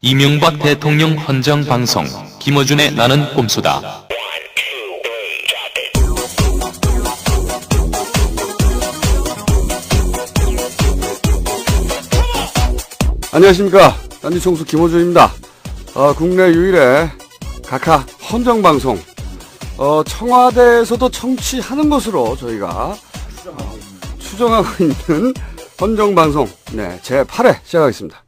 이명박 대통령 헌정 방송 김어준의 나는 꼼수다. 안녕하십니까. 딴지 총수 김어준입니다. 국내 유일의 각하 헌정 방송, 청와대에서도 청취하는 것으로 저희가 추정하고 있는 헌정 방송, 네, 제8회 시작하겠습니다.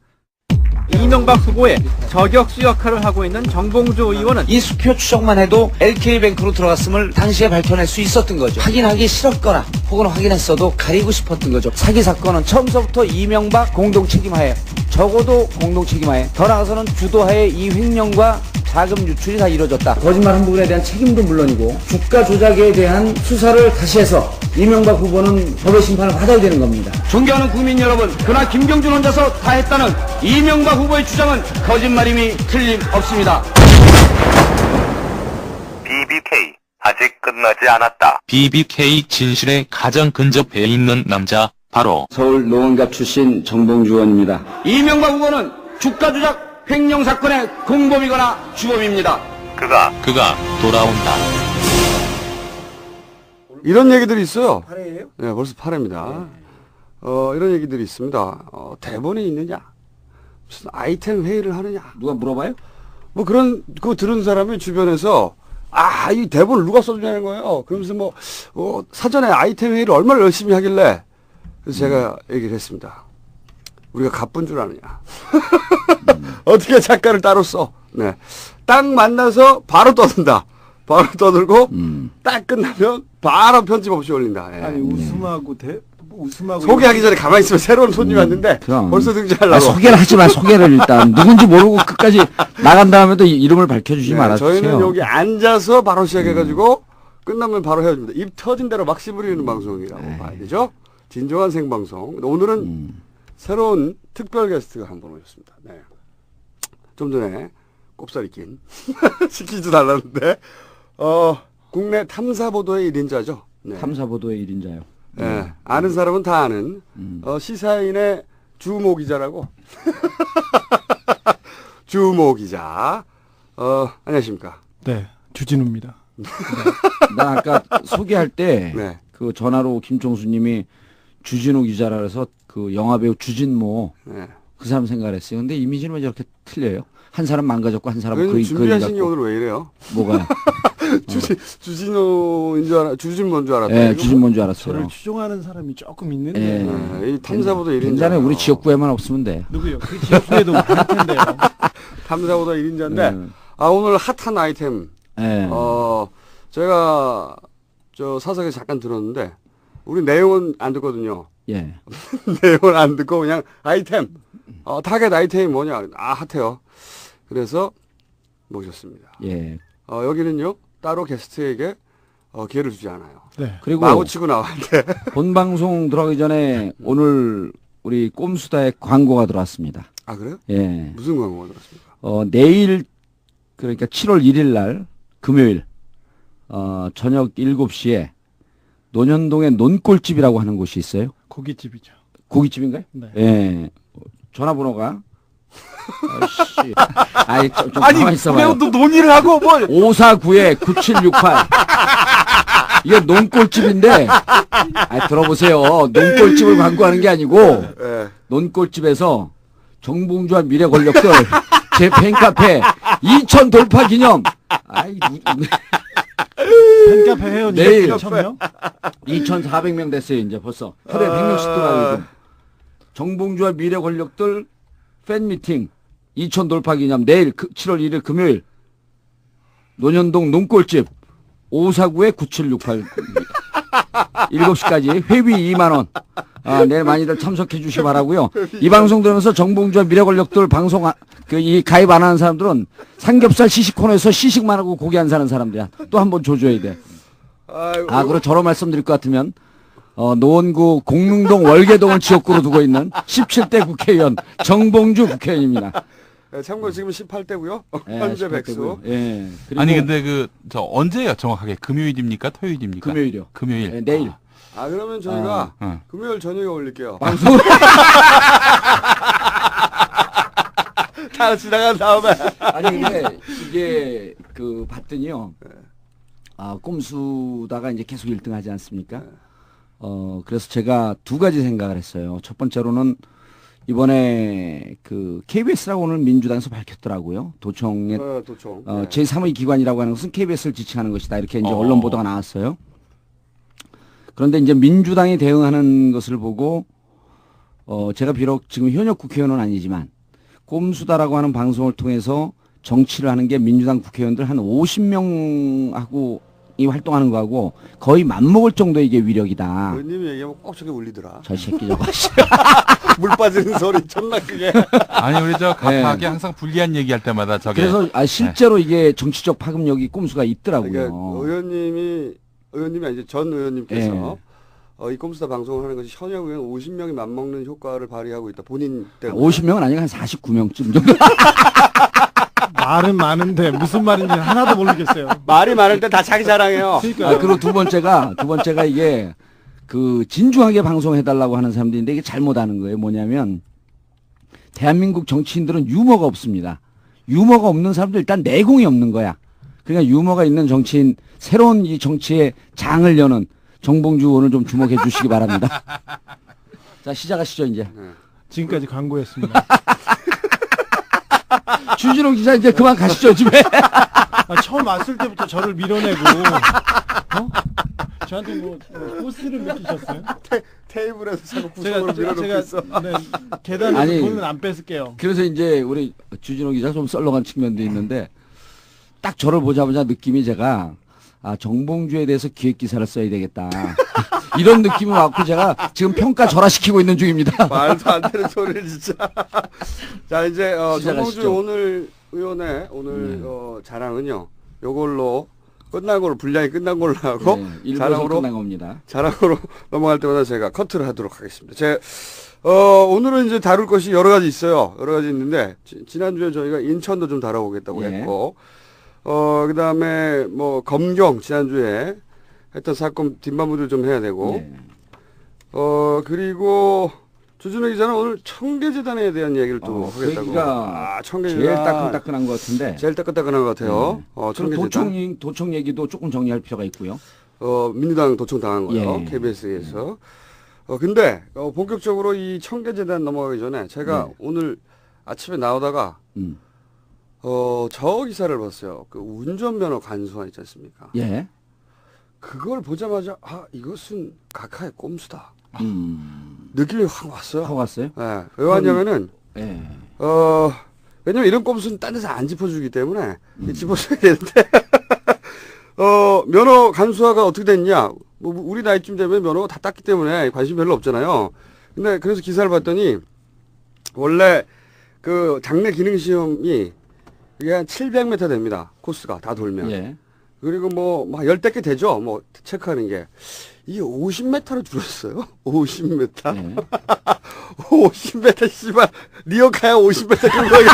이명박 후보의 저격수 역할을 하고 있는 정봉주 의원은 이 수표 추적만 해도 LK뱅크로 들어갔음을 당시에 밝혀낼 수 있었던 거죠. 확인하기 싫었거나 혹은 확인했어도 가리고 싶었던 거죠. 사기 사건은 처음서부터 이명박 공동 책임하에, 적어도 공동 책임하에, 더 나아가서는 주도하에 이 횡령과 자금 유출이 다 이루어졌다. 거짓말한 부분에 대한 책임도 물론이고 주가 조작에 대한 수사를 다시 해서 이명박 후보는 법의 심판을 받아야 되는 겁니다. 존경하는 국민 여러분, 그러나 김경준 혼자서 다 했다는 이명박 후보의 주장은 거짓말임이 틀림없습니다. BBK 아직 끝나지 않았다. BBK 진실에 가장 근접해 있는 남자, 바로 서울 노원갑 출신 정봉주 의원입니다. 이명박 후보는 주가 조작 횡령 사건의 공범이거나 주범입니다. 그가 돌아온다. 이런 얘기들이 있어요. 8회예요? 네, 벌써 8회입니다. 이런 얘기들이 있습니다. 대본이 있느냐? 무슨 아이템 회의를 하느냐? 누가 물어봐요? 뭐 그거 들은 사람이 주변에서, 이 대본을 누가 써주냐는 거예요. 그러면서 사전에 아이템 회의를 얼마나 열심히 하길래. 그래서 제가 얘기를 했습니다. 우리가 가쁜 줄 아느냐. 어떻게 작가를 따로 써. 네. 딱 만나서 바로 떠든다. 바로 떠들고, 딱 끝나면 바로 편집 없이 올린다. 예. 아니 웃음하고 소개하기 전에 가만히 있으면 새로운 손님이 왔는데, 벌써 등장하려고. 소개를 하지 마, 소개를 일단. 누군지 모르고 끝까지 나간 다음에도 이름을 밝혀주지 말아주세요. 저희는 여기 앉아서 바로 시작해가지고, 끝나면 바로 헤어집니다. 입 터진 대로 막 씹으리는 방송이라고 봐야 되죠. 진정한 생방송. 오늘은 새로운 특별 게스트가 한 분 오셨습니다. 네. 좀 전에 꼽사리 낀 시키지도 않았는데, 국내 탐사보도의 1인자죠. 네. 탐사보도의 1인자요. 네. 아는 사람은 다 아는, 시사인의 주모 기자라고. 주모 기자. 안녕하십니까. 네, 주진우입니다. 나 아까 소개할 때, 네. 그 전화로 김종수님이 주진우 기자라 그래서 그 영화배우 주진모, 네. 그 사람 생각을 했어요. 근데 이미지는 왜 저렇게 틀려요? 한 사람 망가졌고 한 사람은 그 준비하신 게 오늘 왜 이래요? 뭐가요? 주진모인 줄 알았다. 네, 주진모인 줄 알았어요. 저를 추종하는 사람이 조금 있는데. 이 탐사보도 1인자. 괜찮아요. 우리 지역구에만 없으면 돼. 누구요? 그 지역구에도 할 텐데요. 탐사보도 1인자인데, 오늘 핫한 아이템. 네. 제가 사석에 잠깐 들었는데, 우리 내용은 안 듣거든요. 예. 내용을 안 듣고 그냥 아이템. 타겟 아이템이 뭐냐. 핫해요. 그래서 모셨습니다. 예. 여기는요, 따로 게스트에게 기회를 주지 않아요. 네. 그리고 마구 치고 나왔는데. 본 방송 들어가기 전에 오늘 우리 꼼수다에 광고가 들어왔습니다. 아, 그래요? 예. 무슨 광고가 들었습니까? 내일, 그러니까 7월 1일 날, 금요일, 저녁 7시에 논현동에 논골집이라고 하는 곳이 있어요. 고깃집이죠. 고깃집인가요? 네. 예. 전화번호가. 아이씨. 좀 아니, 가만히 있어봐요. 왜 또 논의를 하고 뭘. 5492-9768. 이게 논골집인데, 들어보세요. 논골집을 광고하는 게 아니고, 예. 논골집에서 정봉주와 미래 권력들 제 팬카페 2000 돌파 기념. 팬카페 회원이 내일 2,000명? 2,400명 됐어요, 이제 벌써. 하루에 100명씩 돌아요. 정봉주와 미래 권력들 팬미팅 2000 돌파 기념 내일 7월 1일 금요일 논현동 논골집 549-9768 7시까지 회비 2만원. 내일 많이들 참석해 주시기 바라고요. 이 방송 들으면서 정봉주와 미래 권력들 방송 이 가입 안 하는 사람들은 삼겹살 시식 코너에서 시식만 하고 고기 안 사는 사람들이야. 또 한 번 줘줘야 돼. 그리고 저로 말씀드릴 것 같으면 노원구 공릉동 월계동을 지역구로 두고 있는 17대 국회의원 정봉주 국회의원입니다. 참고로 지금 18대고요. 예, 현재 18대 백수. 고요. 예. 아니 근데 언제요 정확하게 금요일입니까 토요일입니까? 금요일이요. 금요일. 예, 내일. 그러면 저희가 어. 금요일 저녁에 올릴게요. 방송 지나간 다음에. 아니 근데 이게 그 봤더니요. 아 꼼수다가 이제 계속 1등 하지 않습니까? 그래서 제가 두 가지 생각을 했어요. 첫 번째로는 이번에 그 KBS라고 오늘 민주당에서 밝혔더라고요. 도청의 도청. 제3의 기관이라고 하는 것은 KBS를 지칭하는 것이다. 이렇게 이제 언론 보도가 나왔어요. 그런데 이제 민주당이 대응하는 것을 보고 제가 비록 지금 현역 국회의원은 아니지만 꼼수다라고 하는 방송을 통해서 정치를 하는 게 민주당 국회의원들 한 50명하고 이 활동하는 거하고 거의 맞먹을 정도의 이게 위력이다. 의원님이 얘기하면 꼭 저게 울리더라. 저 새끼 저거. 물 빠지는 소리 존나 크게. 아니 우리 저 갑하게 항상 불리한 얘기할 때마다 저게 그래서 실제로 이게 정치적 파급력이 꼼수가 있더라고요. 그러니까 의원님이 아니죠. 전 의원님께서 이 꼼수다 방송을 하는 것이 현역 의원 50명이 맞먹는 효과를 발휘하고 있다. 본인 때문에. 50명은 아니고 한 49명쯤 정도. 말은 많은데 무슨 말인지 하나도 모르겠어요. 말이 많을 때 다 자기 자랑해요. 그러니까 그리고 두 번째가 이게 그 진중하게 방송해달라고 하는 사람들인데 이게 잘못하는 거예요. 뭐냐면 대한민국 정치인들은 유머가 없습니다. 유머가 없는 사람들 일단 내공이 없는 거야. 그러니까 유머가 있는 정치인, 새로운 이 정치의 장을 여는 정봉주 의원을 좀 주목해 주시기 바랍니다. 자, 시작하시죠, 이제. 지금까지 광고였습니다. 주진호 기자 이제 그만 가시죠, 집에. 처음 왔을 때부터 저를 밀어내고 저한테 뭐 포스를 맡기셨어요? 테이블에서 자꾸 구석으로 밀어놓고 있어. 네, 계단에서 아니, 돈은 안 뺏을게요. 그래서 이제 우리 주진호 기자 좀 썰렁한 측면도 있는데 딱 저를 보자마자 느낌이 제가 정봉주에 대해서 기획기사를 써야 되겠다. 이런 느낌이 왔고 제가 지금 평가 절하시키고 있는 중입니다. 말도 안 되는 소리를 진짜. 자, 이제 시작하시죠. 정봉주 오늘 의원의 자랑은요. 요걸로 끝난 걸로 분량이 끝난 걸로 하고 일부에서 끝난 겁니다. 자랑으로 넘어갈 때마다 제가 커트를 하도록 하겠습니다. 오늘은 이제 다룰 것이 여러 가지 있어요. 여러 가지 있는데 지난주에 저희가 인천도 좀 다뤄보겠다고 했고 그다음에 뭐 검경 지난주에 했던 사건 뒷마무리를 좀 해야 되고 그리고 주진우 기자는 오늘 청계재단에 대한 얘기를 또 하겠다고. 청계재단 제일 따끈따끈한 것 같은데. 제일 따끈따끈한 것 같아요. 청계재단. 도청 얘기도 조금 정리할 필요가 있고요. 민주당 도청 당한 거예요. KBS에서. 근데 본격적으로 이 청계재단 넘어가기 전에 제가 오늘 아침에 나오다가 저 기사를 봤어요. 그 운전면허 간수화 있지 않습니까? 예. 그걸 보자마자 이것은 각하의 꼼수다. 느낌이 확 왔어요. 하고 왔어요? 네. 왜 왔냐면은 왜냐면 이런 꼼수는 딴 데서 안 짚어주기 때문에 짚어줘야 되는데 면허 간수화가 어떻게 됐냐? 뭐 우리 나이쯤 되면 면허가 다 땄기 때문에 관심 별로 없잖아요. 근데 그래서 기사를 봤더니 원래 그 장내 기능 시험이 그게 한 700m 됩니다. 코스가 다 돌면. 예. 그리고 뭐 10대 개 되죠. 뭐 체크하는 게. 이게 50m로 줄었어요. 50m. 예. 50m 씨발 리어카야 50m 끌고 가.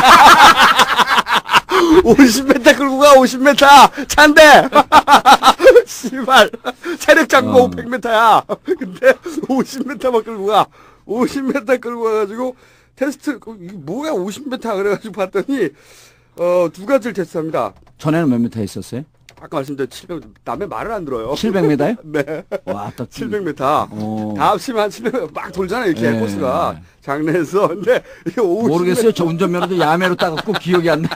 50m 끌고 가 50m 찬데. 씨발 체력 장고 100m야. 근데 50m만 끌고 가. 50m 끌고 가가지고 테스트 이게 뭐야 50m 그래가지고 봤더니 두 가지를 테스트합니다. 전에는 몇 미터 했었어요? 아까 말씀드린 700m. 남의 말을 안 들어요. 700m요? 네. 와, 딱 700m. 다 합치면 한 700m 막 돌잖아요. 이렇게 코스가. 장내에서. 근데 이게 50m. 모르겠어요. 저 운전면허도 야매로 따갖고 기억이 안 나.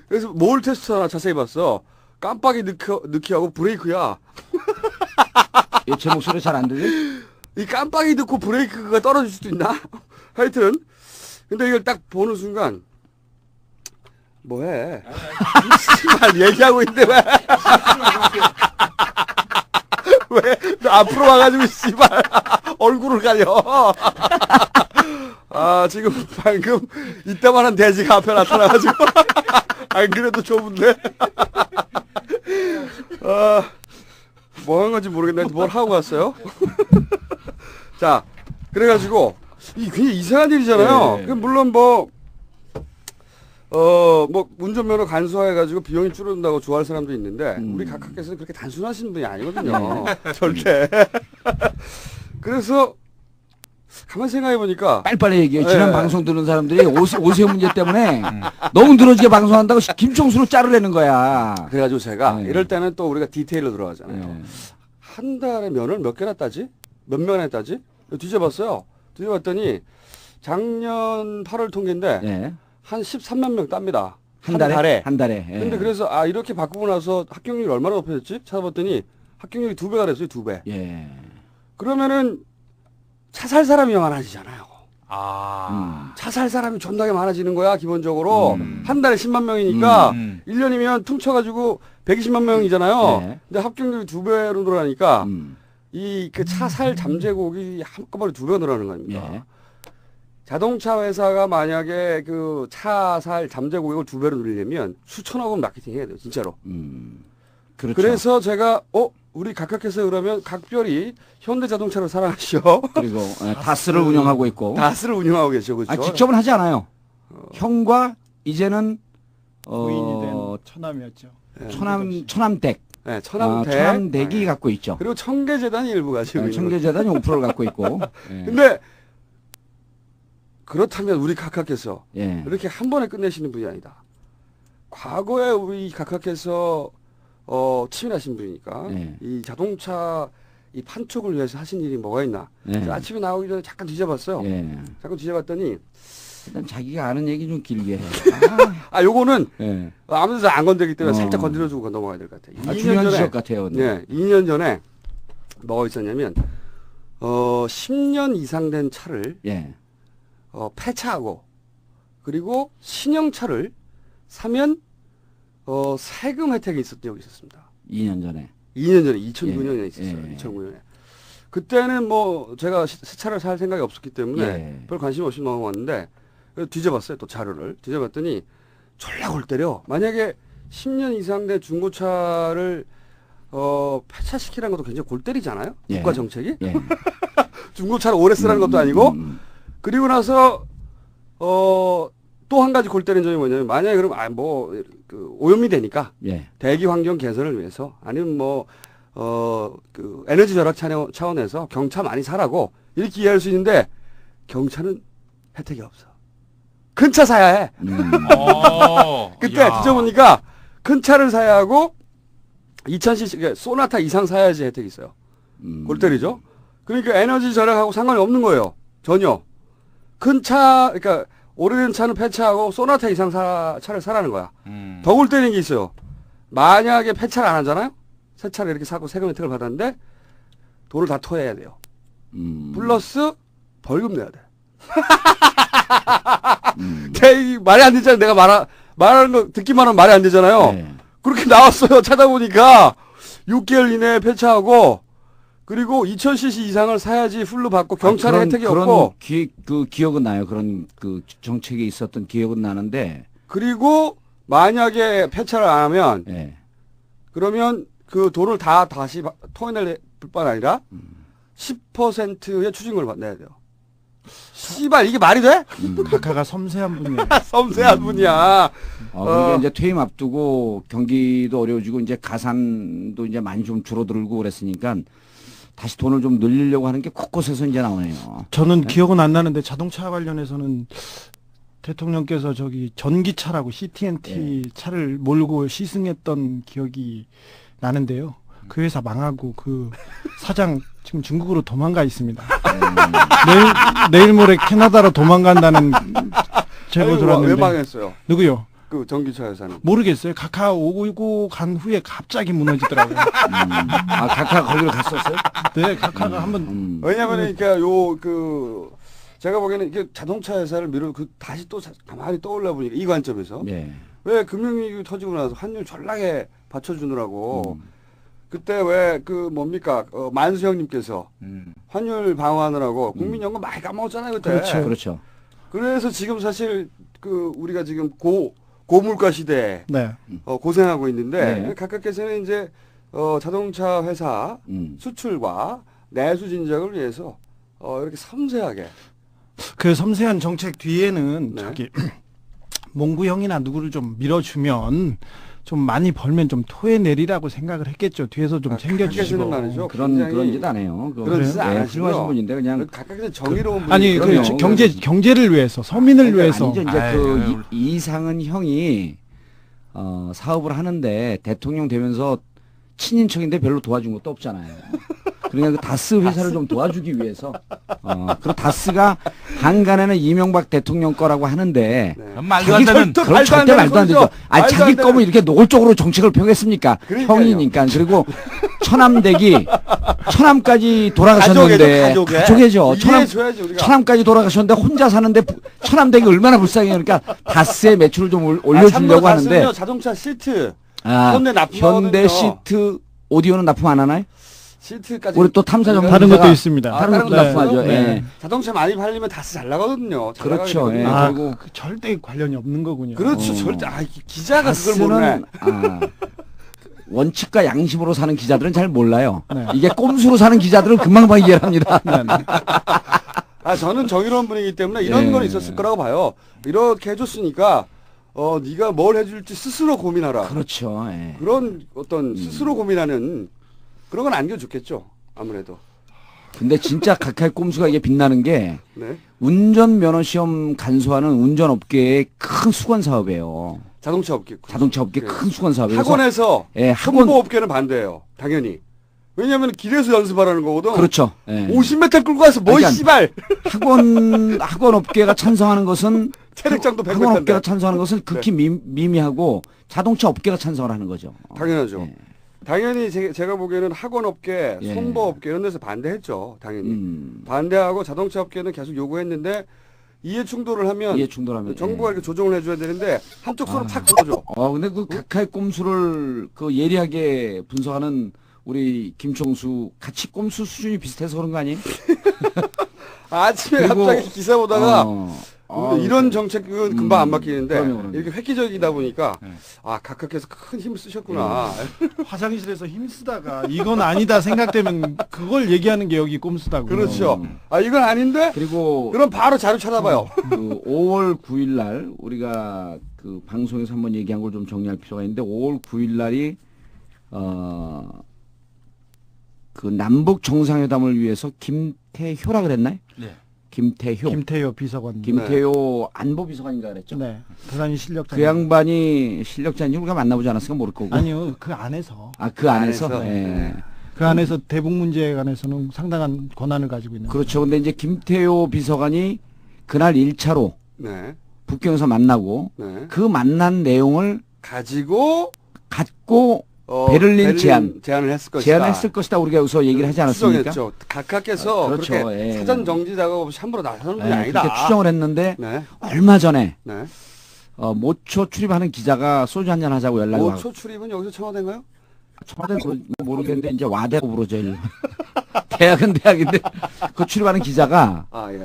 그래서 뭘 테스트하나 자세히 봤어. 깜빡이 넣기하고 브레이크야. 제 목소리 잘 안 들려? 이 깜빡이 넣고 브레이크가 떨어질 수도 있나? 하여튼. 근데 이걸 딱 보는 순간 뭐해? 씨발 얘기하고 있는데 왜? 왜? 너 앞으로 와가지고 씨발 얼굴을 가려. 지금 방금 이따만한 돼지가 앞에 나타나가지고 안 그래도 좁은데. 뭐 한 건지 모르겠는데 뭘 하고 왔어요? 자, 그래가지고 이 굉장히 이상한 일이잖아요. 물론 뭐 운전면허 간소화해가지고 비용이 줄어든다고 좋아할 사람도 있는데, 우리 각하께서는 그렇게 단순하신 분이 아니거든요. 절대. 그래서, 가만 생각해 보니까 빨리빨리 얘기해요. 지난 예. 방송 듣는 사람들이 오세훈 문제 때문에 너무 늘어지게 방송한다고 김총수로 자르려는 거야. 그래가지고 제가 네. 이럴 때는 또 우리가 디테일로 들어가잖아요. 네. 한 달에 면을 몇 개나 따지? 몇 명이나 따지? 뒤져봤어요. 뒤져봤더니 작년 8월 통계인데 예. 한 13만 명 땁니다. 한 달에? 한 달에. 예. 근데 그래서 아 이렇게 바꾸고 나서 합격률이 얼마나 높아졌지? 찾아봤더니 합격률이 2배가 됐어요. 2배. 예. 그러면은 차 살 사람이 많아지잖아요. 아. 차 살 사람이 존나게 많아지는 거야 기본적으로. 한 달에 10만 명이니까 1년이면 퉁쳐가지고 120만 명이잖아요. 네. 근데 합격률이 2배로 늘어나니까 음. 이 그 차 살 잠재곡이 한꺼번에 2배가 늘어나는 거 아닙니까? 예. 자동차 회사가 만약에 그 차 살 잠재곡을 2배로 늘리려면 수천억 원 마케팅 해야 돼요, 진짜로. 그렇죠. 그래서 제가 우리 각각해서 그러면 각별히 현대자동차를 사랑하시오. 그리고 다스를 운영하고 있고. 다스를 운영하고 계시죠, 그렇죠? 직접은 하지 않아요. 형과 이제는 부인이 된 처남이었죠. 처남댁. 네, 처남댁. 처남댁이 갖고 있죠. 그리고 청계재단이 일부 가지고 있는 청계재단이 5%를 갖고 있고. 예. 근데 그렇다면 우리 각각해서 예. 이렇게 한 번에 끝내시는 분이 아니다. 과거에 우리 각각해서 치밀하신 분이니까 예. 이 자동차 이 판촉을 위해서 하신 일이 뭐가 있나. 예. 그래서 아침에 나오기 전에 잠깐 뒤져봤어요. 예. 잠깐 뒤져봤더니 일단 자기가 아는 얘기 좀 길게 해. 요거는 예. 아무 데서 안 건드리기 때문에 어. 살짝 건드려주고 넘어가야 될 것 같아요. 중요한 지적 같아요. 네, 2년 전에 뭐가 있었냐면 10년 이상 된 차를 예. 폐차하고 그리고 신형차를 사면 세금 혜택이 있었던 적이 있었습니다. 2년 전에. 2년 전에 2009년에 예. 있었어요. 예. 2009년에. 그때는 뭐 제가 새 차를 살 생각이 없었기 때문에 예. 별 관심 없이 넘어갔는데 그래서 뒤져봤어요. 또 자료를 뒤져봤더니 졸라 골 때려. 만약에 10년 이상 된 중고차를 폐차시키라는 것도 굉장히 골 때리잖아요. 예. 국가 정책이. 예. 중고차를 오래 쓰라는 것도 아니고 그리고 나서 또 한 가지 골 때리는 점이 뭐냐면 만약에 그럼 그 오염이 되니까 예. 대기 환경 개선을 위해서 아니면 그 에너지 절약 차원에서 경차 많이 사라고 이렇게 이해할 수 있는데 경차는 혜택이 없어. 큰 차 사야 해. 그때 야. 뒤져보니까 큰 차를 사야 하고 2000cc 소나타 이상 사야지 혜택이 있어요. 골 때리죠. 그러니까 에너지 절약하고 상관이 없는 거예요. 전혀. 큰 차, 그러니까 오래된 차는 폐차하고 소나타 이상 차를 사라는 거야. 더 골 때리는 게 있어요. 만약에 폐차를 안 하잖아요. 새 차를 이렇게 사고 세금 혜택을 받았는데 돈을 다 토해야 돼요. 플러스 벌금 내야 돼. 말이 안 되잖아요. 내가 말하는 거 듣기만 하면 말이 안 되잖아요. 네. 그렇게 나왔어요. 찾아보니까 6개월 이내에 폐차하고 그리고 2000cc 이상을 사야지 풀로 받고 경찰의 혜택이 없고 그 기억은 나요. 그런 그 정책이 있었던 기억은 나는데 그리고 만약에 폐차를 안 하면 예. 그러면 그 돈을 다시 토해낼 뿐만 아니라 10%의 추징금을 내야 돼요. 씨발 이게 말이 돼? 각하가 섬세한 분이에요. 섬세한 분이야. 그러니까 이제 퇴임 앞두고 경기도 어려워지고 이제 가산도 이제 많이 좀 줄어들고 그랬으니까 다시 돈을 좀 늘리려고 하는 게 곳곳에서 이제 나오네요. 저는 기억은 안 나는데 자동차 관련해서는 대통령께서 전기차라고 CT&T 차를 몰고 시승했던 기억이 나는데요. 그 회사 망하고 그 사장 지금 중국으로 도망가 있습니다. 내일 모레 캐나다로 도망간다는 제보 들었는데. 왜 망했어요? 누구요? 그 전기차 회사는. 모르겠어요. 각하 오고 간 후에 갑자기 무너지더라고요. 각하 거기로 갔었어요? 네, 각하가 한번. 왜냐면 그러니까 제가 보기에는 이게 자동차 회사를 다시 또 가만히 떠올려 보니까 이 관점에서 네. 왜 금융위기 터지고 나서 환율 전락에 받쳐주느라고 그때 왜 만수 형님께서 환율 방어하느라고 국민연금 많이 까먹었잖아요 그때. 그렇죠. 그래서 지금 사실 우리가 지금 고물가 시대에 네. 고생하고 있는데 네. 각각께서는 이제 자동차 회사 수출과 내수 진작을 위해서 이렇게 섬세하게 그 섬세한 정책 뒤에는 네. 몽구형이나 누구를 좀 밀어주면 좀 많이 벌면 좀 토해내리라고 생각을 했겠죠. 뒤에서 좀 챙겨주시고. 각각에서는 말이죠. 그런 짓 안 해요. 그런 짓 안 하시고요. 훌륭하신 분인데 그냥 각각에서 정의로운 아니 그 분이거든요. 경제를 위해서 서민을 그러니까 위해서 아니죠. 이제 아유, 그 이상은 형이 사업을 하는데 대통령 되면서 친인척인데 별로 도와준 것도 없잖아요. 그러니까 그 다스 회사를 좀 도와주기 위해서 그리고 다스가 한간에는 이명박 대통령 거라고 하는데 말도 안 되는 그럼 절대 말도 안 되죠. 아니 자기 거면 이렇게 노골적으로 정책을 펴겠습니까? 그러니까요. 형이니까. 그리고 천암까지 돌아가셨는데 가족이죠. 이해해줘야지 우리가. 천암까지 돌아가셨는데 혼자 사는데 천암댁이 얼마나 불쌍해요. 그러니까 다스의 매출을 좀 올려주려고 하는데 다스는요, 자동차 시트 현대 납품 현대 시트 오디오는 납품 안 하나요? 시트까지 우리 또 탐사 전문 다른 기자가 것도 있습니다. 다른 것도 네. 납품하죠. 네. 예. 자동차 많이 팔리면 다스 잘 나가거든요. 잘 그렇죠. 나가거든요. 예. 아, 그리고 절대 관련이 없는 거군요. 그렇죠. 절대 기자가 그걸 모르네. 다스는 원칙과 양심으로 사는 기자들은 잘 몰라요. 네. 이게 꼼수로 사는 기자들은 금방 이해를 합니다. 저는 정의로운 분이기 때문에 이런 예. 건 있었을 거라고 봐요. 이렇게 해줬으니까 네가 뭘 해줄지 스스로 고민하라. 그렇죠. 예. 그런 어떤 스스로 고민하는 그런 건 안겨줬겠죠. 아무래도. 근데 진짜 각하의 꼼수가 이게 빛나는 게 네. 운전면허 시험 간소화는 운전업계의 큰 수건 사업이에요. 자동차 업계. 자동차 업계 네. 큰 수건 사업이에요. 학원에서 예, 학원 홍보업계는 반대예요. 당연히. 왜냐하면 길에서 연습하라는 거거든. 그렇죠. 예. 50m 끌고 가서 뭐 그러니까 씨발. 학원 업계가 찬성하는 것은 체력장도 학원 업계가 100m인데. 찬성하는 것은 극히 미미하고 자동차 업계가 찬성을 하는 거죠. 당연하죠. 예. 당연히 제가 보기에는 학원업계, 예. 송보업계 이런 데서 반대했죠. 당연히. 반대하고 자동차 업계는 계속 요구했는데 이해 충돌을 하면 이해 충돌하면 정부가 예. 이렇게 조정을 해줘야 되는데 한쪽 손을 탁 풀어줘. 근데 그 각하의 꼼수를 그 예리하게 분석하는 우리 김총수 같이 꼼수 수준이 비슷해서 그런 거 아니에요? 아침에 그리고, 갑자기 기사 보다가 이런 네. 정책은 금방 안 바뀌는데 그럼요. 이렇게 획기적이다 보니까 네. 각하께서 큰 힘을 쓰셨구나. 화장실에서 힘쓰다가 이건 아니다 생각되면 그걸 얘기하는 게 여기 꼼수다고. 그렇죠. 이건 아닌데? 그리고 그럼 바로 자료 찾아봐요. 그 5월 9일 날 우리가 그 방송에서 한번 얘기한 걸 좀 정리할 필요가 있는데 5월 9일 날이 그 남북 정상회담을 위해서 김태효라 그랬나요? 네. 김태효 비서관. 김태효 안보비서관인가 그랬죠? 네. 대단히 실력자. 그 양반이 실력자인지 우리가 만나보지 않았으니까 모를 거고. 아니요. 그 안에서. 그 안에서? 안에서? 예. 그 안에서 대북 문제에 관해서는 상당한 권한을 가지고 있는. 그렇죠. 근데 이제 김태효 비서관이 그날 1차로 네. 북경에서 만나고 네. 그 만난 내용을 가지고 갖고 베를린 제안을 했을 것이다. 제안을 했을 것이다. 우리가 여기서 얘기를 하지 않았습니까? 추정했죠. 각하께서 그렇죠. 그렇게 예. 사전 정지 작업 없이 함부로 나서는 분이 예, 아니다. 그렇게 추정을 했는데 네. 얼마 전에 네. 모초 출입하는 기자가 소주 한잔 하자고 연락이 와요. 5초 출입은 여기서 청와대인가요? 청와대 모르겠는데 이제 와대고 부르죠. 일로. 대학은 대학인데 그 출입하는 기자가 예.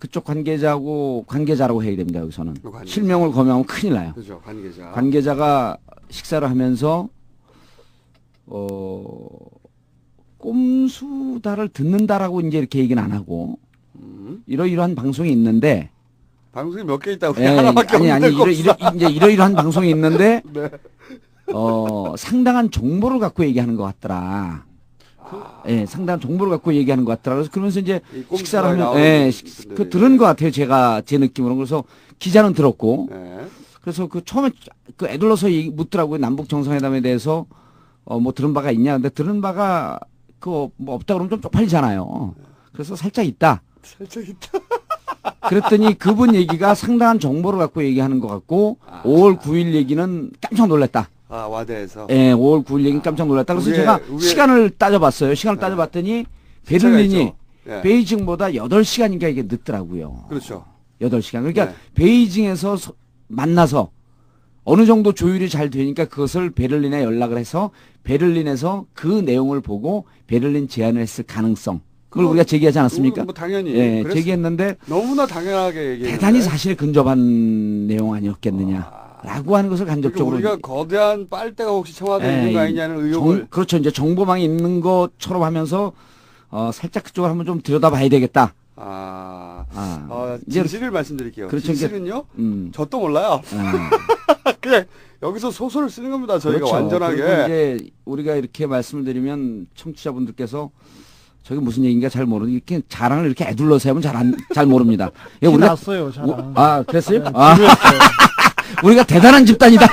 그쪽 관계자라고 해야 됩니다. 여기서는 관계자. 실명을 거명하면 큰일 나요. 그죠. 관계자. 관계자가 식사를 하면서 꼼수다를 듣는다라고 이제 이렇게 얘기는 안 하고 이러이러한 방송이 있는데 방송이 몇 개 있다고 예, 하나밖에 없는데 이제 이러이러한 방송이 있는데 네. 상당한 정보를 갖고 얘기하는 것 같더라. 예, 상당한 정보를 갖고 얘기하는 것 같더라. 그래서 그러면서 이제 이 꼼수가 식사를 하면 나오는 분들이. 그 들은 것 같아요. 제 느낌으로. 그래서 기자는 들었고 네. 그래서 그 처음에 그 애들러서 묻더라고요. 남북 정상회담에 대해서 뭐 들은 바가 있냐. 근데 들은 바가 뭐 없다 그러면 좀 쪽팔리잖아요. 그래서 살짝 있다. 살짝 있다. 그랬더니 그분 얘기가 상당한 정보를 갖고 얘기하는 것 같고 5월 9일 얘기는 깜짝 놀랐다. 와대에서. 예, 5월 9일 얘기는 깜짝 놀랐다. 그래서 제가 시간을 따져봤어요. 시간을 따져봤더니 베를린이 네. 베이징보다 8시간인가 이게 늦더라고요. 그렇죠. 8시간. 그러니까 네. 베이징에서 만나서 어느 정도 조율이 잘 되니까 그것을 베를린에 연락을 해서 베를린에서 그 내용을 보고 베를린 제안을 했을 가능성. 그걸 우리가 제기하지 않았습니까? 뭐 당연히. 예, 제기했는데 너무나 당연하게 얘기했는데. 대단히 사실에 근접한 내용 아니었겠느냐라고 하는 것을 간접적으로 우리가 거대한 빨대가 혹시 청와대에 있는 거 아니냐는 의혹을. 그렇죠. 이제 정보망이 있는 것처럼 하면서 살짝 그쪽을 한번 좀 들여다봐야 되겠다. 진실을 말씀드릴게요. 그렇죠. 진실은요? 저도 몰라요. 그냥 여기서 소설을 쓰는 겁니다. 저희가 그렇죠. 완전하게. 그리고 이제 우리가 이렇게 말씀을 드리면 청취자분들께서 저게 무슨 얘기인가 잘 모르는 이렇게 자랑을 이렇게 애둘러서 하면 잘 모릅니다. 예, 티 났어요, 자랑. 그랬어요? 네, 아, 중요했어요. 우리가 대단한 집단이다.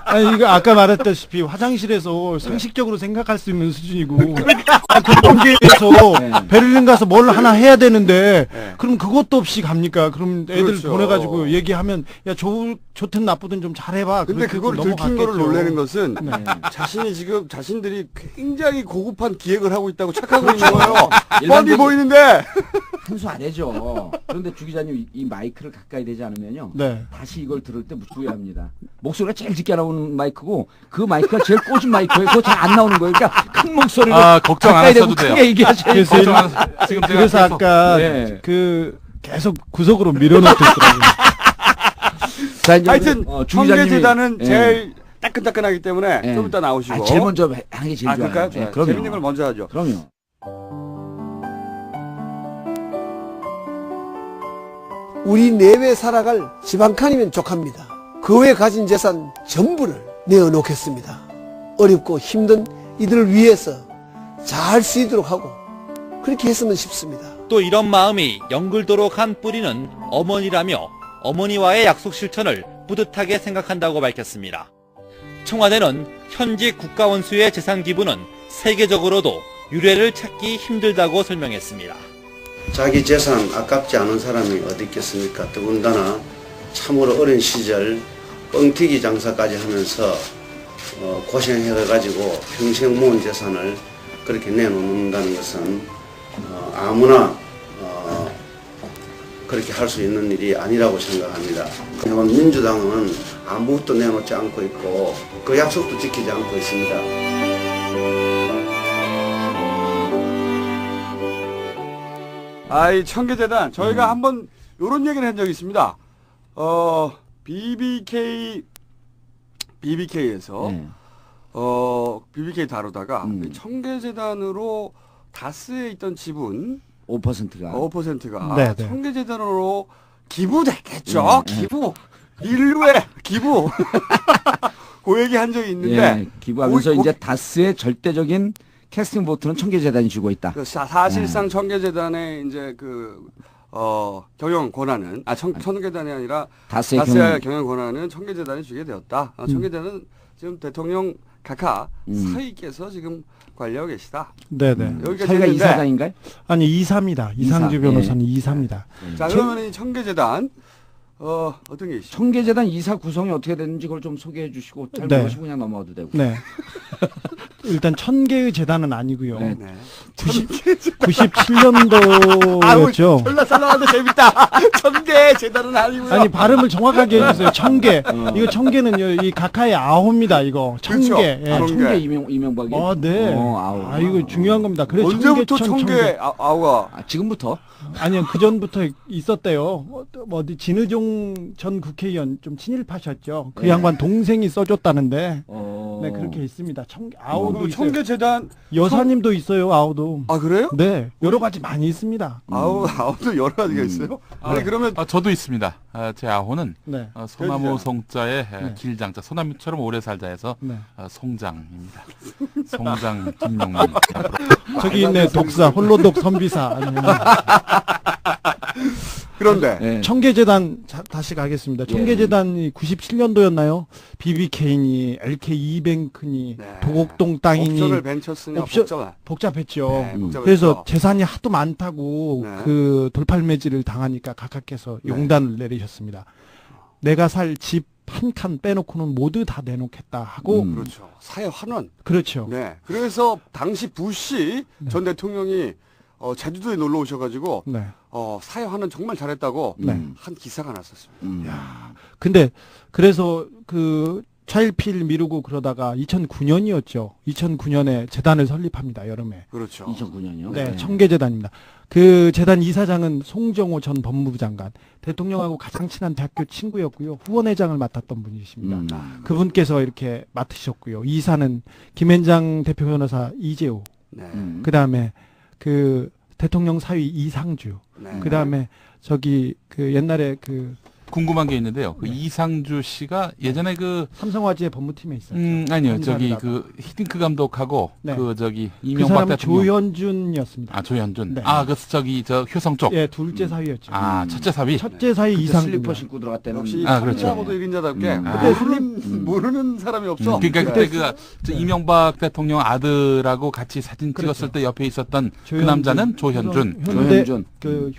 아니, 이거 아까 말했다시피 화장실에서 상식적으로 생각할 수 있는 수준이고. 공개에서 네. 베를린 가서 뭘 하나 해야 되는데, 네. 그럼 그것도 없이 갑니까? 그럼 애들 그렇죠. 보내가지고 얘기하면, 야, 좋든 나쁘든 좀 잘해봐. 근데 그렇게 그걸 들킨 넘어갔겠죠. 거를 놀라는 것은 네. 자신이 지금 자신들이 굉장히 고급한 기획을 하고 있다고 착하고 있는 거예요. 뻔히 일반적인- 보이는데. 한 수 아래죠. 그런데 주 기자님 이 마이크를 가까이 대지 않으면요. 네. 다시 이걸 들을 때 주의합니다. 목소리가 제일 짙게 나오는 마이크고 그 마이크가 제일 꽂은 마이크예요. 그거 잘 안 나오는 거예요. 그러니까 큰 목소리로 걱정 안 가까이 대고 하셔도 돼요. 크게 얘기하셔야 돼요. 그래서 지금 제가 그래서 계속- 아까 네. 계속 구석으로 밀어넣고 있더라고요. 자, 이제 하여튼 주 기자님이- 청계재단은 예. 제일 따끈따끈하기 때문에 예. 좀 이따 나오시고. 제일 먼저 하는 게 제일 좋아요. 그럴까요? 예, 자, 그럼요. 재밌는 걸 먼저 하죠. 그럼요. 우리 내외 살아갈 집 한 칸이면 족합니다. 그 외에 가진 재산 전부를 내어놓겠습니다. 어렵고 힘든 이들을 위해서 잘 쓰이도록 하고 그렇게 했으면 싶습니다. 또 이런 마음이 영글도록 한 뿌리는 어머니라며 어머니와의 약속 실천을 뿌듯하게 생각한다고 밝혔습니다. 청와대는 현지 국가원수의 재산 기부는 세계적으로도 유례를 찾기 힘들다고 설명했습니다. 자기 재산 아깝지 않은 사람이 어디 있겠습니까? 더군다나 참으로 어린 시절 뻥튀기 장사까지 하면서 고생해가지고 평생 모은 재산을 그렇게 내놓는다는 것은 아무나 그렇게 할 수 있는 일이 아니라고 생각합니다. 이번 민주당은 아무것도 내놓지 않고 있고 그 약속도 지키지 않고 있습니다. 이 청계재단 저희가 한번 요런 얘기를 한 적이 있습니다. BBK에서 네. BBK 다루다가 이 청계재단으로 다스에 있던 지분 5%가 5%가 네, 네. 청계재단으로 기부됐겠죠. 기부. 인류의 기부. 그 얘기 한 적이 있는데 예, 기부하면서 고- 이제 다스의 절대적인 캐스팅 보트는 청계재단이 주고 있다. 그 사실상 청계재단의 이제 경영 권한은 청계재단이 아니라 다스의 다스의 경영 권한은 청계재단이 주게 되었다. 청계재단은 지금 대통령 각하 서희께서 지금 관리하고 계시다. 네네. 여기까지 사회가 했는데 이사장인가요? 아니, 이사입니다. 이상주 이사. 변호사는 이사입니다. 자 그러면 이 청계재단 어떤 게 있죠? 청계재단 이사 구성이 어떻게 됐는지 그걸 좀 소개해 주시고 잘 네. 모르시고 그냥 넘어가도 되고. 네. 일단 1000개의 재단은 아니고요. 네. 네. 97년도였죠. 졸라 살라는데 재밌다. 청계 재단은 아니고요. 아니, 발음을 정확하게 해주세요. 1000개. 이거 1000개는요, 이 각하의 아홉입니다, 이거. 1000개. 예. 그렇죠. 청계 이명박이. 네. 아우. 이거 중요한 겁니다. 그래서 언제부터 1000개, 청계 아우가 지금부터. 아니요, 그 전부터 있었대요. 어디 진의종 전 국회의원 좀 친일파셨죠. 그 네. 양반 동생이 써줬다는데. 어. 네, 그렇게 있습니다. 아우도 있어요. 청계 재단 여사님도 있어요, 아우도. 아 그래요? 네, 여러 가지 많이 있습니다. 아우도 여러 가지가 있어요. 아니 그러면 저도 있습니다. 제 아호는 네. 소나무 송자의 네. 길장자, 소나무처럼 오래 살자 해서 네. 송장입니다. 송장 김용민. 저기 있네, 독사, 홀로독 선비사. 그런데 네. 청계재단 다시 가겠습니다. 청계재단이 97년도였나요? BBK니 LK 이뱅크니 네. 도곡동 땅이니 옵션을 벤처스냐 옵션- 복잡했죠. 네, 복잡했죠. 그래서 재산이 하도 많다고 네. 그 돌팔매질을 당하니까 각하께서 용단을 내리셨습니다. 내가 살 집 한 칸 빼놓고는 모두 다 내놓겠다 하고 그렇죠. 사회 환원. 그렇죠. 네. 그래서 당시 부시 전 대통령이 제주도에 놀러 오셔가지고 네. 사회 환원 정말 잘했다고 네. 한 기사가 났었습니다. 근데 그래서 그 차일피일 미루고 그러다가 2009년이었죠. 2009년에 재단을 설립합니다. 여름에. 그렇죠. 2009년이요. 네, 청계재단입니다. 그 재단 이사장은 송정호 전 법무부 장관, 대통령하고 가장 친한 대학교 친구였고요. 후원회장을 맡았던 분이십니다. 그분께서 이렇게 맡으셨고요. 이사는 김앤장 대표 변호사 이재호, 네. 그 다음에 그 대통령 사위 이상주, 네. 그 다음에 저기 그 옛날에 그 궁금한 게 있는데요. 그 이상주 씨가 예전에 그 삼성화재 법무팀에 있었죠. 아니요. 저기 판사를 그 히딩크 감독하고 네. 그 저기 그 이명박 사람은 대통령. 조현준이었습니다. 아, 조현준. 네. 아, 그 저기 저 효성 쪽. 예, 둘째 사위였죠. 아, 첫째 사위. 첫째 사위 그때 이상준. 슬리퍼 신고 들어갔다는. 역시 아, 그렇죠. 참사고도 1인자답게 아. 모르는 사람이 없어. 그러니까 그때 그 네. 이명박 대통령 아들하고 같이 사진 그렇죠. 찍었을 때 옆에 있었던 그 조현준, 남자는 조현준. 현대 조현준. 그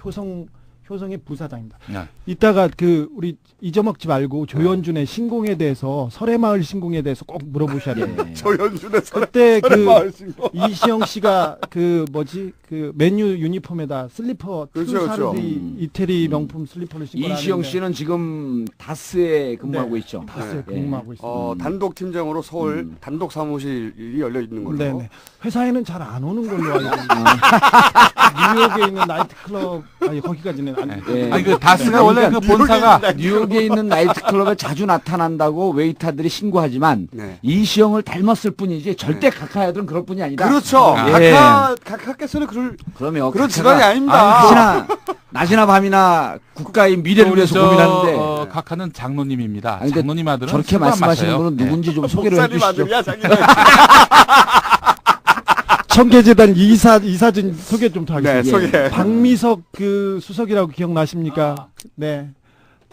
효성의 부사장입니다. 네. 이따가 그 우리 잊어먹지 말고 조현준의 신공에 대해서 설해마을 신공에 대해서 꼭 물어보셔야 돼요. 조현준의 그때 그 설해마을 신공. 이시영 씨가 그 뭐지 그 맨유 유니폼에다 슬리퍼 그렇죠, 그렇죠. 투사르디 이태리 명품 슬리퍼를 신고 이시영 씨는 지금 다스에 근무하고 네. 있죠. 다스에 예. 근무하고 있습니다. 단독 팀장으로 서울 단독 사무실이 열려 있는 걸로. 네네. 회사에는 잘 안 오는 걸로 알고 있는데 뉴욕에 있는 나이트클럽 아니 거기까지는 안. 예. 아니 그 다스가 원래 그 본사가 뉴욕에 있는 나이트클럽에 자주 나타난다고 웨이터들이 신고하지만 네. 이시영을 닮았을 뿐이지 절대 각하 애들은 그럴 뿐이 아니다. 그렇죠. 예. 각하께서는 그러면 그런 집안이 아닙니다. 낮이나 밤이나 국가의 미래를 위해서 고민하는데 각하는 장로님입니다. 아니, 근데 장로님 아들은 저렇게 술도 안 말씀하시는 마셔요. 분은 누군지 좀 소개를 목사님 해주시죠. 아들이야, 자기는. 청계재단 이사진 소개 좀 더 네, 하겠습니다. 소개. 박미석 그 수석이라고 기억나십니까? 네.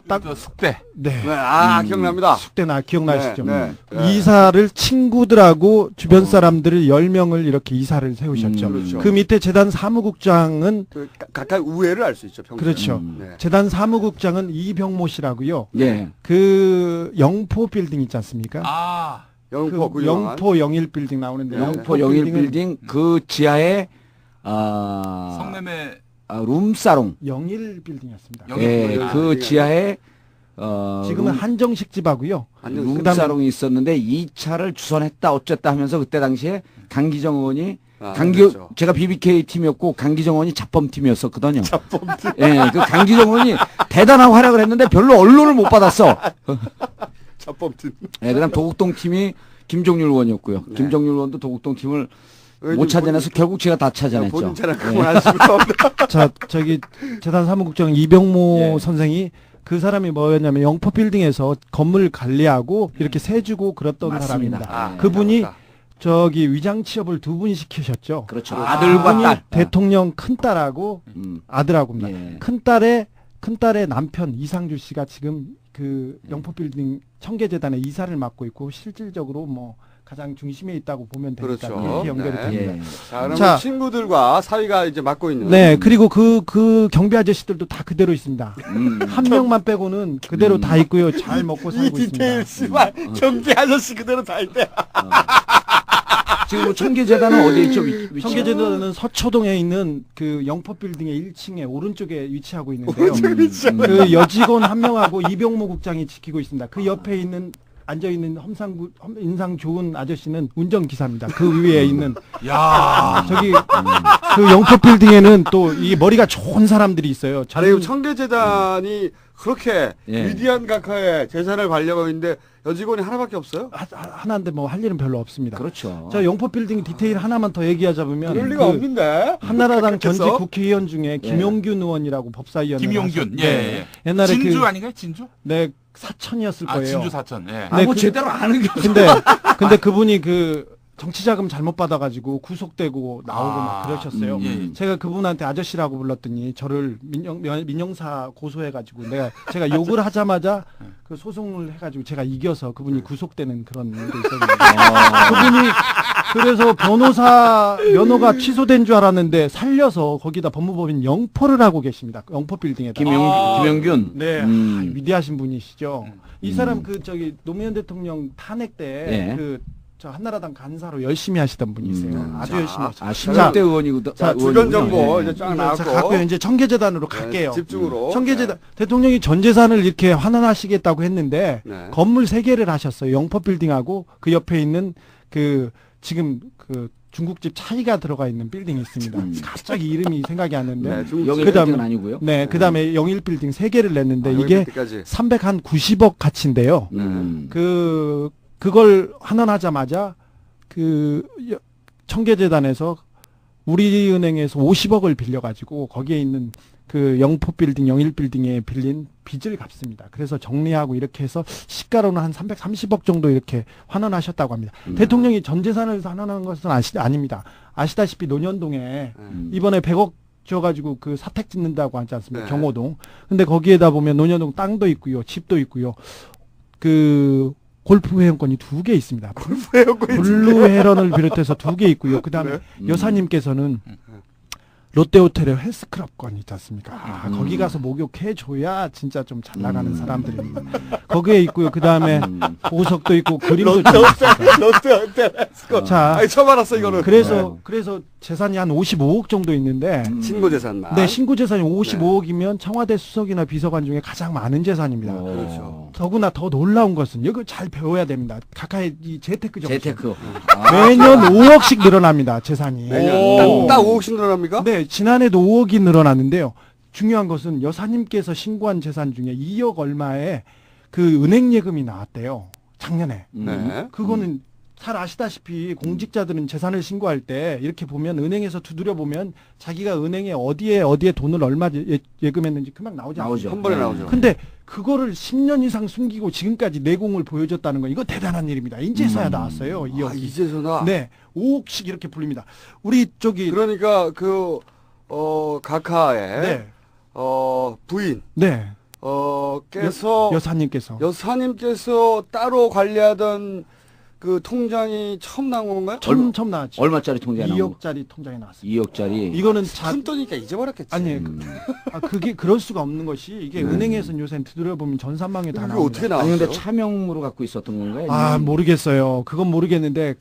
딱 그 숙대. 네. 네, 기억납니다. 숙대나 기억나시죠? 네, 네. 이사를 친구들하고 주변 사람들을 10명을 이렇게 이사를 세우셨죠. 그렇죠. 그 밑에 재단 사무국장은 그 각각 우애를 알 수 있죠. 평소에. 그렇죠. 네. 재단 사무국장은 이병모 씨라고요. 예. 그 영포 빌딩 있지 않습니까? 아, 영포 그 그 유명한. 영포 영일 빌딩 나오는데 영포 영일 빌딩 그 지하에 성매매 룸사롱. 영일 빌딩이었습니다. 예, 그 지하에 지금은 한정식 집하고요. 룸사롱이 있었는데 이 차를 주선했다 어쨌다 하면서 그때 당시에 강기정 의원이 그렇죠. 제가 BBK 팀이었고 강기정 의원이 잡범 팀이었었거든요. 예, 그 강기정 의원이 대단한 활약을 했는데 별로 언론을 못 받았어. 잡범팀. 예, 그다음 도곡동 팀이 김종률 의원이었고요. 네. 김종률 의원도 도곡동 팀을 못 찾아내서 결국 제가 다 찾아냈죠. 본인 차량 예. 그만하시고. 자, 저기 재단 사무국장 이병모 예. 선생이 그 사람이 뭐였냐면 영포 빌딩에서 건물 관리하고 이렇게 세 주고 그랬던 맞습니다. 사람입니다. 아, 그분이 맞다. 저기 위장 취업을 두 분 시키셨죠. 그렇죠. 아들과 그분이 딸. 대통령 큰 딸하고 아들하고입니다. 예. 큰 딸의 남편 이상주 씨가 지금 그 영포 빌딩 청계재단의 이사를 맡고 있고 실질적으로 뭐 가장 중심에 있다고 보면 되니까 그렇죠. 이렇게 연결이 네. 됩니다. 예. 자, 그럼 자. 친구들과 사위가 이제 맡고 있는. 네, 그리고 그 경비 아저씨들도 다 그대로 있습니다. 한 명만 빼고는 그대로 다 있고요. 잘 먹고 살고 있습니다. 씨발 경비 아저씨 그대로 다 있대. 지금 뭐 청계재단은 어디에 있죠? 위치? 청계재단은 서초동에 있는 그 영포 빌딩의 1층에 오른쪽에 위치하고 있는데요. 오른쪽에 위치하고 그 여직원 한 명하고 이병모 국장이 지키고 있습니다. 그 옆에 있는 앉아 있는 인상 좋은 아저씨는 운전기사입니다. 그 위에 있는 야, 저기 그 영포 빌딩에는 또 이 머리가 좋은 사람들이 있어요. 아니 청계재단이 그렇게 예. 위대한 각하의 재산을 관리하고 있는데 여직원이 하나밖에 없어요? 하나인데 뭐 할 일은 별로 없습니다. 그렇죠. 저 영포 빌딩 디테일 하나만 더 얘기하자면 그럴 리가 없는데. 한나라당 전직 그렇겠어? 국회의원 중에 김용균 의원이라고 법사위원 김용균. 예, 예. 옛날에 진주 그 아닌가요? 진주? 네, 사천이었을 아, 거예요. 진주 사천. 예. 네, 뭐 제대로 아는 게 없어. 근데 그분이 그 정치자금 잘못 받아가지고 구속되고 나오고 막 그러셨어요. 예. 제가 그분한테 아저씨라고 불렀더니 저를 민영사 고소해가지고 제가 욕을 하자마자 그 소송을 해가지고 제가 이겨서 그분이 구속되는 그런 일도 있었는데 그분이 그래서 변호사 면허가 취소된 줄 알았는데 살려서 거기다 법무법인 영포를 하고 계십니다. 영포 빌딩에다. 김영균. 네, 위대하신 분이시죠. 이 사람 그 저기 노무현 대통령 탄핵 때 예. 그 저 한나라당 간사로 열심히 하시던 분이세요. 아주 열심히 하시죠. 16대 의원이고. 자, 주변 정보 예. 이제 쫙 자, 나왔고. 갖고요. 이제 청계재단으로 갈게요. 집중으로. 청계재단 대통령이 전 재산을 이렇게 환원하시겠다고 했는데 네. 건물 3개를 하셨어요. 영포 빌딩하고 그 옆에 있는 그 지금 그 중국집 차이가 들어가 있는 빌딩이 있습니다. 갑자기 이름이 생각이 안 나는데. 네, 중국집. 여기 그다음에- 빌딩은 아니고요. 네, 그다음에 영일 빌딩 3개를 냈는데 이게 여기까지. 390억 가치인데요. 그걸 환원하자마자 그 청계재단에서 우리은행에서 50억을 빌려가지고 거기에 있는 그 영포 빌딩, 영일 빌딩에 빌린 빚을 갚습니다. 그래서 정리하고 이렇게 해서 시가로는 한 330억 정도 이렇게 환원하셨다고 합니다. 대통령이 전 재산을 환원한 것은 아닙니다. 아시다시피 논현동에 이번에 100억 줘가지고 그 사택 짓는다고 하지 않습니까? 네. 경호동. 근데 거기에다 보면 논현동 땅도 있고요, 집도 있고요. 그 골프 회원권이 2개 있습니다. 골프 회원권이 블루 헤런을 비롯해서 2개 있고요. 그다음에 여사님께서는 롯데호텔의 헬스클럽권 있지 않습니까? 거기 가서 목욕해 줘야 진짜 좀 잘 나가는 사람들입니다. 거기에 있고요. 그다음에 보석도 있고 그림도 좀 롯데호텔. 자, 아니, 처음 알았어, 이거는. 그래서 재산이 한 55억 정도 있는데 신고 재산만. 네, 신고 재산이 55억이면 청와대 수석이나 비서관 중에 가장 많은 재산입니다. 그렇죠. 더구나 더 놀라운 것은 이걸 잘 배워야 됩니다. 각하의 이 재테크 정책. 재테크. 매년 5억씩 늘어납니다. 재산이. 매년 딱 5억씩 늘어납니까? 네, 지난해도 5억이 늘어났는데요. 중요한 것은 여사님께서 신고한 재산 중에 2억 얼마의 그 은행 예금이 나왔대요. 작년에. 네. 그거는 잘 아시다시피 공직자들은 재산을 신고할 때 이렇게 보면 은행에서 두드려 보면 자기가 은행에 어디에 돈을 얼마 예금했는지 금방 나오지 않습니까? 한 번에 나오죠. 근데 그거를 10년 이상 숨기고 지금까지 내공을 보여줬다는 건 이거 대단한 일입니다. 인제서야 나왔어요. 2억. 아, 이제서나. 네. 5억씩 이렇게 불립니다. 우리 저기 그러니까 각하의 네. 부인 네. 께서 여사님께서 따로 관리하던 그 통장이 처음 나온 건가요? 처음 나왔죠. 얼마짜리 통장이 나온 거? 2억짜리 통장이 나왔습니다. 2억짜리. 이거는 큰 돈이니까 잊어버렸겠지. 아니, 그게 그럴 수가 없는 것이 이게 은행에서는 요새 두드려보면 전산망에 다 이게 나옵니다. 어떻게 나왔어요? 아니 근데 차명으로 갖고 있었던 건가요? 아, 모르겠어요. 그건 모르겠는데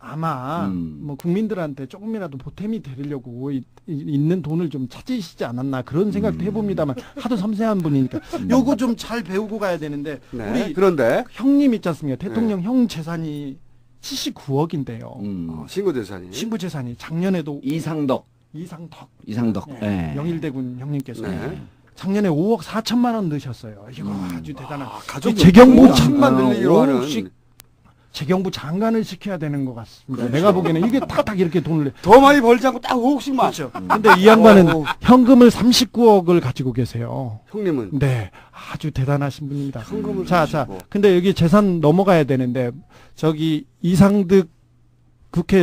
아마 뭐 국민들한테 조금이라도 보탬이 되려고 있는 돈을 좀 찾으시지 않았나 그런 생각도 해봅니다만 하도 섬세한 분이니까 요거 좀 잘 배우고 가야 되는데 네. 우리 그런데 형님 있지 않습니까? 대통령 형 재산이 79억인데요. 신고 재산이. 신부 재산이 작년에도 이상덕. 네. 영일대군 형님께서 작년에 5억 4천만 원 넣으셨어요. 이거 아주 대단한. 가족 재경부 5천만 늘리기로 하는. 재경부 장관을 시켜야 되는 것 같습니다. 그렇죠. 내가 보기에는 이게 탁탁 이렇게 돈을 내. 더 많이 벌지 않고 딱 5억씩만. 그렇죠. 근데 이 양반은 현금을 39억을 가지고 계세요. 형님은. 네. 아주 대단하신 분입니다. 현금을 자. 근데 여기 재산 넘어가야 되는데 저기 이상득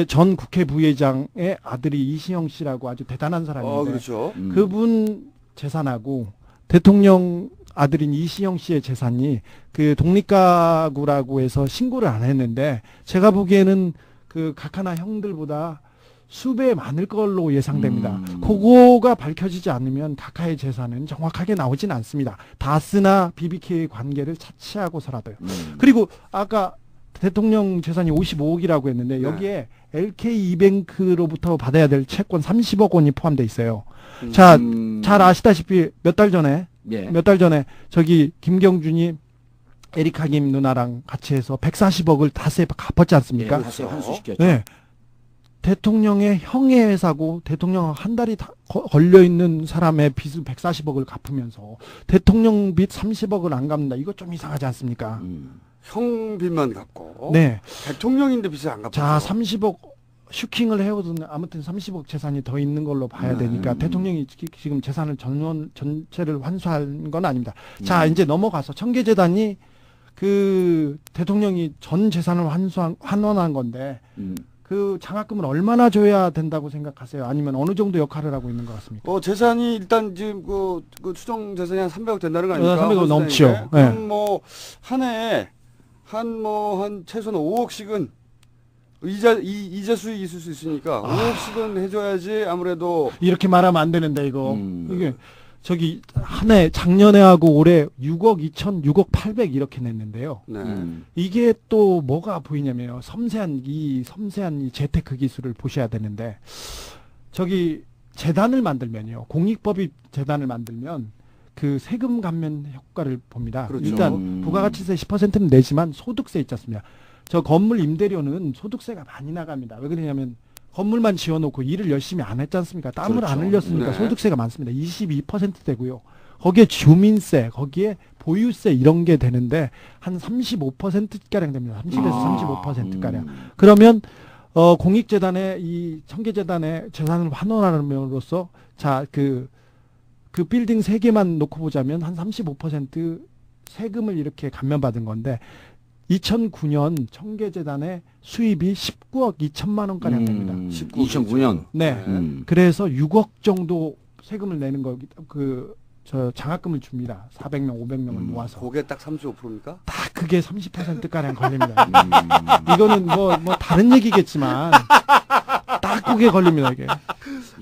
전 국회 부회장의 아들이 이시영 씨라고 아주 대단한 사람인데. 그렇죠. 그분 재산하고 대통령 아들인 이시영 씨의 재산이 그 독립가구라고 해서 신고를 안 했는데 제가 보기에는 그 각하나 형들보다 수배 많을 걸로 예상됩니다. 그거가 밝혀지지 않으면 각하의 재산은 정확하게 나오진 않습니다. 다스나 BBK의 관계를 차치하고 서라도요. 그리고 아까 대통령 재산이 55억이라고 했는데 여기에 LK이뱅크로부터 받아야 될 채권 30억 원이 포함되어 있어요. 자, 잘 아시다시피 몇 달 전에 저기 김경준이 에리카 김 누나랑 같이 해서 140억을 다스에 갚았지 않습니까? 다스에 환수시켰죠. 네. 대통령의 형의 회사고 대통령 한 달이 걸려 있는 사람의 빚을 140억을 갚으면서 대통령 빚 30억을 안 갚는다. 이거 좀 이상하지 않습니까? 형 빚만 갚고. 네. 대통령인데 빚을 안 갚고. 자, 30억 슈킹을 해오든 아무튼 30억 재산이 더 있는 걸로 봐야 되니까 대통령이 지금 재산을 전체를 환수한 건 아닙니다. 자, 이제 넘어가서 청계재단이 그 대통령이 전 재산을 환원한 건데 그 장학금을 얼마나 줘야 된다고 생각하세요? 아니면 어느 정도 역할을 하고 있는 것 같습니까? 재산이 일단 지금 그 추정 재산이 한 300억 된다는 거 아닙니까? 300억 넘죠. 그럼 뭐 한 해에 한 최소한 5억씩은 이자 수익이 있을 수 있으니까 5억씩은 해줘야지 아무래도. 이렇게 말하면 안 되는데 이거 이게 저기 한 해 작년에 하고 올해 6억 2천 6억 800 이렇게 냈는데요. 네. 이게 또 뭐가 보이냐면요. 섬세한 이 재테크 기술을 보셔야 되는데 저기 재단을 만들면요. 공익법이 재단을 만들면 그 세금 감면 효과를 봅니다. 그렇죠. 일단 부가가치세 10%는 내지만 소득세 있지 않습니까? 저 건물 임대료는 소득세가 많이 나갑니다. 왜 그러냐면 건물만 지어놓고 일을 열심히 안 했지 않습니까? 땀을 안 흘렸으니까 소득세가 많습니다. 22%되고요. 거기에 주민세, 거기에 보유세 이런 게 되는데 한 35%가량 됩니다. 30에서 35%가량. 그러면 공익재단의 이 청계재단의 재산을 환원함으로써 자, 그 그 빌딩 3개만 놓고 보자면 한 35% 세금을 이렇게 감면받은 건데 2009년 청계재단의 수입이 19억 2천만 원가량 됩니다. 2009년. 네. 그래서 6억 정도 세금을 내는 거, 저 장학금을 줍니다. 400명, 500명을 모아서. 그게 딱 35%입니까? 딱 그게 30%가량 걸립니다. 이거는 뭐 다른 얘기겠지만 딱 그게 걸립니다, 이게.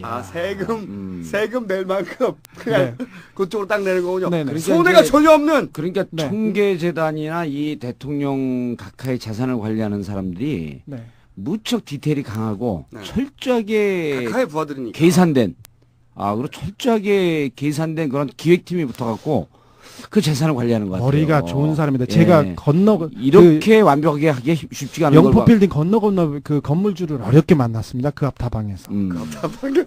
아, 세금 낼 만큼 그냥 네. 그쪽으로 딱 내는 거군요. 네네. 손해가 전혀 없는. 그러니까 네. 청계재단이나 이 대통령 각하의 재산을 관리하는 사람들이 네. 무척 디테일이 강하고 네. 철저하게 각하의 부하들이니까. 계산된 그리고 철저하게 계산된 그런 기획팀이 붙어갖고 그 재산을 관리하는 것 같아요. 머리가 좋은 사람입니다. 예. 제가 이렇게 완벽하게 하기 쉽지가 않은 영포 걸 빌딩 건너 그 건물주를 어렵게 만났습니다. 그 앞 다방에서.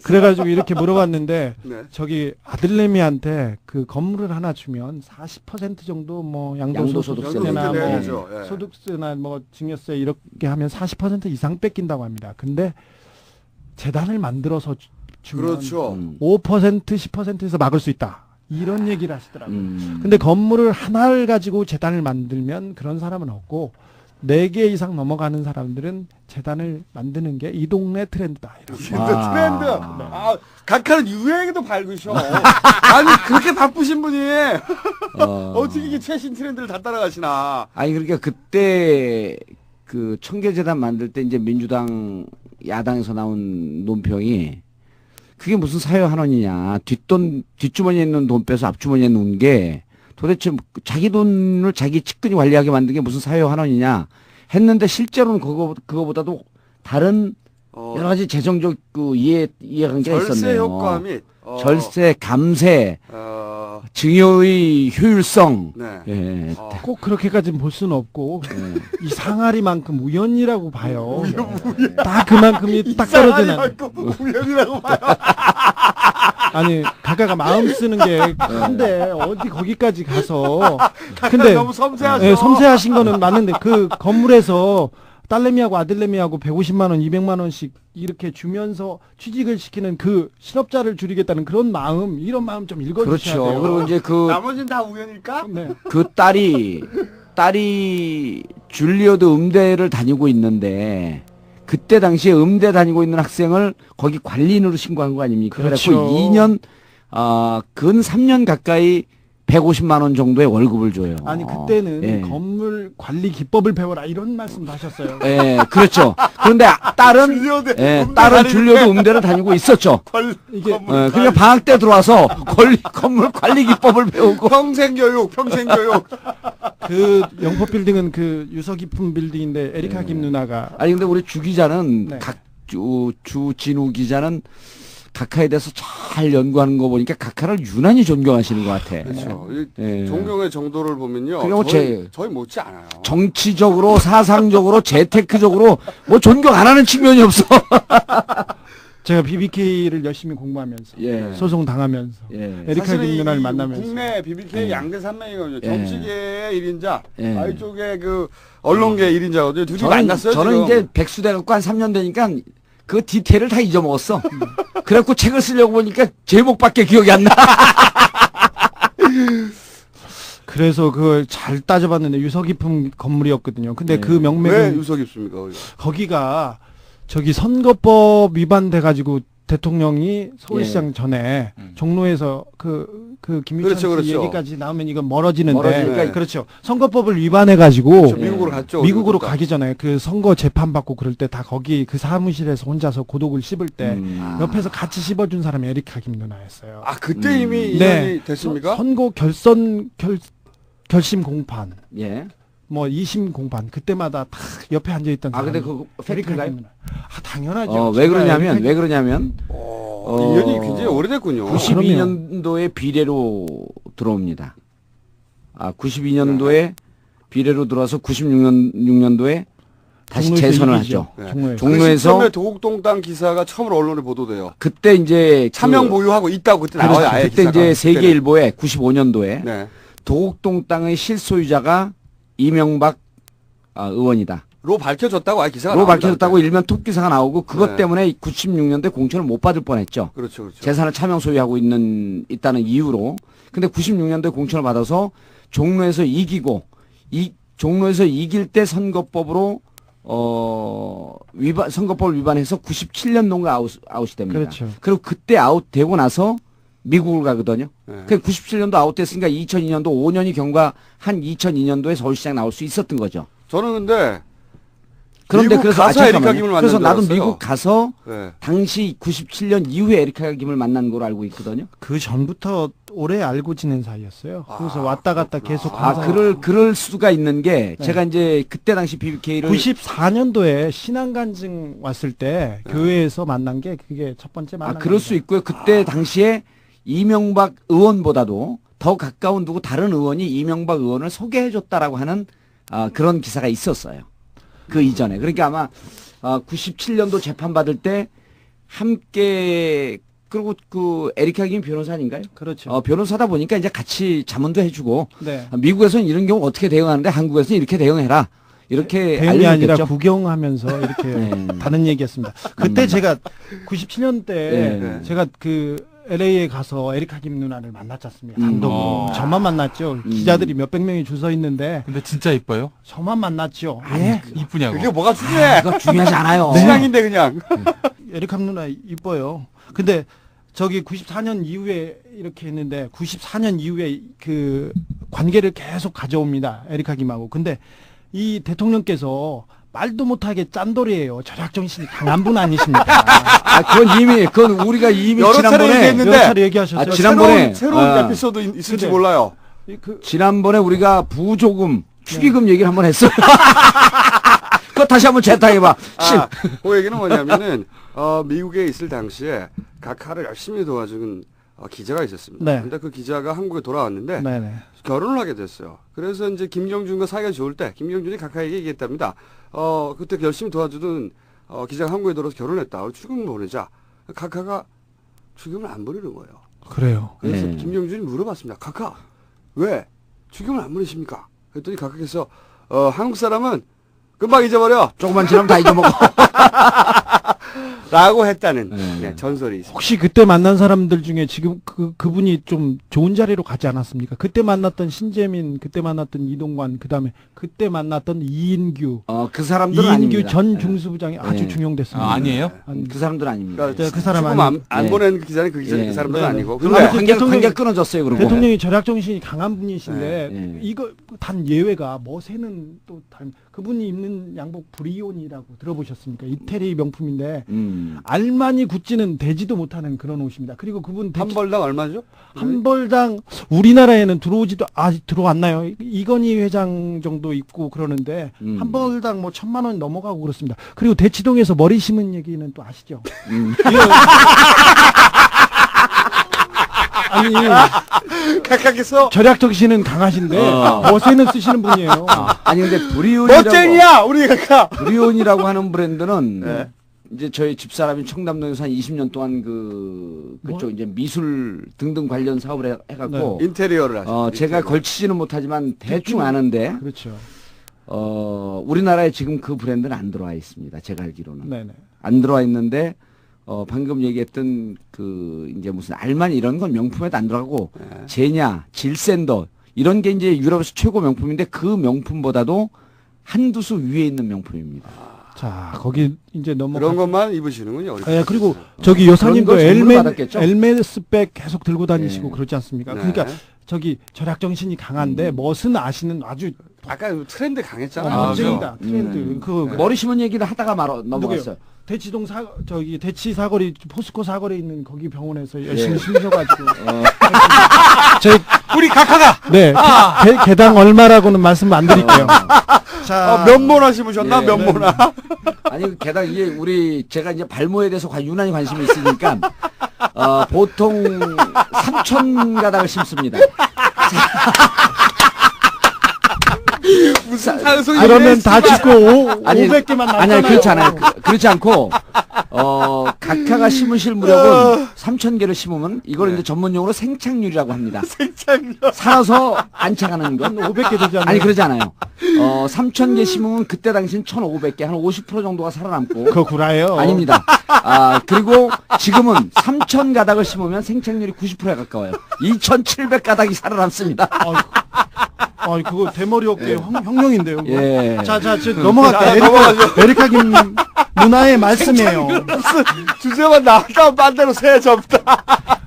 그래가지고 이렇게 물어봤는데 네. 저기 아들내미한테 그 건물을 하나 주면 40% 정도 뭐 양도소득세나 양도소득세 뭐 내야죠. 예. 소득세나 뭐 증여세 이렇게 하면 40% 이상 뺏긴다고 합니다. 근데 재단을 만들어서 주면 그렇죠. 5% 10%에서 막을 수 있다. 이런 얘기를 하시더라고요. 근데 건물을 하나를 가지고 재단을 만들면 그런 사람은 없고 4개 이상 넘어가는 사람들은 재단을 만드는 게 이 동네 트렌드다. 이렇게. 트렌드. 각하는 유행에도 밝으셔. 아니 그렇게 바쁘신 분이 어떻게 이게 최신 트렌드를 다 따라가시나? 아니 그러니까 그때 그 청계재단 만들 때 이제 민주당 야당에서 나온 논평이 그게 무슨 사회환원이냐. 뒷주머니에 있는 돈 빼서 앞주머니에 넣은 게 도대체 자기 돈을 자기 측근이 관리하게 만든 게 무슨 사회환원이냐 했는데 실제로는 그거보다도 다른 여러 가지 재정적 그 이해관계가 있었네요. 절세 효과 및 절세, 감세, 증여의 효율성. 네. 예. 꼭 그렇게까지는 볼 수는 없고 이 상하리만큼 우연이라고 봐요. 딱 그만큼이 딱 떨어지는. 우연이라고 봐요. 아니 각하가 마음 쓰는 게 큰데 어디 거기까지 가서. 근데 너무 섬세하죠. 네, 섬세하신 거는 맞는데 그 건물에서 딸내미하고 아들내미하고 150만 원, 200만 원씩 이렇게 주면서 취직을 시키는 그 실업자를 줄이겠다는 그런 마음, 이런 마음 좀 읽어주셔야 그렇죠. 돼요. 그리고 이제 나머지는 다 우연일까? 네. 그 딸이 줄리어드 음대를 다니고 있는데 그때 당시에 음대 다니고 있는 학생을 거기 관리인으로 신고한 거 아닙니까? 그렇죠. 그래서 2년 근 3년 가까이 150만 원 정도의 월급을 줘요. 아니 그때는 예. 건물 관리 기법을 배워라 이런 말씀도 하셨어요. 예, 그렇죠. 그런데 딸은 줄리어드 음대를 다니고 있었죠. 이게 그러니까 방학 때 들어와서 건물 관리 기법을 배우고 평생 교육. 그 영포 빌딩은 그 유서 깊은 빌딩인데 에리카 김 누나가 아니 근데 우리 주 기자는 네. 주진우 기자는 각하에 대해서 잘 연구하는 거 보니까 각하를 유난히 존경하시는 것 같아. 그렇죠. 예. 존경의 정도를 보면요. 그게 뭐 저희 못지 않아요. 정치적으로, 사상적으로, 재테크적으로 뭐 존경 안 하는 측면이 없어. 제가 BBK를 열심히 공부하면서 예. 소송 당하면서 예. 에리카 사실은 김 누나를 이 만나면서 국내 BBK 양대 산맥이거든요. 정치계의 1인자, 예. 이쪽에 그 언론계 1인자거든요. 둘이 만났어요. 저는 지금. 이제 백수돼 갖고 한 3년 되니까 그 디테일을 다 잊어먹었어. 그래갖고 책을 쓰려고 보니까 제목밖에 기억이 안 나. 그래서 그걸 잘 따져봤는데 유서 깊은 건물이었거든요. 근데 그 왜 명맥은 유서 깊습니까? 거기가 저기 선거법 위반돼가지고 대통령이 서울시장 전에 종로에서 그 김유찬 씨 그렇죠. 얘기까지 나오면 이건 멀어지는데 멀어지니까 그렇죠. 선거법을 위반해가지고 그렇죠. 미국으로 갔죠. 미국으로 그것도. 가기 전에 그 선거 재판 받고 그럴 때 다 거기 그 사무실에서 혼자서 고독을 씹을 때 옆에서 같이 씹어준 사람이 에리카 김 누나였어요. 그때 이미 인연이 네. 됐습니까? 선거 결심 공판. 예. 뭐 2심 공판 그때마다 다 옆에 앉아 있던 사람. 근데 그거 팩트인가요? 당연하죠. 왜 그러냐면 인연이 굉장히 오래됐군요. 92년도에 비례로 들어옵니다. 92년도에 비례로 들어와서 96년도에 다시 종로에서 재선을 이기죠. 하죠. 종로에서. 처음에 도곡동땅 기사가 처음으로 언론에 보도돼요. 그때 이제 차명 보유하고 있다고 그때 나와요. 아예 그때 기사가. 이제 세계일보에 95년도에 네. 도곡동 땅의 실소유자가 이명박 의원이다. 밝혀졌다고 아예 기사가 로 나온다. 밝혀졌다고 일면 톱 기사가 나오고 그것 네. 때문에 96년도에 공천을 못 받을 뻔했죠. 그렇죠. 재산을 차명 소유하고 있다는 이유로. 근데 96년도에 공천을 받아서 종로에서 이기고 종로에서 이길 때 선거법으로 선거법을 위반해서 97년도인가 아웃이 됩니다. 그렇죠. 그리고 그때 아웃되고 나서 미국을 가거든요. 네. 그 97년도 아웃됐으니까 2002년도 5년이 경과한 2002년도에 서울시장 나올 수 있었던 거죠. 저는 근데 그런데 미국 그래서 가서 에리카 김을 만난 그래서 줄 나도 알았어요. 미국 가서 네. 당시 97년 이후에 에리카 김을 만난 걸로 알고 있거든요. 그 전부터 오래 알고 지낸 사이였어요. 그래서 왔다 갔다 계속 그럴 수가 있는 게 네. 제가 이제 그때 당시 BBK를 94년도에 신앙간증 왔을 때 교회에서 만난 게 그게 첫 번째 만난 그럴 수 있고요. 그때 당시에 이명박 의원보다도 더 가까운 누구 다른 의원이 이명박 의원을 소개해줬다라고 하는 그런 기사가 있었어요. 그 이전에. 그러니까 아마 97년도 재판 받을 때 함께 그리고 그 에리카 김 변호사인가요? 그렇죠. 변호사다 보니까 이제 같이 자문도 해주고 네. 미국에서는 이런 경우 어떻게 대응하는데 한국에서는 이렇게 대응해라. 이렇게 대응이 아니라 알려줬겠죠. 구경하면서 이렇게 다른 얘기했습니다. 그때 제가 97년 때 네. 제가 그 LA에 가서 에리카 김 누나를 만났지 않습니까? 단독으로. 저만 만났죠. 기자들이 몇백 명이 줄 서 있는데. 근데 진짜 이뻐요? 저만 만났죠. 예? 이쁘냐고. 그게 뭐가 중요해? 그거 중요하지 않아요. 신앙인데 그냥. 에리카 누나 이뻐요. 근데 저기 94년 이후에 이렇게 했는데 94년 이후에 그 관계를 계속 가져옵니다. 에리카 김하고. 근데 이 대통령께서 말도 못하게 짠돌이에요. 절약정신이 강한 분 아니십니까? 그건 우리가 이미 여러 차례 지난번에 얘기했는데 여러 차례 얘기하셨어요. 지난번에 새로운 에피소드 있을지 근데- 몰라요. 지난번에 우리가 부조금 축의금 얘기를 한번 했어요. 그거 다시 한번 재탕해봐. 그 얘기는 뭐냐면은 미국에 있을 당시에 각하를 열심히 도와준 기자가 있었습니다. 네. 근데 그 기자가 한국에 돌아왔는데 네네. 결혼을 하게 됐어요. 그래서 이제 김경준과 사이가 좋을 때 김경준이 각하에게 얘기했답니다. 그때 열심히 도와주던 기자가 한국에 들어서 결혼했다. 축의금을 보내자. 각하가 축의금을 안 보내는 거예요. 그래요. 그래서 네. 김경준이 물어봤습니다. 각하 왜 축의금을 안 보내십니까? 그랬더니 각하께서 한국 사람은 금방 잊어버려. 조금만 지나면 다 잊어먹어. 라고 했다는 네. 전설이 있습니다. 혹시 그때 만난 사람들 중에 지금 그분이 좀 좋은 자리로 가지 않았습니까? 그때 만났던 신재민, 그때 만났던 이동관, 그다음에 그때 만났던 이인규, 그 사람들은 이인규 아닙니다. 전 중수부장이 아주 네. 중용됐습니다. 아니에요? 그 사람들은 아닙니다. 그러니까 그 사람 조금 아니- 안 네. 보낸 그 기자는 그 기자는 네. 그 사람들은 네. 아니고. 그럼 근데 관계 끊어졌어요. 그리고 대통령이 절약 정신이 강한 분이신데 네, 네. 이거 단 예외가 머세는 또 다른 그분이 입는 양복 브리온이라고 들어보셨습니까? 이태리 명품인데 알마니 구찌는 되지도 못하는 그런 옷입니다. 그리고 그분 한 벌당 얼마죠? 한 벌당 우리나라에는 아직 들어왔나요? 이건희 회장 정도 입고 그러는데 한 벌당 뭐 1,000만 원 넘어가고 그렇습니다. 그리고 대치동에서 머리 심은 얘기는 또 아시죠? 아니 각각에서 절약 정신은 강하신데 머세는 쓰시는 분이에요. 아니 근데 브리온이라고 멋쟁이야 우리 각하. 브리온이라고 하는 브랜드는 네. 이제 저희 집사람이 청담동에서 한 20년 동안 그쪽 이제 미술 등등 관련 사업을 해갖고 인테리어를 하죠. 제가 걸치지는 못하지만 대충 아는데 그렇죠. 우리나라에 지금 그 브랜드는 안 들어와 있습니다. 제가 알기로는 네네. 안 들어와 있는데 방금 얘기했던 그 이제 무슨 알마니 이런 건 명품에도 안 들어가고 제냐, 질샌더 이런 게 이제 유럽에서 최고 명품인데 그 명품보다도 한두 수 위에 있는 명품입니다. 자 거기 이제 그런 것만 입으시는군요. 예, 그리고 저기 여사님도 그런 걸 선물로 받았겠죠? 엘메스백 계속 들고 다니시고 네. 그러지 않습니까? 네. 그러니까 저기 절약 정신이 강한데 멋은 아시는 아주 아까 트렌드 강했잖아요. 멋쟁이다 트렌드 그 머리 심은 얘기를 하다가 넘어갔어요. 대치동 대치 사거리 포스코 사거리에 있는 거기 병원에서 열심히 심으셔가지고 제 우리 각하가 네 개당 얼마라고는 말씀 안 드릴게요. 자 면모나 심으셨나? 예. 면모나. 아니 게다가 이게 제가 이제 발모에 대해서 유난히 관심이 있으니까 보통 3천 가닥을 심습니다. 무슨 상소리? 그러면 다 짓고 500개만 아니 그렇지 않아요. 그렇지 않고 각하가 심으실 무렵은 3,000개를 심으면 이걸 네. 이제 전문용어로 생착률이라고 합니다. 생착률. 살아서 안착하는 건 500개 되지 않나요? 아니 그러지 않아요. 3,000개 심으면 그때 당시엔 1,500개, 한 50% 정도가 살아남고. 그거 구라예요. 아닙니다. 그리고 지금은 3,000 가닥을 심으면 생착률이 90%에 가까워요. 2,700 가닥이 살아남습니다. 그거 대머리 어깨 혁명인데요. 그거. 예. 자, 넘어갈게요. 에리카 김 누나의 말씀이에요. 주제만 나왔다 딴데로 새 접다.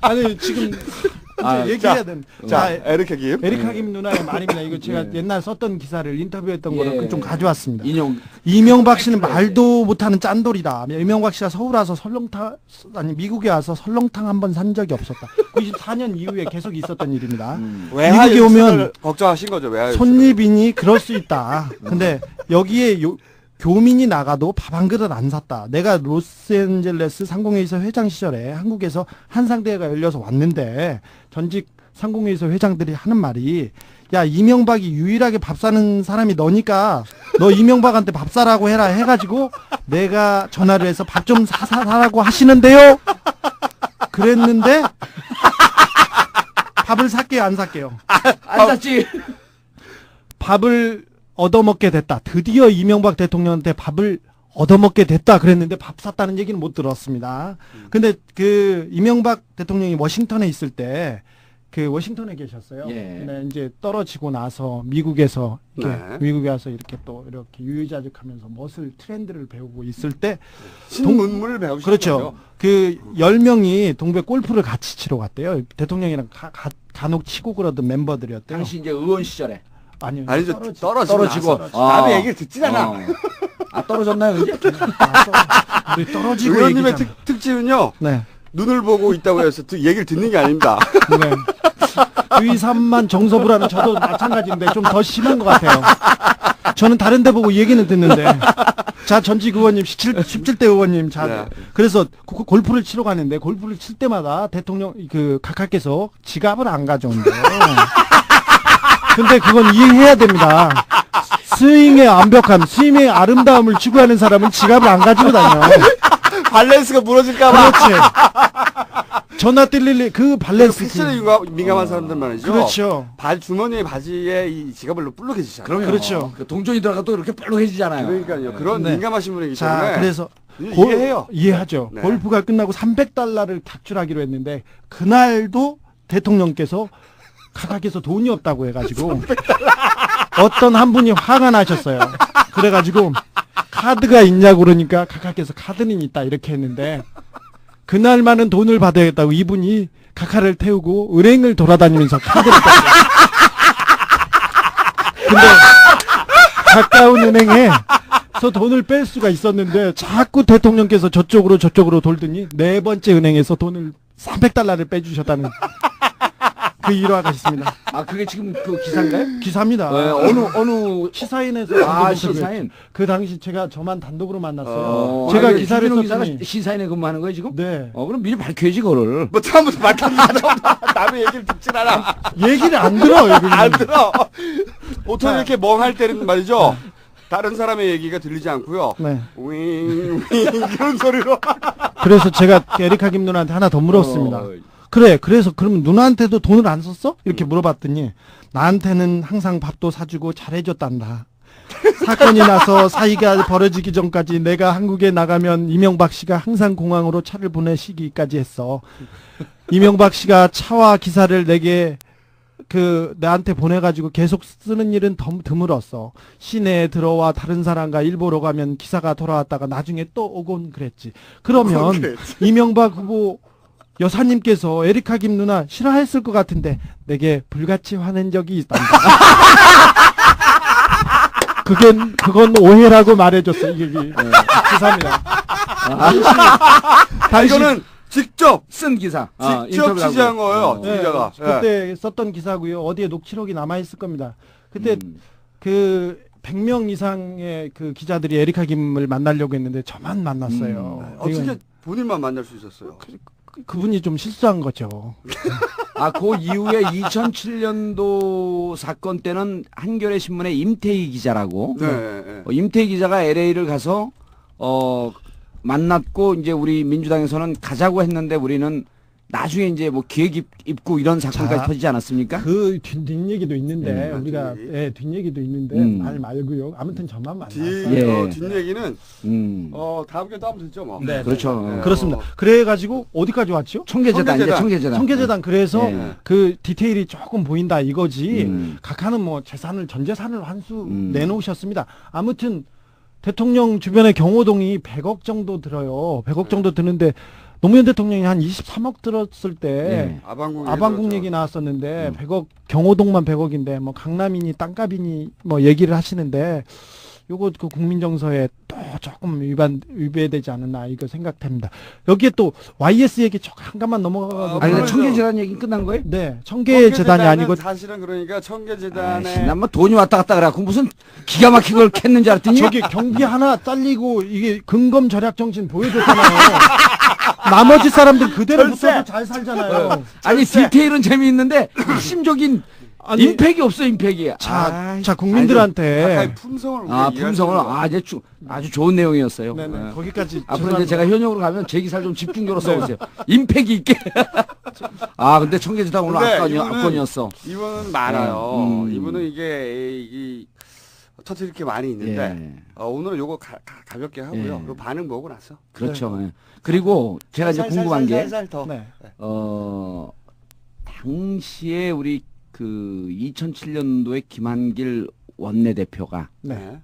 아니, 지금 이제 얘기해야 되는. 자, 에리카 김. 에리카 김 누나의 말입니다. 이거 제가 옛날 썼던 기사를 인터뷰했던 거를 좀 가져왔습니다. 인용. 이명박 씨는 말도 못하는 짠돌이다. 이명박 씨가 서울 와서 미국에 와서 설렁탕 한 번 산 적이 없었다. 94년 이후에 계속 있었던 일입니다. 미국에 오면 걱정하신 거죠, 외화 손님이니 그럴 수 있다. 근데 여기에 교민이 나가도 밥 한 그릇 안 샀다. 내가 로스앤젤레스 상공회의소 회장 시절에 한국에서 한상대회가 열려서 왔는데 전직 상공회의소 회장들이 하는 말이 야 이명박이 유일하게 밥 사는 사람이 너니까 너 이명박한테 밥 사라고 해라 해가지고 내가 전화를 해서 밥 좀 사라고 하시는데요. 그랬는데 밥을 살게요 안 살게요? 안 샀지. 밥을 얻어먹게 됐다. 드디어 이명박 대통령한테 밥을 얻어먹게 됐다 그랬는데 밥 샀다는 얘기는 못 들었습니다. 근데 그 이명박 대통령이 워싱턴에 있을 때 그 워싱턴에 계셨어요. 예. 근데 이제 떨어지고 나서 미국에서 이렇게 네. 미국에 와서 이렇게 또 이렇게 유유자적하면서 멋을 트렌드를 배우고 있을 때 신문물을 배우신 그렇죠. 거죠. 그 10명이 동백 골프를 같이 치러 갔대요. 대통령이랑 간혹 치고 그러던 멤버들이었대요. 당시 이제 의원 시절에. 아니죠. 떨어지고. 남의 얘기를 듣질 않아. 떨어졌나요, 이제? 우리 떨어지고 의원님의 얘기잖아. 특징은요. 네. 눈을 보고 있다고 해서 얘기를 듣는 게 아닙니다. 네. 의삼만 정서부라는 저도 마찬가지인데 좀 더 심한 것 같아요. 저는 다른 데 보고 얘기는 듣는데. 자, 전직 의원님, 17대 의원님. 자, 네. 그래서 골프를 치러 가는데 골프를 칠 때마다 대통령, 각하께서 지갑을 안 가져온대요. 근데 그건 이해해야 됩니다. 스윙의 완벽함, 스윙의 아름다움을 추구하는 사람은 지갑을 안 가지고 다녀. 밸런스가 무너질까봐. 그렇지. 전화 뜰릴 그 밸런스. 패션에 민감한 사람들 말이죠. 그렇죠. 주머니에 바지에 이 지갑을 뿔룩해지잖아요. 그렇죠. 동전이 들어가 또 이렇게 뾰룩해지잖아요. 그러니까요. 그런 네. 민감하신 분이기 자, 때문에. 그래서 이해해요. 이해하죠. 네. 골프가 끝나고 $300를 각출하기로 했는데 그날도 대통령께서 각하께서 돈이 없다고 해가지고 어떤 한 분이 화가 나셨어요. 그래가지고 카드가 있냐고 그러니까 각하께서 카드는 있다 이렇게 했는데 그날만은 돈을 받아야겠다고 이분이 각하를 태우고 은행을 돌아다니면서 카드를 땄어요. 근데 가까운 은행에서 돈을 뺄 수가 있었는데 자꾸 대통령께서 저쪽으로 돌더니 네 번째 은행에서 돈을 $300를 빼주셨다는 그 일화가 있습니다. 그게 지금 그 기사인가요? 기사입니다. 어느 시사인에서 시사인. 그 당시 저만 단독으로 만났어요. 제가 기사를 썼더니 시사인에 근무하는 거예요 지금? 네. 그럼 미리 밝혀야지 그거를. 뭐 처음부터 밝혔다. 남의 얘기를 듣질 않아. 얘기를 안 들어요. 안 들어. 보통 이렇게 멍할 때는 말이죠. 다른 사람의 얘기가 들리지 않고요. 네. 윙 이런 소리로. 그래서 제가 에리카 김 누나한테 하나 더 물었습니다. 그래서 그러면 누나한테도 돈을 안 썼어? 이렇게 물어봤더니 나한테는 항상 밥도 사주고 잘해줬단다. 사건이 나서 사이가 벌어지기 전까지 내가 한국에 나가면 이명박 씨가 항상 공항으로 차를 보내시기까지 했어. 이명박 씨가 차와 기사를 내게 나한테 보내가지고 계속 쓰는 일은 드물었어. 시내에 들어와 다른 사람과 일 보러 가면 기사가 돌아왔다가 나중에 또 오곤 그랬지. 그러면 이명박 후보 여사님께서 에리카 김 누나 싫어했을 것 같은데 내게 불같이 화낸 적이 있단다. 그건 오해라고 말해줬어. 이게 기사입니다. 이거는 직접 쓴 기사. 직접 취재한 거예요. 네, 기자가. 그때 썼던 기사고요. 어디에 녹취록이 남아 있을 겁니다. 그때 그 100명 이상의 그 기자들이 에리카 김을 만나려고 했는데 저만 만났어요. 어떻게 본인만 만날 수 있었어요? 그분이 좀 실수한 거죠. 그 이후에 2007년도 사건 때는 한겨레 신문의 임태희 기자라고. 네. 임태희 기자가 LA를 가서 만났고 이제 우리 민주당에서는 가자고 했는데 우리는 나중에 이제 뭐 기획 입고 이런 사건까지 자, 터지지 않았습니까? 그 뒷얘기도 있는데 우리가 뒷얘기. 뒷얘기도 있는데 말 말고요. 아무튼 저만 만났어요. 예. 뒷얘기는 음. 다음 주에 또 하면 되죠 뭐. 네. 그렇죠. 네. 그렇습니다. 그래가지고 어디까지 왔죠? 청계재단 이제 청계재단. 청계재단. 그래서 예. 그 디테일이 조금 보인다 이거지. 음. 각하는 뭐 재산을 전 재산을 환수 내놓으셨습니다. 아무튼 대통령 주변의 경호동이 100억 정도 들어요. 100억 정도 드는데 노무현 대통령이 한 23억 들었을 때 예. 아방궁 얘기 나왔었는데 100억 경호동만 100억인데 뭐 강남이니 땅값이니 뭐 얘기를 하시는데 요거 그 국민정서에 또 조금 위배되지 않았나 이거 생각됩니다. 여기에 또 YS 얘기 잠깐만 넘어가고 아니 근데 청계재단 얘기 끝난 거예요? 네, 청계재단이 아니고 사실은 그러니까 청계재단에 난뭐 돈이 왔다 갔다 그래갖고 무슨 기가 막힌 걸 캤는지 알았더니 저기 경비 하나 잘리고 이게 근검 절약 정신 보여줬잖아요. 나머지 사람들 그대로 붙어서 잘 살잖아요. 아니 디테일은 재미있는데 핵심적인 아니, 임팩이 없어 임팩이. 자 국민들한테 가까이 품성을 우리가 품성을 이해할 아주 좋은 내용이었어요. 네네, 예. 거기까지 앞으로 이제 제가 현역으로 가면 제 기사를 좀 집중적으로 써보세요. 임팩이 있게. 근데 청계재단 오늘 근데 압권이었어. 이분은 많아요. 이분은 이게 터트릴 게 많이 있는데 오늘은 요거 가볍게 하고요. 예. 그 반응 보고 나서. 그렇죠. 예. 그리고 제가 이제 궁금한 게 더. 네. 당시에 우리 그 2007년도에 김한길 원내대표가 네.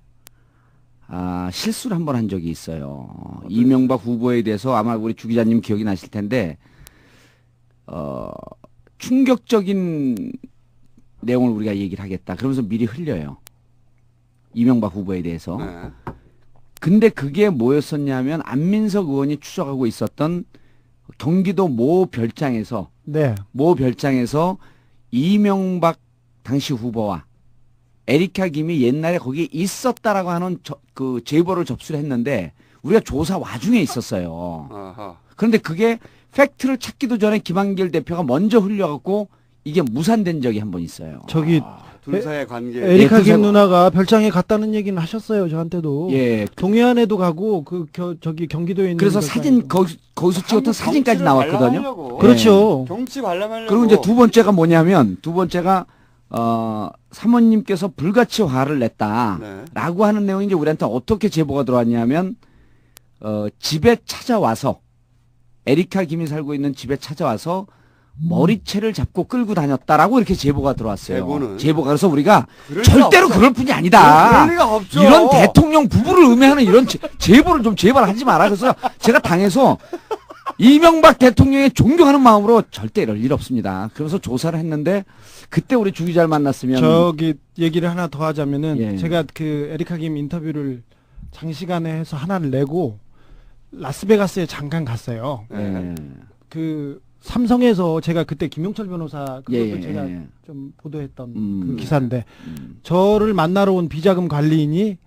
실수를 한 번 한 적이 있어요. 이명박 후보에 대해서 아마 우리 주 기자님 기억이 나실 텐데 충격적인 내용을 우리가 얘기를 하겠다. 그러면서 미리 흘려요. 이명박 후보에 대해서. 네. 근데 그게 뭐였었냐면 안민석 의원이 추적하고 있었던 경기도 모 별장에서 이명박 당시 후보와 에리카 김이 옛날에 거기에 있었다라고 하는 그 제보를 접수를 했는데 우리가 조사 와중에 있었어요. 그런데 그게 팩트를 찾기도 전에 김한길 대표가 먼저 흘려갖고 이게 무산된 적이 한 번 있어요. 저기 둘 사이의 관계. 에리카 김 누나가 별장에 갔다는 얘기는 하셨어요. 저한테도. 예. 동해안에도 가고 저기 경기도에 있는 그래서 사진 거기서 찍었던 사진까지 나왔거든요. 그렇죠. 경치 관람하려고. 그리고 이제 두 번째가 뭐냐면 사모님께서 불같이 화를 냈다라고 하는 내용이 이제 우리한테 어떻게 제보가 들어왔냐면 집에 찾아와서 에리카 김이 살고 있는 집에 찾아와서 머리채를 잡고 끌고 다녔다라고 이렇게 제보가 들어왔어요. 제보가. 그래서 우리가 절대로 그럴 뿐이 아니다. 그럴 리가 없죠. 이런 대통령 부부를 의미하는 이런 제보를 좀 제발 하지 마라. 그래서 제가 당해서 이명박 대통령의 존경하는 마음으로 절대 이럴 일 없습니다. 그래서 조사를 했는데 그때 우리 주 기자를 만났으면 저기 얘기를 하나 더 하자면은 예. 제가 그 에리카 김 인터뷰를 장시간에 해서 하나를 내고 라스베가스에 잠깐 갔어요. 예. 그 삼성에서 제가 그때 김용철 변호사 그것도 예, 예, 제가 예. 좀 보도했던 그 기사인데 저를 만나러 온 비자금 관리인이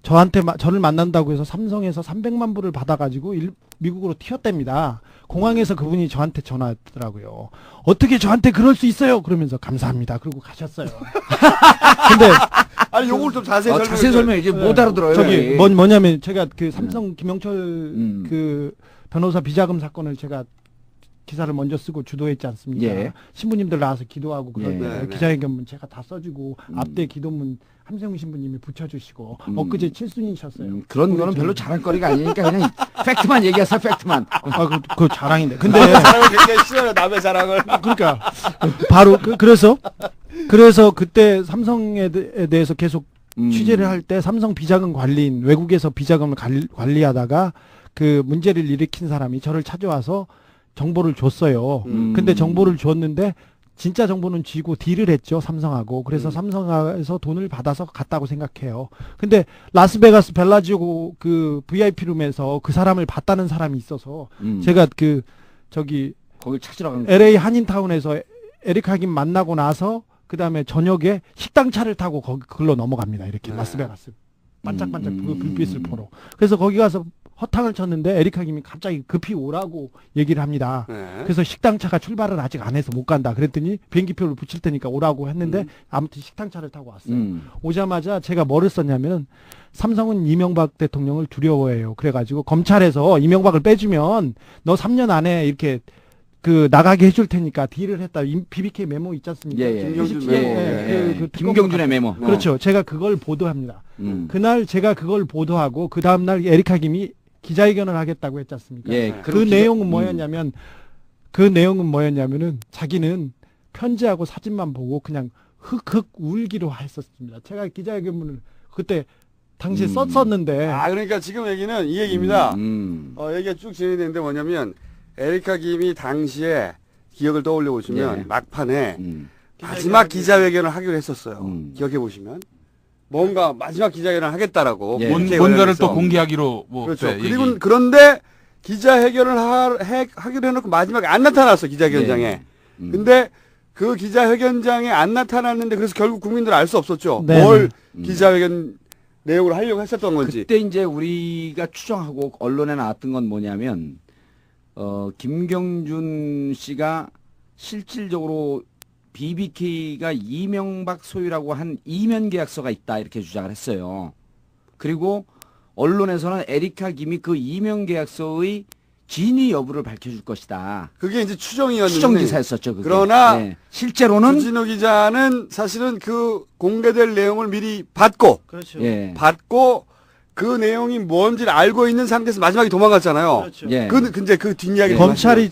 저를 만난다고 해서 삼성에서 300만 불을 받아가지고 미국으로 튀었답니다. 공항에서 그분이 저한테 전화하더라고요. 어떻게 저한테 그럴 수 있어요? 그러면서 감사합니다. 그러고 가셨어요. 근데 아니 요걸 좀 자세히 설명해. 자세히 설명해. 이제 못 알아들어요. 저기 뭐냐면 제가 그 삼성 김영철 그 변호사 비자금 사건을 제가 기사를 먼저 쓰고 주도했지 않습니까? 예. 신부님들 나와서 기도하고 그럴 때 예. 기자회견문 제가 다 써주고 앞대 기도문 함세웅 신부님이 붙여주시고 엊그제 7순이셨어요. 그런 거는 별로 자랑거리가 아니니까 그냥 팩트만 얘기하세요. 팩트만. 그 자랑인데. 근데 자랑을 굉장히 싫어요. 남의 자랑을. 그러니까 바로 그래서 그때 삼성에 대해서 계속 취재를 할 때 삼성 비자금 관리인 외국에서 비자금을 관리하다가 그 문제를 일으킨 사람이 저를 찾아와서 정보를 줬어요. 근데 정보를 줬는데 진짜 정보는 쥐고 딜을 했죠. 삼성하고. 그래서 삼성에서 돈을 받아서 갔다고 생각해요. 근데 라스베가스 벨라지오 그 VIP룸에서 그 사람을 봤다는 사람이 있어서 제가 거기 찾으러 간 LA 한인타운에서 에리카 김 만나고 나서 그다음에 저녁에 식당차를 타고 그걸로 넘어갑니다. 이렇게 라스베가스. 반짝반짝 그 불빛을 보러. 그래서 거기 가서 허탕을 쳤는데 에리카 김이 갑자기 급히 오라고 얘기를 합니다. 그래서 식당차가 출발을 아직 안 해서 못 간다. 그랬더니 비행기표를 붙일 테니까 오라고 했는데 아무튼 식당차를 타고 왔어요. 오자마자 제가 뭐를 썼냐면 삼성은 이명박 대통령을 두려워해요. 그래가지고 검찰에서 이명박을 빼주면 너 3년 안에 이렇게 그 나가게 해줄 테니까 딜을 했다. BBK 메모 있지 않습니까? 예, 예. 김경준 예, 메모. 예, 그 김경준의 메모. 그렇죠. 제가 그걸 보도합니다. 그날 제가 그걸 보도하고 그 다음 날 에리카 김이 기자회견을 하겠다고 했지 않습니까? 예, 그 내용은 뭐였냐면 자기는 편지하고 사진만 보고 그냥 흑흑 울기로 했었습니다. 제가 기자회견문을 그때 당시에 썼었는데. 아, 그러니까 지금 얘기는 이 얘기입니다. 얘기가 쭉 진행되는데 뭐냐면, 에리카 김이 당시에 기억을 떠올려 보시면, 예. 막판에 마지막 기자회견을 하기로 했었어요. 기억해 보시면. 뭔가 마지막 기자회견을 하겠다라고. 예. 본회의 뭔가를 관련해서. 또 공개하기로 뭐 그렇죠. 네, 그리고 얘기. 그런데 기자회견을 하기로 해놓고 마지막에 안 나타났어, 기자회견장에. 예. 근데 그 기자회견장에 안 나타났는데 그래서 결국 국민들은 알 수 없었죠. 네, 뭘 기자회견 내용을 하려고 했었던 건지. 그때 이제 우리가 추정하고 언론에 나왔던 건 뭐냐면 김경준 씨가 실질적으로 BBK가 이명박 소유라고 한 이면 계약서가 있다 이렇게 주장을 했어요. 그리고 언론에서는 에리카 김이 그 이면 계약서의 진위 여부를 밝혀줄 것이다. 그게 이제 추정이었는데. 추정 기사였었죠. 그게. 그러나 네. 실제로는 주진우 기자는 사실은 그 공개될 내용을 미리 받고 그렇죠. 예. 받고 그 내용이 뭔지를 알고 있는 상태에서 마지막에 도망갔잖아요. 그렇죠. 예. 근데 그 뒷이야기 검찰이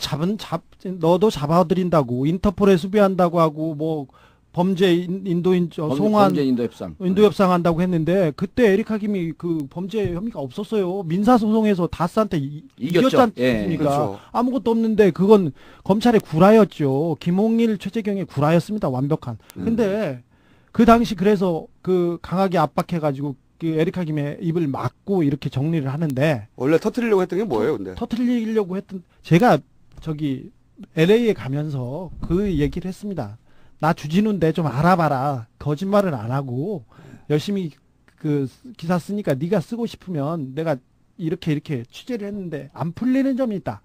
너도 잡아들인다고 인터폴에 수배한다고 하고 뭐 범죄 인도인 송환 범죄 인도 협상. 인도 협상한다고 했는데 그때 에리카 김이 그 범죄 혐의가 없었어요. 민사 소송에서 다스한테 이겼죠. 이겼지 않습니까? 예. 그렇죠. 아무것도 없는데 그건 검찰의 구라였죠. 김홍일, 최재경의 구라였습니다. 완벽한. 근데 그 당시 그래서 그 강하게 압박해가지고 그 에리카 김의 입을 막고 이렇게 정리를 하는데 원래 터뜨리려고 했던 게 뭐예요, 근데? 터뜨리려고 했던 제가 저기 LA에 가면서 그 얘기를 했습니다. 나 주진우인데 좀 알아봐라. 거짓말은 안 하고 열심히 그 기사 쓰니까 네가 쓰고 싶으면 내가 이렇게 취재를 했는데 안 풀리는 점이 있다.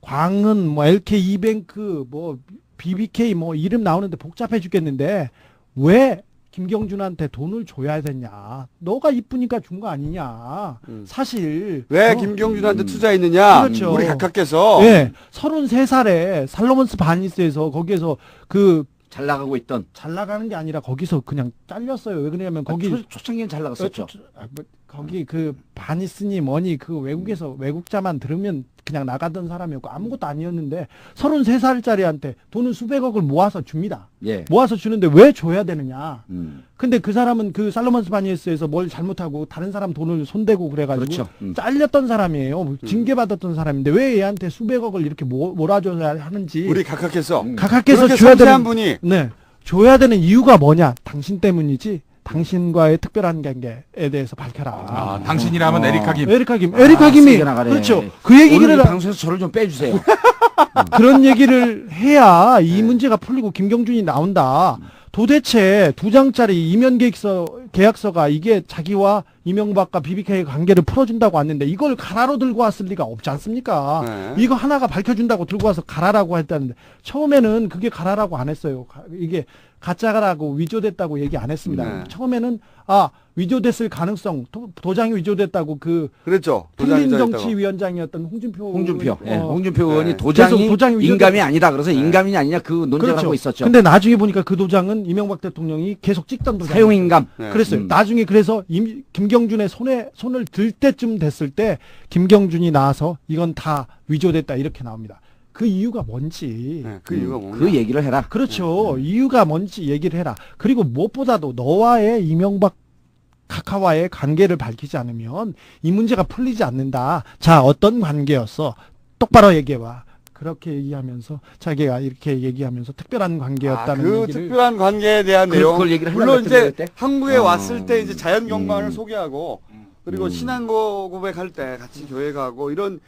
광은 뭐 LK 이뱅크 뭐 BBK 뭐 이름 나오는데 복잡해 죽겠는데 왜 김경준한테 돈을 줘야 되냐. 너가 이쁘니까 준 거 아니냐. 사실 왜 김경준한테 투자했느냐. 그렇죠. 우리 각하께서. 네, 33살에 살로몬스 바니스에서 거기에서 그 잘 나가고 있던. 잘 나가는 게 아니라 거기서 그냥 잘렸어요. 왜 그러냐면 거기 초창기엔 잘 나갔었죠. 거기 그 바니스니 뭐니 그 외국에서 외국자만 들으면 그냥 나가던 사람이었고 아무것도 아니었는데 33살짜리한테 돈을 수백억을 모아서 줍니다. 예. 모아서 주는데 왜 줘야 되느냐. 근데 그 사람은 그 살로몬스 바니스에서 뭘 잘못하고 다른 사람 돈을 손대고 그래가지고 그렇죠. 잘렸던 사람이에요. 징계받았던 사람인데 왜 얘한테 수백억을 이렇게 몰아줘야 하는지. 우리 각하께서. 각하께서 그렇게 줘야 섬세한 되는 분이. 네, 줘야 되는 이유가 뭐냐? 당신 때문이지. 당신과의 특별한 관계에 대해서 밝혀라. 아, 당신이라면 에리카 김. 에리카 김이 세게 나가네. 그렇죠. 그 얘기를 오늘 이 방송에서 저를 좀 빼주세요. 그런 얘기를 해야 이 문제가 풀리고 김경준이 나온다. 도대체 2장짜리 이면 계약서가 이게 자기와 이명박과 BBK의 관계를 풀어준다고 왔는데 이걸 가라로 들고 왔을 리가 없지 않습니까? 네. 이거 하나가 밝혀준다고 들고 와서 가라라고 했다는데 처음에는 그게 가라라고 안 했어요. 이게 가짜라고 위조됐다고 얘기 안 했습니다. 네. 처음에는 위조됐을 가능성, 도장이 위조됐다고 그랬죠. 통진정치위원장이었던 홍준표 홍준표 의원이 계속 도장이 도장이 인감이 아니다. 그래서 인감이 아니냐 그 논쟁을 하고 있었죠. 근데 나중에 보니까 그 도장은 이명박 대통령이 계속 찍던 도장. 사용 인감. 그랬어요. 나중에 그래서 김경준의 손을 들 때쯤 됐을 때 김경준이 나와서 이건 다 위조됐다 이렇게 나옵니다. 그 이유가 뭔지. 그 이유가 뭐냐. 그 얘기를 해라. 그렇죠. 이유가 뭔지 얘기를 해라. 그리고 무엇보다도 너와의 이명박 카카와의 관계를 밝히지 않으면 이 문제가 풀리지 않는다. 자, 어떤 관계였어? 똑바로 얘기해봐. 그렇게 얘기하면서 자기가 이렇게 얘기하면서 특별한 관계였다는 그 얘기를 특별한 관계에 대한 내용. 그걸 얘기를 물론 이제 했는데 그때? 한국에 왔을 때 이제 자연 경관을 소개하고 그리고 신앙 고백할 때 같이 교회 가고 이런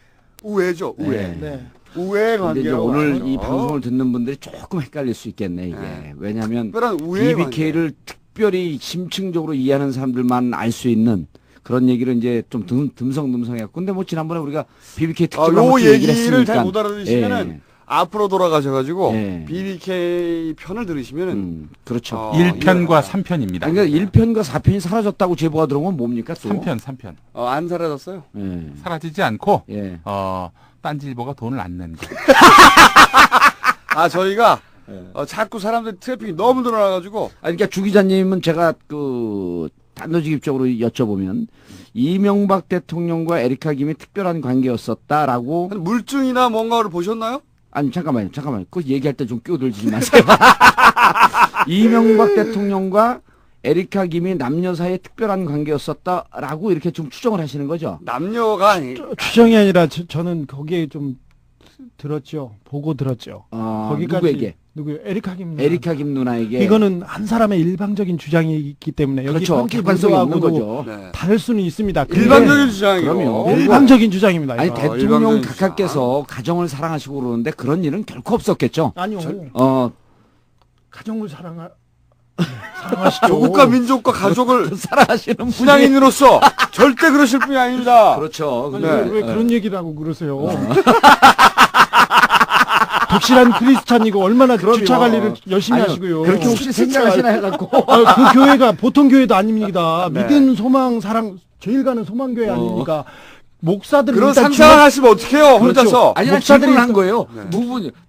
우애죠. 우애. 네. 우애 근데 이제 관계로 오늘 이 방송을 듣는 분들이 조금 헷갈릴 수 있겠네 이게. 왜냐하면 특별한 우애 BBK를 특별히 심층적으로 이해하는 사람들만 알 수 있는 그런 얘기를 이제 좀 듬성듬성해갖고. 근데 뭐 지난번에 우리가 BBK 특집을 요 얘기를 얘기를 했으니까. 잘 못 알아들으시면은 앞으로 돌아가셔가지고 예. BBK 편을 들으시면은 그렇죠. 1편과 3편입니다. 그러니까 1편과 4편이 사라졌다고 제보가 들어온 건 뭡니까 또? 3편. 안 사라졌어요. 예. 사라지지 않고 예. 딴지일보가 돈을 안 낸다. 아, 저희가 자꾸 사람들 트래픽이 너무 늘어나가지고. 아니, 그러니까 주 기자님은 제가 단도직입적으로 여쭤보면 이명박 대통령과 에리카 김이 특별한 관계였었다라고. 물증이나 뭔가를 보셨나요? 아니, 잠깐만요. 그 얘기할 때 좀 끼어들지 마세요. 이명박 대통령과 에리카 김이 남녀 사이에 특별한 관계였었다라고 이렇게 좀 추정을 하시는 거죠? 남녀가 아니. 추정이 아니라 저는 거기에 좀 들었죠. 보고 들었죠. 누구에게? 누구요? 에리카 김 누나. 에리카 김 누나에게. 이거는 한 사람의 일방적인 주장이기 때문에 여기 그렇죠. 객관성이 없는 거죠. 네. 다를 수는 있습니다. 일방적인 주장이요. 그럼요. 일방적인 주장입니다. 아니, 이거. 대통령 일방적인 각하께서 가정을 사랑하시고 그러는데 그런 일은 결코 없었겠죠. 아니요. 가정을 사랑하시죠. 조국과 민족과 가족을 사랑하시는 분이. 분양인으로서 절대 그러실 분이 아닙니다. 그렇죠. 아니, 근데 왜 그런 얘기를 하고 그러세요? 독실한 크리스찬이고 얼마나 주차 관리를 열심히 아니요, 하시고요. 그렇게 혹시 생각하시나 해갖고. 그 교회가 보통 교회도 아닙니다. 네. 믿음, 소망, 사랑 제일 가는 소망교회 아닙니까? 목사들 그런 일단 상상을 하시면 어떡해요, 혼자서. 아니, 난 목사들이 질문을 한 거예요.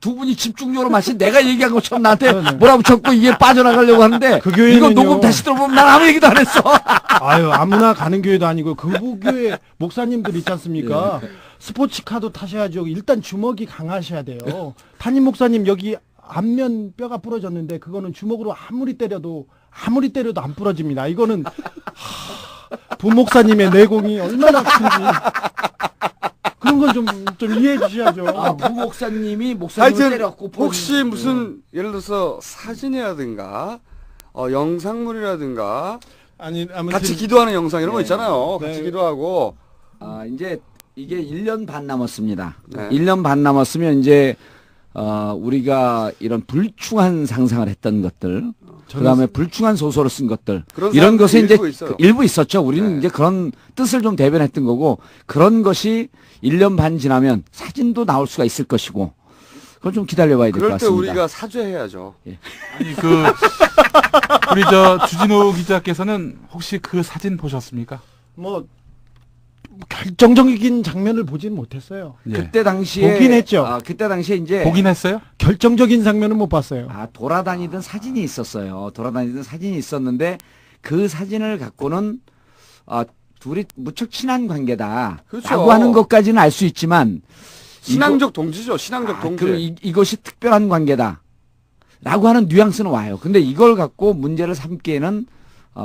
두 분이 집중적으로 마신 내가 얘기한 것처럼 나한테 몰아붙였고 이게 빠져나가려고 하는데 그 교회는요. 이거 녹음 다시 들어보면 난 아무 얘기도 안 했어. 아유, 아무나 가는 교회도 아니고 그 교회 목사님들 있지 않습니까? 스포츠카도 타셔야죠. 일단 주먹이 강하셔야 돼요. 담임 목사님 여기 안면 뼈가 부러졌는데 그거는 주먹으로 아무리 때려도 안 부러집니다. 이거는 부목사님의 내공이 얼마나 큰지 그런 건 좀 이해해 주셔야죠. 부목사님이 목사님을 하여튼 때렸고 혹시 무슨 예를 들어서 사진이라든가 영상물이라든가 아니, 아무튼 같이 기도하는 영상 이런 거 있잖아요. 네. 같이 기도하고. 이제 이게 1년 반 남았습니다. 네. 1년 반 남았으면 이제 우리가 이런 불충한 상상을 했던 것들, 그다음에 불충한 소설을 쓴 것들, 그런 이런 것에 이제 일부 있어요. 일부 있었죠. 우리는 네. 이제 그런 뜻을 좀 대변했던 거고, 그런 것이 1년 반 지나면 사진도 나올 수가 있을 것이고, 그건 좀 기다려봐야 될 것 그럴 때 같습니다. 우리가 사죄해야죠. 아니 우리 주진우 기자께서는 혹시 그 사진 보셨습니까? 뭐 결정적인 장면을 보진 못했어요. 예. 그때 당시에 보긴 했죠. 그때 당시에 이제 보긴 했어요? 결정적인 장면은 못 봤어요. 돌아다니던 사진이 있었어요. 돌아다니던 사진이 있었는데 그 사진을 갖고는 둘이 무척 친한 관계다라고 그렇죠. 하는 것까지는 알 수 있지만 신앙적 동지죠. 신앙적 동지. 그리고 이것이 특별한 관계다라고 하는 뉘앙스는 와요. 근데 이걸 갖고 문제를 삼기에는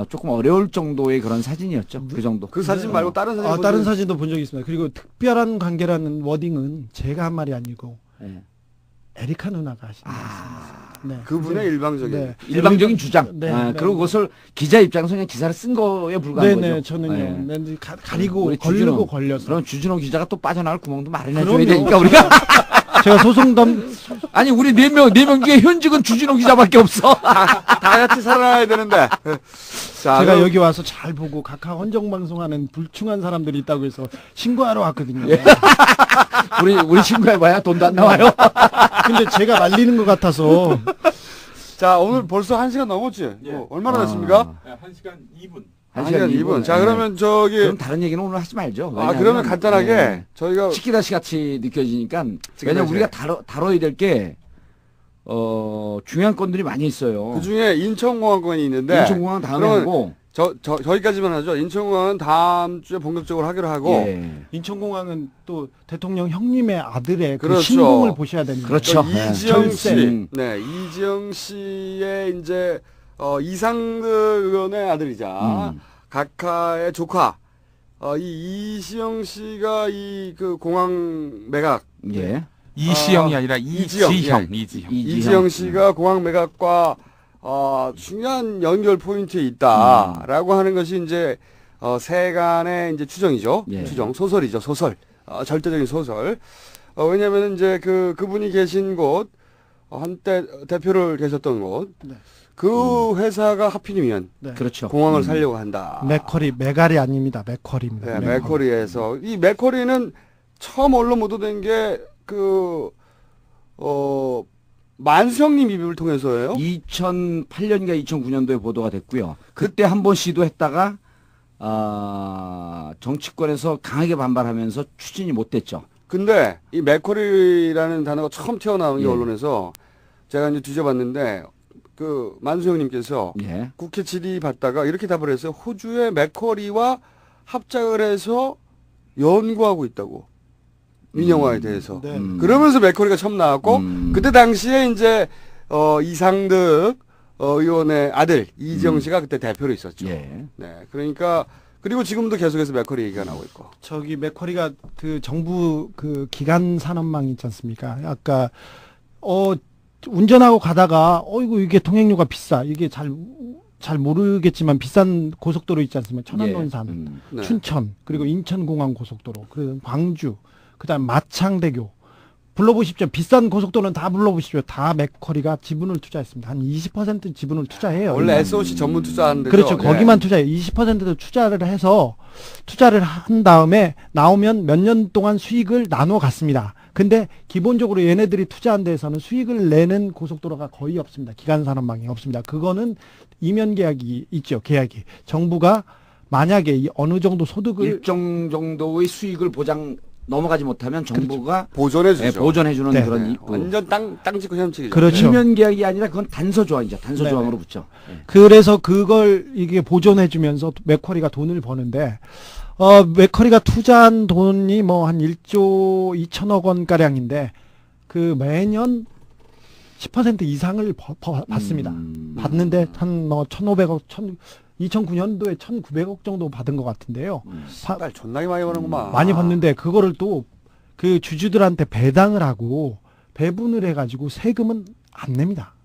조금 어려울 정도의 그런 사진이었죠. 그 정도. 그 사진 말고 다른 사진. 다른 사진도 본 적이 있습니다. 그리고 특별한 관계라는 워딩은 제가 한 말이 아니고 네. 에리카 누나가 하신 말씀이었습니다. 네. 그분의 일방적인. 네. 일방적인 주장. 네, 네. 그리고 그것을 기자 입장에서 그냥 기사를 쓴 거에 불과한 네네, 거죠. 저는요. 네. 가리고 우리 걸리고 걸려서. 그럼 주진호 기자가 또 빠져나갈 구멍도 마련해줘야 그럼요. 되니까 우리가. 제가 소송담 아니 우리 네 명 중에 현직은 주진호 기자밖에 없어. 다 같이 살아야 되는데. 자, 제가 그럼 여기 와서 잘 보고 각하 헌정방송하는 불충한 사람들이 있다고 해서 신고하러 왔거든요. 우리 친구해봐야 돈도 안 나와요. 근데 제가 말리는 것 같아서. 자, 오늘 벌써 1시간 넘었지? 얼마나 됐습니까? 1시간 2분. 1시간 2분. 자, 그러면 그럼 다른 얘기는 오늘 하지 말죠. 그러면 간단하게 저희가 치키다시 같이 느껴지니까 치키다시. 왜냐면 우리가 다뤄야 될 게 중요한 건들이 많이 있어요. 그 중에 인천공항권이 있는데. 인천공항 다음에 하고 저희까지만 하죠. 인천공항은 다음 주에 본격적으로 하기로 하고. 예. 인천공항은 또 대통령 형님의 아들의 그 그렇죠. 신공을 보셔야 됩니다. 그렇죠. 이지영 씨. 철새. 네, 이지영 씨의 이제 이상득 의원의 아들이자 각하의 조카. 이 이시영 씨가 그 공항 매각. 예. 이시영이 아니라 이지영. 이지형. 이지영 씨가 공항 매각과 중요한 연결 포인트에 있다라고 하는 것이 이제 세간의 이제 추정이죠. 예. 추정 소설이죠. 소설. 절대적인 소설. 왜냐하면 이제 그분이 계신 곳 한때 대표를 계셨던 곳. 네. 그 회사가 하필이면 네. 그렇죠. 공항을 살려고 한다. 맥커리 아닙니다. 맥커리입니다. 네, 맥커리에서 이 맥커리는 처음 언론 보도된 게 만수형님 입을 통해서예요. 2008년인가 2009년도에 보도가 됐고요. 그때 한번 시도했다가 정치권에서 강하게 반발하면서 추진이 못 됐죠. 근데 이 맥쿼리라는 단어가 처음 튀어나온 게 예. 언론에서 제가 이제 뒤져봤는데 그 만수형님께서 예. 국회 질의 받다가 이렇게 답을 했어요. 호주의 맥쿼리와 합작을 해서 연구하고 있다고. 민영화에 대해서. 네. 그러면서 맥쿼리가 처음 나왔고 그때 당시에 이제 이상득 의원의 아들 이지영 씨가 그때 대표로 있었죠. 예. 네. 그러니까 그리고 지금도 계속해서 맥쿼리 얘기가 나오고 있고. 저기 맥쿼리가 그 정부 그 기간 산업망 있지 않습니까? 아까 운전하고 가다가 이게 통행료가 비싸. 이게 잘 모르겠지만 비싼 고속도로 있지 않습니까? 천안논산, 네. 춘천, 그리고 인천공항 고속도로, 그리고 광주, 그다음 마창대교. 불러보십시오. 비싼 고속도로는 다 불러보십시오. 다 맥쿼리가 지분을 투자했습니다. 한 20% 지분을 투자해요. 원래 SOC 전문 투자하는 데죠. 그렇죠. 네. 거기만 투자해요. 20%도 투자를 한 다음에 나오면 몇 년 동안 수익을 나눠 갔습니다. 근데 기본적으로 얘네들이 투자한 데에서는 수익을 내는 고속도로가 거의 없습니다. 기간산업망이 없습니다. 그거는 이면 계약이 있죠. 계약이. 정부가 만약에 어느 정도 소득을 일정 정도의 수익을 넘어가지 못하면 정부가 보존해주죠. 예, 보존해주는 네. 그런 네. 완전 땅 짓고 헤엄치기죠. 그렇죠. 일면 계약이 아니라 그건 단서조항이죠. 단서조항으로 붙죠. 예. 그래서 그걸 이게 보존해주면서 맥쿼리가 돈을 버는데, 맥쿼리가 투자한 돈이 뭐 한 1조 2천억 원 가량인데, 그 매년 10% 이상을 받습니다. 받는데 한 뭐 1,500억, 2009년도에 1,900억 정도 받은 것 같은데요. 딸 존나게 많이 버는구만. 많이 받는데 그거를 또 그 주주들한테 배당을 하고 배분을 해가지고 세금은 안 냅니다.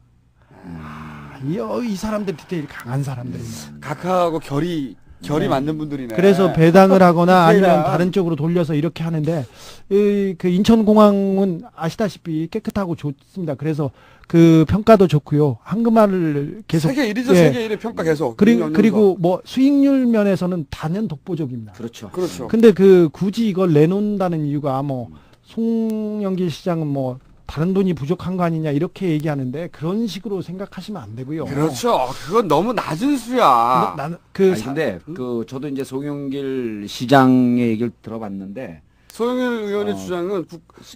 이 사람들 디테일 강한 사람들입니다. 각하하고 결이 맞는 분들이네. 그래서 배당을 하거나 아니면 디테일한. 다른 쪽으로 돌려서 이렇게 하는데 그 인천공항은 아시다시피 깨끗하고 좋습니다. 그래서 그 평가도 좋고요. 한금알을 계속 세계 1위죠. 예. 세계 1위 평가 계속. 그리고 뭐 수익률 면에서는 단연 독보적입니다. 그렇죠. 그렇죠. 근데 굳이 이걸 내놓는다는 이유가 뭐 송영길 시장은 뭐 다른 돈이 부족한 거 아니냐 이렇게 얘기하는데 그런 식으로 생각하시면 안 되고요. 그렇죠. 그건 너무 낮은 수야. 근데 저도 이제 송영길 시장의 얘기를 들어봤는데 소영일 의원의 주장은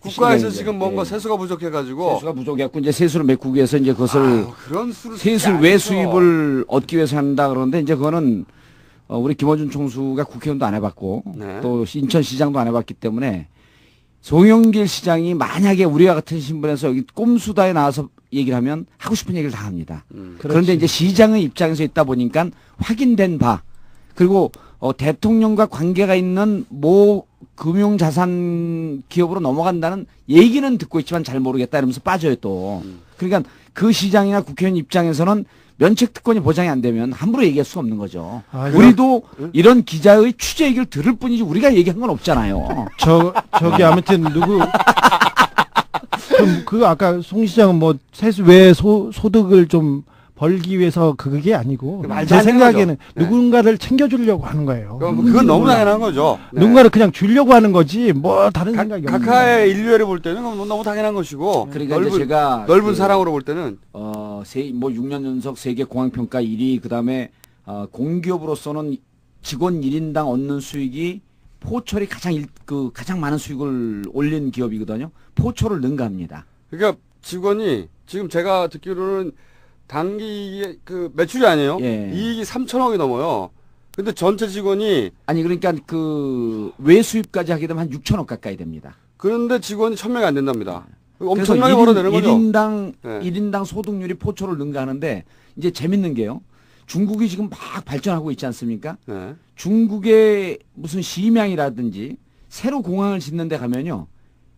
국가에서 이제, 지금 뭔가 예. 세수가 부족해가지고 세수가 부족해갖고 이제 세수를 메꾸기 위해서 이제 그것을 그런 수를 세수 외수입을 얻기 위해서 한다 그러는데 이제 그거는 우리 김어준 총수가 국회의원도 안 해봤고 네. 또 인천시장도 안 해봤기 때문에 송영길 시장이 만약에 우리와 같은 신분에서 여기 꼼수다에 나와서 얘기를 하면 하고 싶은 얘기를 다 합니다. 그런데 이제 시장의 입장에서 있다 보니까 확인된 바 그리고 대통령과 관계가 있는 모 금융자산 기업으로 넘어간다는 얘기는 듣고 있지만 잘 모르겠다 이러면서 빠져요 또. 그러니까 그 시장이나 국회의원 입장에서는 면책특권이 보장이 안 되면 함부로 얘기할 수가 없는 거죠. 우리도 이런 기자의 취재 얘기를 들을 뿐이지 우리가 얘기한 건 없잖아요. 저기 아무튼 그럼 아까 송 시장은 뭐 세수 외 소득을 좀 벌기 위해서 그게 아니고 제 생각에는 누군가를 챙겨주려고 하는 거예요. 그건 너무 당연한 거죠. 누군가를 그냥 주려고 하는 거지 뭐 다른 생각이 없는 각하의 인류애를 볼 때는 너무 당연한 것이고 그러니까 이제 제가 넓은 사랑으로 볼 때는 뭐 6년 연속 세계 공항평가 1위 그다음에 공기업으로서는 직원 1인당 얻는 수익이 포철이 가장 많은 수익을 올린 기업이거든요. 포철을 능가합니다. 그러니까 직원이 지금 제가 듣기로는 단기 그 매출이 아니에요. 예. 이익이 3천억이 넘어요. 근데 전체 직원이 아니 그러니까 그 외수입까지 하게 되면 한 6천억 가까이 됩니다. 그런데 직원이 1,000명이 안 된답니다. 그래서 엄청나게 벌어내는 거죠. 1인당 소득률이 포초를 능가하는데 이제 재밌는 게요. 중국이 지금 막 발전하고 있지 않습니까? 네. 중국의 무슨 심양이라든지 새로 공항을 짓는 데 가면요.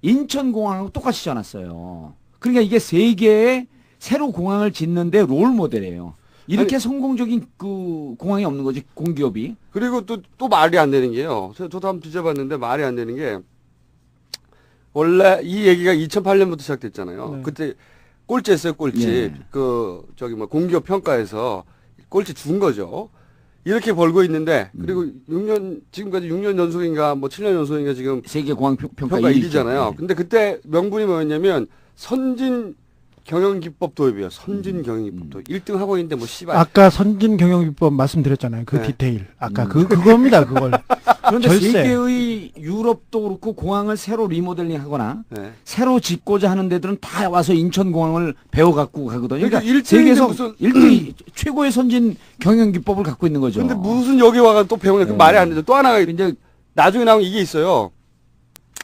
인천공항하고 똑같이 지어놨어요. 그러니까 이게 세계에 새로 공항을 짓는데 롤 모델이에요. 이렇게 성공적인 그 공항이 없는 거지 공기업이. 그리고 또 말이 안 되는 게요. 저도 한번 뒤져봤는데 말이 안 되는 게 원래 이 얘기가 2008년부터 시작됐잖아요. 네. 그때 꼴찌했어요, 꼴찌. 예. 공기업 평가에서 꼴찌 준 거죠. 이렇게 벌고 있는데 그리고 6년 지금까지 6년 연속인가 뭐 7년 연속인가 지금 세계 공항 평가 평가 1위잖아요. 네. 근데 그때 명분이 뭐였냐면 선진 경영기법 도입이요. 선진 경영기법 도입. 1등 하고 있는데 뭐 씨발. 아까 선진 경영비법 말씀드렸잖아요. 그 네. 디테일. 아까 그겁니다. 그걸. 그런데 절세. 세계의 유럽도 그렇고 공항을 새로 리모델링하거나 네. 새로 짓고자 하는 데들은 다 와서 인천공항을 배워갖고 가거든요. 그러니까 그러니까 1등인데 세계에서 무슨 1등 최고의 선진 경영기법을 갖고 있는 거죠. 근데 무슨 여기 와가 또 배우냐. 그 네. 말이 안 되죠. 또 하나가 이제 나중에 나온 이게 있어요.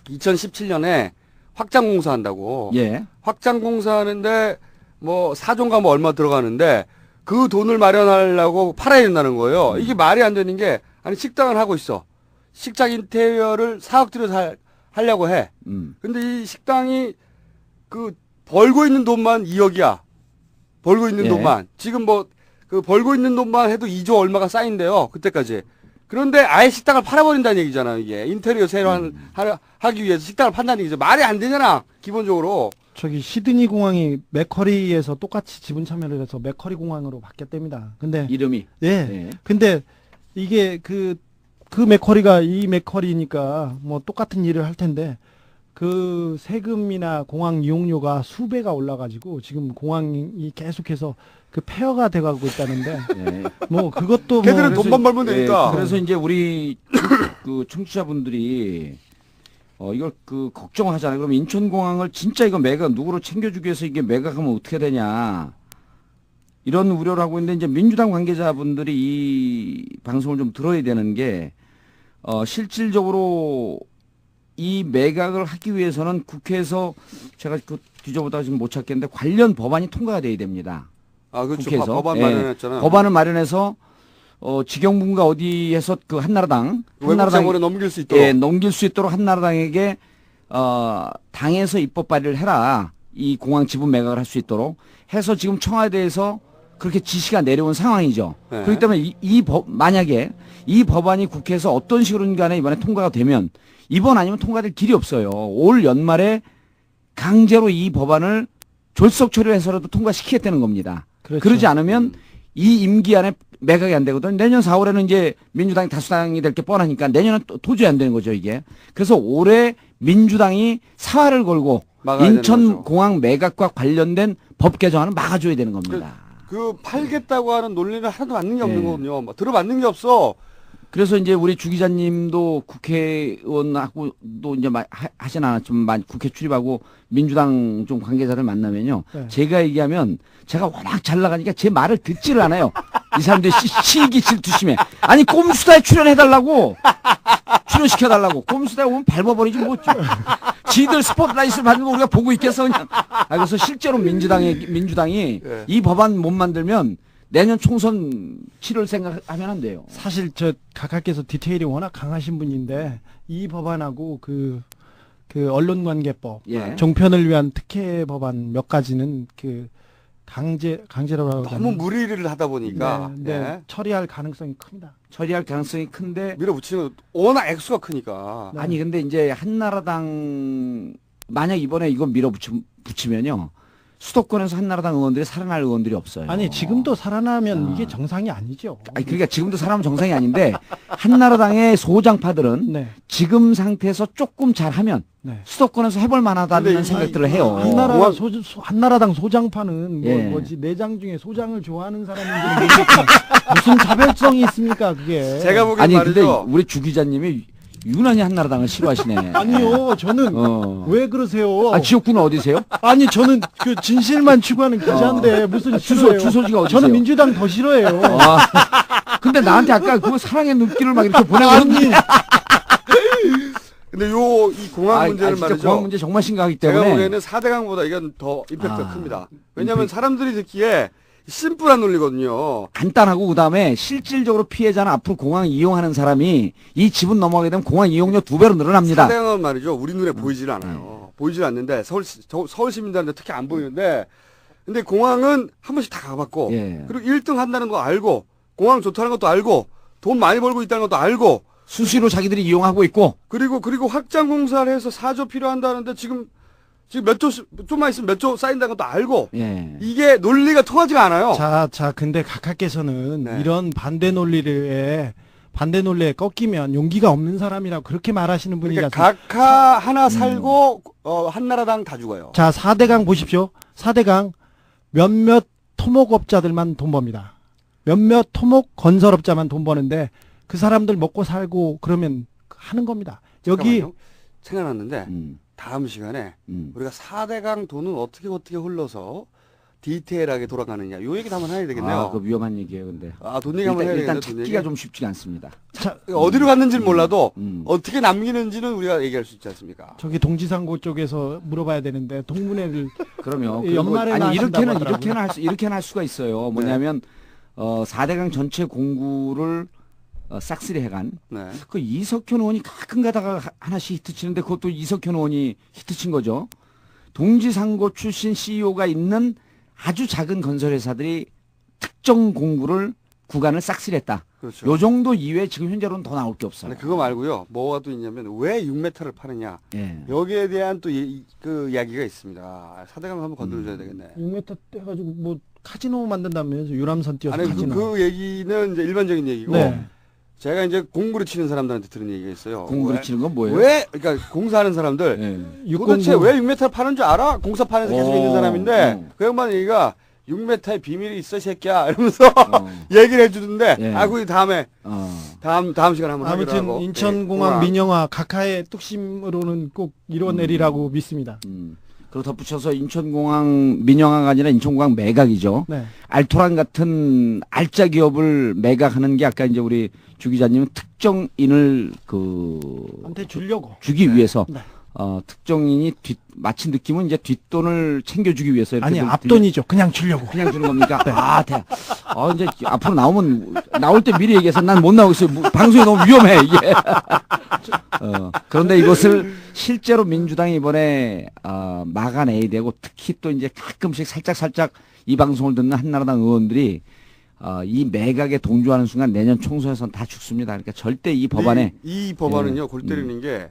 2017년에 확장공사 한다고. 예. 확장공사 하는데 뭐 4조인가 뭐 얼마 들어가는데 그 돈을 마련하려고 팔아야 된다는 거예요. 이게 말이 안 되는 게 아니 식당을 하고 있어. 식당 인테리어를 4억 들여서 하려고 해. 근데 이 식당이 그 벌고 있는 돈만 2억이야. 벌고 있는 예. 돈만. 지금 뭐 그 벌고 있는 돈만 해도 2조 얼마가 쌓인대요. 그때까지. 그런데 아예 식당을 팔아버린다는 얘기잖아요. 이게 인테리어 새로 하기 위해서 식당을 판다는 얘기죠. 말이 안 되잖아. 기본적으로. 저기 시드니 공항이 맥커리에서 똑같이 지분 참여를 해서 맥커리 공항으로 바뀌었답니다. 근데 이름이. 예. 예. 근데 이게 그 맥커리가 이 맥커리니까 뭐 똑같은 일을 할 텐데 그 세금이나 공항 이용료가 수배가 올라가지고 지금 공항이 계속해서 그 폐허가 돼가고 있다는데 예. 뭐 그것도 걔들은 뭐 돈만 벌면 되니까. 그래서 이제 우리 그 청취자분들이 이걸 그 걱정하잖아요. 그럼 인천공항을 진짜 이거 매각 누구로 챙겨주기 위해서 이게 매각하면 어떻게 되냐 이런 우려를 하고 있는데 이제 민주당 관계자분들이 이 방송을 좀 들어야 되는 게 실질적으로 이 매각을 하기 위해서는 국회에서 제가 그 뒤져보다가 지금 못 찾겠는데 관련 법안이 통과가 돼야 됩니다. 아, 그렇죠. 국회에서. 법안 예. 마련했잖아. 법안을 마련해서 직영분가 어디에서 그 한나라당 외국자본에 넘길 수 있도록. 예, 넘길 수 있도록 한나라당에게 당에서 입법 발의를 해라. 이 공항 지분 매각을 할 수 있도록 해서 지금 청와대에서 그렇게 지시가 내려온 상황이죠. 네. 그렇기 때문에 만약에 이 법안이 국회에서 어떤 식으로든 간에 이번에 통과가 되면 이번 아니면 통과될 길이 없어요. 올 연말에 강제로 이 법안을 졸속 처리해서라도 통과시키겠다는 겁니다. 그렇죠. 그러지 않으면 이 임기 안에 매각이 안 되거든. 내년 4월에는 이제 민주당이 다수당이 될 게 뻔하니까 내년은 도저히 안 되는 거죠, 이게. 그래서 올해 민주당이 사활을 걸고 인천공항 매각과 관련된 법 개정안을 막아줘야 되는 겁니다. 그 팔겠다고 하는 논리는 하나도 맞는 게 없는 네. 거거든요. 뭐 들어맞는 게 없어. 그래서 이제 우리 주 기자님도 국회의원하고도 이제 하진 않았지만 국회 출입하고 민주당 좀 관계자를 만나면요. 네. 제가 얘기하면 제가 워낙 잘 나가니까 제 말을 듣지를 않아요. 이 사람들이 시기 질투심에. 아니 꼼수다에 출연해달라고. 출연시켜달라고. 꼼수다에 오면 밟아버리지 뭐. 지들 스포트라이트를 받는 거 우리가 보고 있겠어 그냥. 그래서 실제로 민주당이 네. 이 법안 못 만들면 내년 총선 치를 생각하면 안 돼요. 사실 저 각하께서 디테일이 워낙 강하신 분인데 이 법안하고 그 언론관계법, 예. 종편을 위한 특혜 법안 몇 가지는 그 강제라고 너무 무리를 하다 보니까 네, 예. 처리할 가능성이 큽니다. 처리할 가능성이 큰데 밀어붙이는 건 워낙 액수가 크니까. 아니 근데 이제 한나라당 만약 이번에 이거 밀어붙이면요 수도권에서 한나라당 의원들이 살아날 의원들이 없어요. 아니 지금도 살아나면 이게 정상이 아니죠. 아니 그러니까 지금도 살아나면 정상이 아닌데 한나라당의 소장파들은 네. 지금 상태에서 조금 잘하면 네. 수도권에서 해볼 만하다는 근데 생각들을 해요. 한나라당 소장파는 예. 뭐지 내장 중에 소장을 좋아하는 사람인지는 모르겠지만 무슨 자별성이 있습니까 그게? 제가 보기엔 아니 말이죠. 근데 우리 주 기자님이 유난히 한나라당을 싫어하시네. 아니요 저는 왜 그러세요? 지역구는 어디세요? 아니 저는 그 진실만 추구하는 기자인데 무슨 싫어요? 주소지가 어디세요? 저는 민주당 더 싫어해요. 근데 나한테 아까 그 사랑의 눈길을 막 이렇게 보내거든요. 근데 이 공항 문제는 진짜 말이죠. 공항 문제 정말 심각하기 제가 때문에 보기에는 4대강보다 이건 더 임팩트가 큽니다. 왜냐하면 사람들이 듣기에 심플한 논리거든요. 간단하고 그다음에 실질적으로 피해자는 앞으로 공항 이용하는 사람이 이 지분 넘어가게 되면 공항 이용료 2배로 늘어납니다. 4대강은 말이죠. 우리 눈에 보이질 않아요. 보이질 않는데 서울 시민들한테 특히 안 보이는데 근데 공항은 한 번씩 다 가봤고 예. 그리고 1등 한다는 거 알고 공항 좋다는 것도 알고 돈 많이 벌고 있다는 것도 알고 수시로 자기들이 이용하고 있고 그리고 확장 공사를 해서 4조 필요한다는데 지금 몇 조, 좀만 있으면 몇 조 쌓인다는 것도 알고, 예. 이게 논리가 통하지가 않아요. 자, 근데 각하께서는 네. 이런 반대 논리에 반대 논리에 꺾이면 용기가 없는 사람이라고 그렇게 말하시는 분이 그러니까 각하 하나 살고 한나라당 다 죽어요. 자, 4대강 보십시오. 4대강 몇몇 토목업자들만 돈 법니다. 몇몇 토목 건설업자만 돈 버는데 그 사람들 먹고 살고 그러면 하는 겁니다. 여기 잠깐만요. 생각났는데 다음 시간에 우리가 4대강 돈은 어떻게 흘러서 디테일하게 돌아가느냐 요 얘기도 한번 해야 되겠네요. 아, 그 위험한 얘기예요, 근데. 돈 얘기 한번 해야 일단 되겠네요. 찾기가 좀 쉽지가 않습니다. 자, 어디로 갔는지는 몰라도 어떻게 남기는지는 우리가 얘기할 수 있지 않습니까? 저기 동지상고 쪽에서 물어봐야 되는데 동문회를 그럼요. 연말에나 아니 하신다고 이렇게는 할 수가 있어요. 뭐냐면 4대강 전체 공구를 싹쓸이 해간 네. 그 이석현 의원이 가끔 가다가 하나씩 히트 치는데 그것도 이석현 의원이 히트 친 거죠. 동지상고 출신 CEO가 있는 아주 작은 건설회사들이 특정 공구를 구간을 싹쓸이 했다. 그렇죠. 요 정도 이외에 지금 현재로는 더 나올 게 없어요. 근데 그거 말고요. 뭐가 또 있냐면 왜 6m를 파느냐. 예. 여기에 대한 또 그 이야기가 있습니다. 4대강 한번 건드려줘야 되겠네. 6m 해가지고 뭐 카지노 만든다면서 유람선 띄워서 아니 카지노. 그 얘기는 이제 일반적인 얘기고 네. 제가 이제 공구를 치는 사람들한테 들은 얘기가 있어요. 공구를 치는 건 뭐예요? 왜 그러니까 공사하는 사람들 예. 도대체 왜 6m 파는 줄 알아? 공사판에서 계속 있는 사람인데 그 양반 얘기가 6m의 비밀이 있어 새끼야 이러면서 얘기를 해주던데 그게 다음에 다음 시간에 한번 하기로 하고. 아무튼 인천공항 민영화 각하의 뚝심으로는 꼭 이뤄내리라고 믿습니다. 그리고 덧붙여서 인천공항 민영화가 아니라 인천공항 매각이죠. 네. 알토란 같은 알짜 기업을 매각하는 게 아까 이제 우리 주 기자님은 특정인을 한테 주려고 주기 위해서 네. 특정인이 마치 느낌은 이제 뒷돈을 챙겨주기 위해서 이렇게 아니 앞돈이죠. 그냥 주려고. 그냥 주는 겁니까? 네. 이제 앞으로 나올 때 미리 얘기해서 난 못 나오겠어요. 방송이 너무 위험해 이게. 그런데 이것을 실제로 민주당이 이번에 막아내야 되고 특히 또 이제 가끔씩 살짝 이 방송을 듣는 한나라당 의원들이 이 매각에 동조하는 순간 내년 총선에서는 다 죽습니다. 그러니까 절대 이 법안에 이 법안은요 골 때리는 게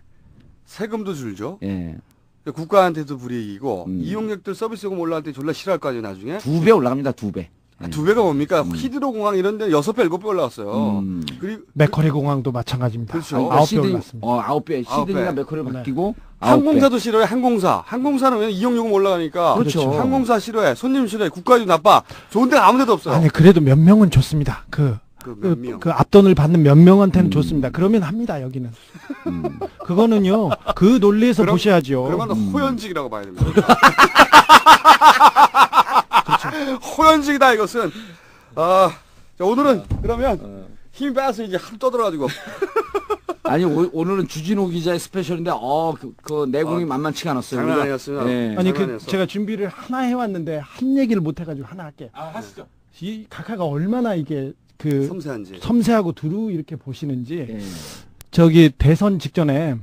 세금도 줄죠. 예. 국가한테도 불이익이고 이용객들 서비스 요금 올라갈 때 졸라 싫어할 거 아니에요 나중에. 2배 올라갑니다. 2배. 2배가 뭡니까? 히드로 공항 이런 데 6배, 7배 올라갔어요. 그리고 맥커리 공항도 마찬가지입니다. 그렇죠. 9배 올랐습니다. 9배. 시드니가 맥커리 바뀌고 항공사도 싫어해. 항공사는 왜 이용요금 올라가니까. 그렇죠. 항공사 싫어해. 손님 싫어해. 국가도 나빠. 좋은 데가 아무 데도 없어요. 아니 그래도 몇 명은 좋습니다. 그 앞돈을 받는 몇 명한테는 좋습니다. 그러면 합니다, 여기는. 그거는요, 그 논리에서 보셔야죠. 그러면 호연직이라고 봐야 됩니다. 그렇죠. 호연직이다, 이것은. 자, 오늘은 그러면 힘이 빠져서 이제 하루 떠들어가지고. 아니, 오늘은 주진호 기자의 스페셜인데, 그 내공이 만만치가 않았어요. 장난 아니었습니다. 네. 아니, 제가 준비를 하나 해왔는데, 한 얘기를 못 해가지고 하나 할게요. 하시죠. 이 각하가 얼마나 이게, 섬세한지. 섬세하고 두루 이렇게 보시는지 저기 대선 직전에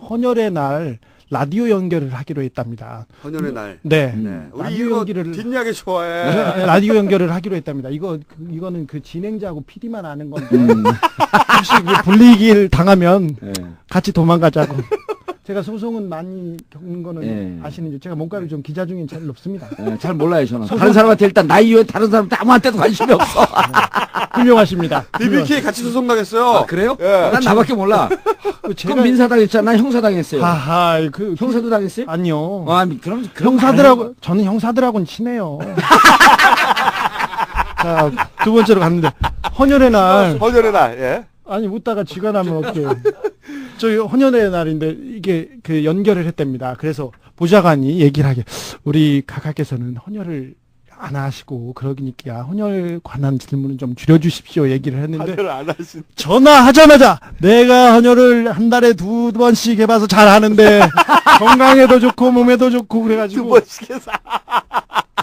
헌혈의 날 라디오 연결을 하기로 했답니다. 헌혈의 날. 네. 우리 이거 뒷이야기 좋아해. 네, 라디오 연결을 하기로 했답니다. 이거는 그 진행자하고 PD만 아는 건데 혹시 불리기를 당하면 같이 도망가자고. 제가 소송은 많이 겪는 거는 아시는지 제가 몸값이 좀 기자 중엔 잘 높습니다. 잘 몰라요 저는. 다른 사람한테 일단 나 이외에 다른 사람한테 아무한테도 관심이 없어. 훌륭하십니다. BBK 같이 소송 당했어요. 그래요? 예. 난 나밖에 몰라. 그럼 민사당 했잖아. 형사당 했어요. 형사도 당했어요? 아니요. 그럼 형사들하고 저는 형사들하고는 친해요. 자, 두 번째로 갔는데 헌혈의 날. 예. 아니 웃다가 쥐가 나면 어떡해요. 저희 헌혈의 날인데 이게 그 연결을 했답니다. 그래서 보좌관이 얘기를 하게 우리 각하께서는 헌혈을 안 하시고 그러니까 헌혈 관한 질문은 좀 줄여주십시오 얘기를 했는데 헌혈을 안 하신 전화하자마자 내가 헌혈을 한 달에 2번씩 해봐서 잘 하는데 건강에도 좋고 몸에도 좋고 그래가지고 2번씩 해서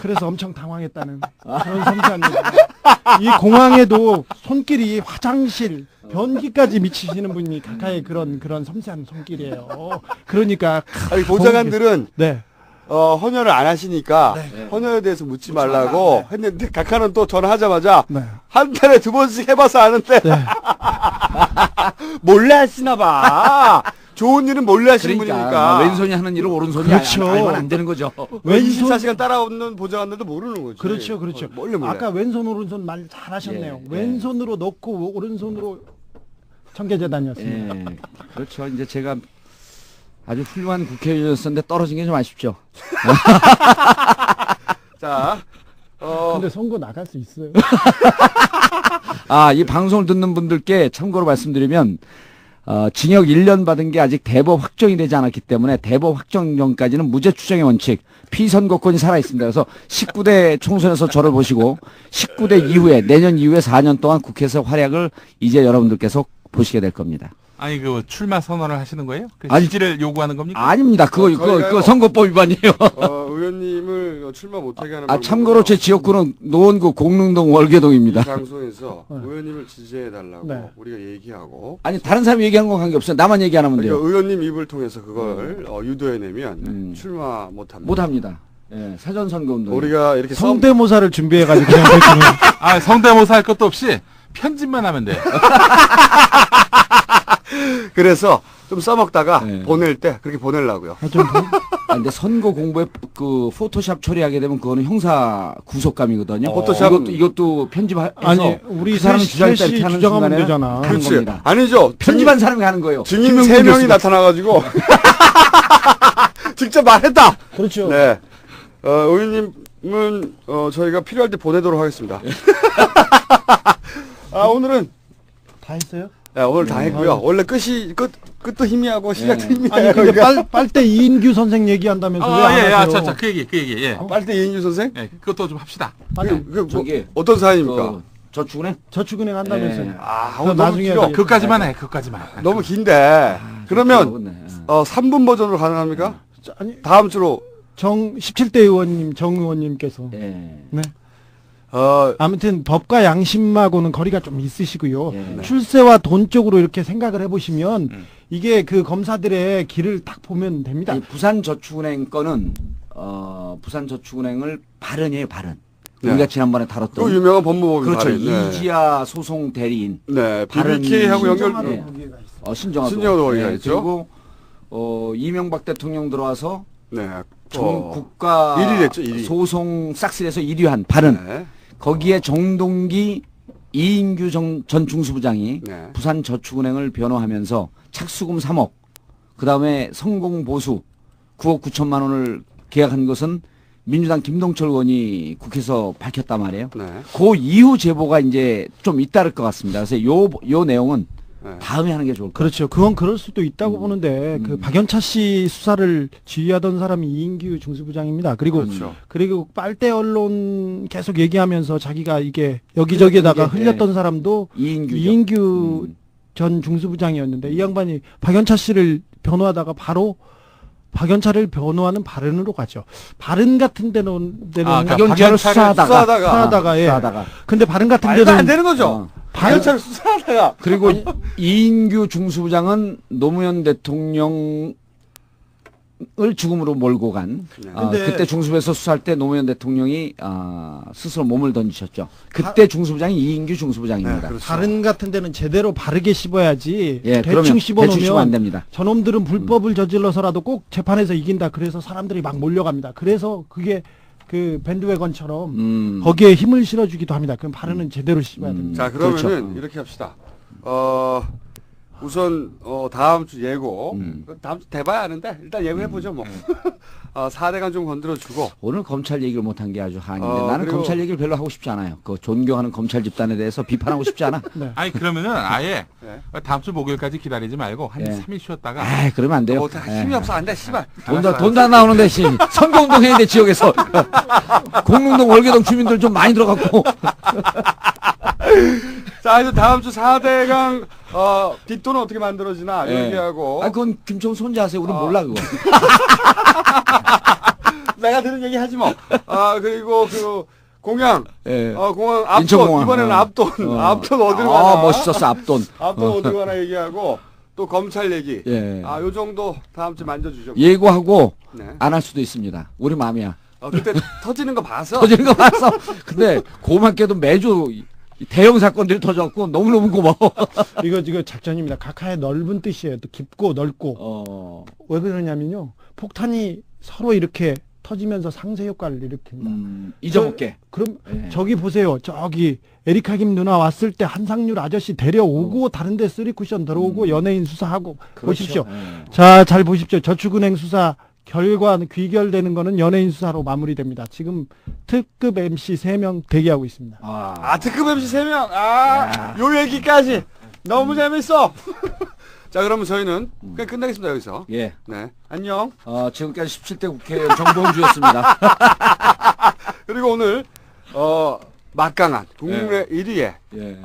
그래서 엄청 당황했다는 그런 섬세한 얘기. 이 공항에도 손길이 화장실 변기까지 미치시는 분이 각하의 그런 섬세한 손길이에요. 그러니까 아니, 보좌관들은 네. 헌혈을 안 하시니까 헌혈에 대해서 묻지 말라고 했는데 각하는 또 전화하자마자 한 달에 2번씩 해봐서 아는데 몰래 하시나 봐. 좋은 일은 몰래 하시는 분이니까. 왼손이 하는 일을 오른손이 그렇죠. 알면 안 되는 거죠. 왼손 24시간 따라오는 보좌관들도 모르는 거지. 그렇죠, 그렇죠. 몰래. 아까 왼손 오른손 말 잘하셨네요. 예, 왼손으로 넣고 오른손으로 청계재단이었습니다. 예. 그렇죠. 이제 제가 아주 훌륭한 국회의원이었는데 떨어진 게 좀 아쉽죠. 자, 근데 선거 나갈 수 있어요. 이 방송을 듣는 분들께 참고로 말씀드리면, 징역 1년 받은 게 아직 대법 확정이 되지 않았기 때문에 대법 확정 전까지는 무죄 추정의 원칙, 피선거권이 살아있습니다. 그래서 19대 총선에서 저를 보시고 19대 이후에, 내년 이후에 4년 동안 국회에서 활약을 이제 여러분들께서 보시게 될 겁니다. 아니 그 출마 선언을 하시는 거예요? 그 아니, 지지를 요구하는 겁니까? 아닙니다. 그거 선거법 위반이에요. 의원님을 출마 못하게 하는 참고로 제 지역구는 노원구 공릉동 이 월계동입니다. 방송에서 의원님을 지지해달라고 네. 우리가 얘기하고 아니 다른 사람이 얘기하는 건 관계없어요. 나만 얘기 안 하면 돼요. 그러니까 의원님 입을 통해서 그걸 유도해내면 출마 못합니다. 못합니다. 예, 사전선거운동. 우리가 이렇게 성대모사를 준비해가지고 그냥 대충 성대모사 할 것도 없이 편집만 하면 돼. 그래서 좀 써먹다가 네. 보낼 때 그렇게 보내려고요. 근데 선거 공부에 그 포토샵 처리하게 되면 그거는 형사 구속감이거든요. 포토샵 이것도 편집해서 아니 우리 그 사람 셋이 이렇게 하는 주장하면 순간에 되잖아. 하는 그렇지. 겁니다. 아니죠. 편집한 사람이 하는 거예요. 증인 3명이 나타나가지고 직접 말했다. 그렇죠. 네. 의원님은 저희가 필요할 때 보내도록 하겠습니다. 오늘은 다 했어요? 네, 오늘 다 했고요. 원래 끝도 희미하고 시작도 희미해요. 아니 근데 빨대 이인규 선생 얘기한다면서 왜 안 하세요? 그 얘기. 예. 빨대 이인규 선생? 예, 그것도 좀 합시다. 저기 어떤 사연입니까? 저축은행? 저축은행 한다면서요. 오늘 나중에 너무 길어. 그것까지만 해. 그것까지만. 너무 긴데. 그러면 3분 버전으로 가능합니까? 아니 다음 주로 17대 의원님 정 의원님께서 예. 네. 아무튼 법과 양심하고는 거리가 좀 있으시고요. 예. 출세와 돈 쪽으로 이렇게 생각을 해보시면 이게 그 검사들의 길을 딱 보면 됩니다. 아니, 부산저축은행 거는 부산저축은행을 발언이에요, 발언. 네. 우리가 지난번에 다뤘던 그 유명한 법무법인 그렇죠. 발언. 네. 이지아 소송 대리인. 네. 발언 BBK하고 연결. 신정하도 네. 거기가 있어. 신정화도 거기가 있죠. 그리고 이명박 대통령 들어와서 네. 국가 1위 됐죠, 1위. 소송 싹쓸이에서 1위한 발언. 네. 거기에 정동기 이인규 전 중수부장이 네. 부산저축은행을 변호하면서 착수금 3억, 그 다음에 성공보수 9억 9천만 원을 계약한 것은 민주당 김동철 의원이 국회에서 밝혔단 말이에요. 네. 그 이후 제보가 이제 좀 잇따를 것 같습니다. 그래서 요 내용은 네. 다음에 하는 게 좋을 것 같아요. 그렇죠. 그건 그럴 수도 있다고 보는데 그 박연차 씨 수사를 지휘하던 사람이 이인규 중수부장입니다. 그렇죠. 그리고 빨대 언론 계속 얘기하면서 자기가 이게 여기저기에다가 흘렸던 사람도 이인규 전 중수부장이었는데 이 양반이 박연차 씨를 변호하다가 바로 박연차를 변호하는 발언으로 가죠. 발언 같은 데는 박연차를 수사하다가 예. 근데 발언 같은 말도 데는 안 되는 거죠. 박연차를 수사하다가. 그리고 이인규 중수부장은 노무현 대통령을 죽음으로 몰고 간 그때 중수부에서 수사할 때 노무현 대통령이 스스로 몸을 던지셨죠. 그때 중수부장이 이인규 중수부장입니다. 네, 그렇죠. 발언 같은 데는 제대로 바르게 씹어야지 예, 대충 씹어놓으면 안 됩니다. 저놈들은 불법을 저질러서라도 꼭 재판에서 이긴다. 그래서 사람들이 막 몰려갑니다. 그래서 그게 그 밴드웨건처럼 거기에 힘을 실어주기도 합니다. 그럼 발언은 제대로 씹어야 됩니다. 자, 그러면은 그렇죠. 이렇게 합시다. 우선 다음 주 예고. 다음 주 돼봐야 하는데 일단 예고해보죠 뭐. 4대강 좀 건드려주고. 오늘 검찰 얘기를 못한 게 아주 한인데 나는 그리고 검찰 얘기를 별로 하고 싶지 않아요. 그 존경하는 검찰 집단에 대해서 비판하고 싶지 않아. 네. 아니 그러면은 아예 네. 다음 주 목요일까지 기다리지 말고 한 예. 3일 쉬었다가 그러면 안 돼요. 힘이 없어 안 돼. 씨발. 돈도 안 나오는데 선거운동 해야 돼 지역에서. 공릉동 월계동 주민들 좀 많이 들어갔고. 자, 이제 다음 주 4대강 뒷돈은 어떻게 만들어지나 얘기하고. 그건 김청우 손자 하세요. 우린 몰라 그거. 내가 들은 얘기 하지 뭐. 그리고 그 공양. 예. 공항 앞돈. 인천공항. 이번에는 앞돈. 앞돈 어디로 가나. 멋있었어 앞돈. 앞돈 어디로 가나 얘기하고 또 검찰 얘기. 예. 요 정도 다음 주 만져주죠. 예고하고 네. 안 할 수도 있습니다. 우리 마음이야. 그때 터지는 거 봐서. 터지는 거 봐서. 근데 고맙게도 매주 대형 사건들이 터졌고 너무너무 고마워. 이거 작전입니다. 각하의 넓은 뜻이에요. 또 깊고 넓고. 왜 그러냐면요. 폭탄이 서로 이렇게 터지면서 상쇄 효과를 일으킵니다. 잊어볼게. 그럼 예. 저기 보세요. 저기 에리카 김 누나 왔을 때 한상률 아저씨 데려오고 다른데 쓰리 쿠션 들어오고 연예인 수사하고 그렇죠. 보십시오. 예. 자, 잘 보십시오. 저축은행 수사 결과 귀결되는 거는 연예인 수사로 마무리됩니다. 지금 특급 MC 3명 대기하고 있습니다. 아, 특급 MC 3명. 요 얘기까지. 너무 재밌어. 자, 그러면 저희는 그냥 끝내겠습니다, 여기서. 예. 네. 안녕. 지금까지 17대 국회의원 정봉주였습니다. 그리고 오늘, 막강한 국내 1위의, 예.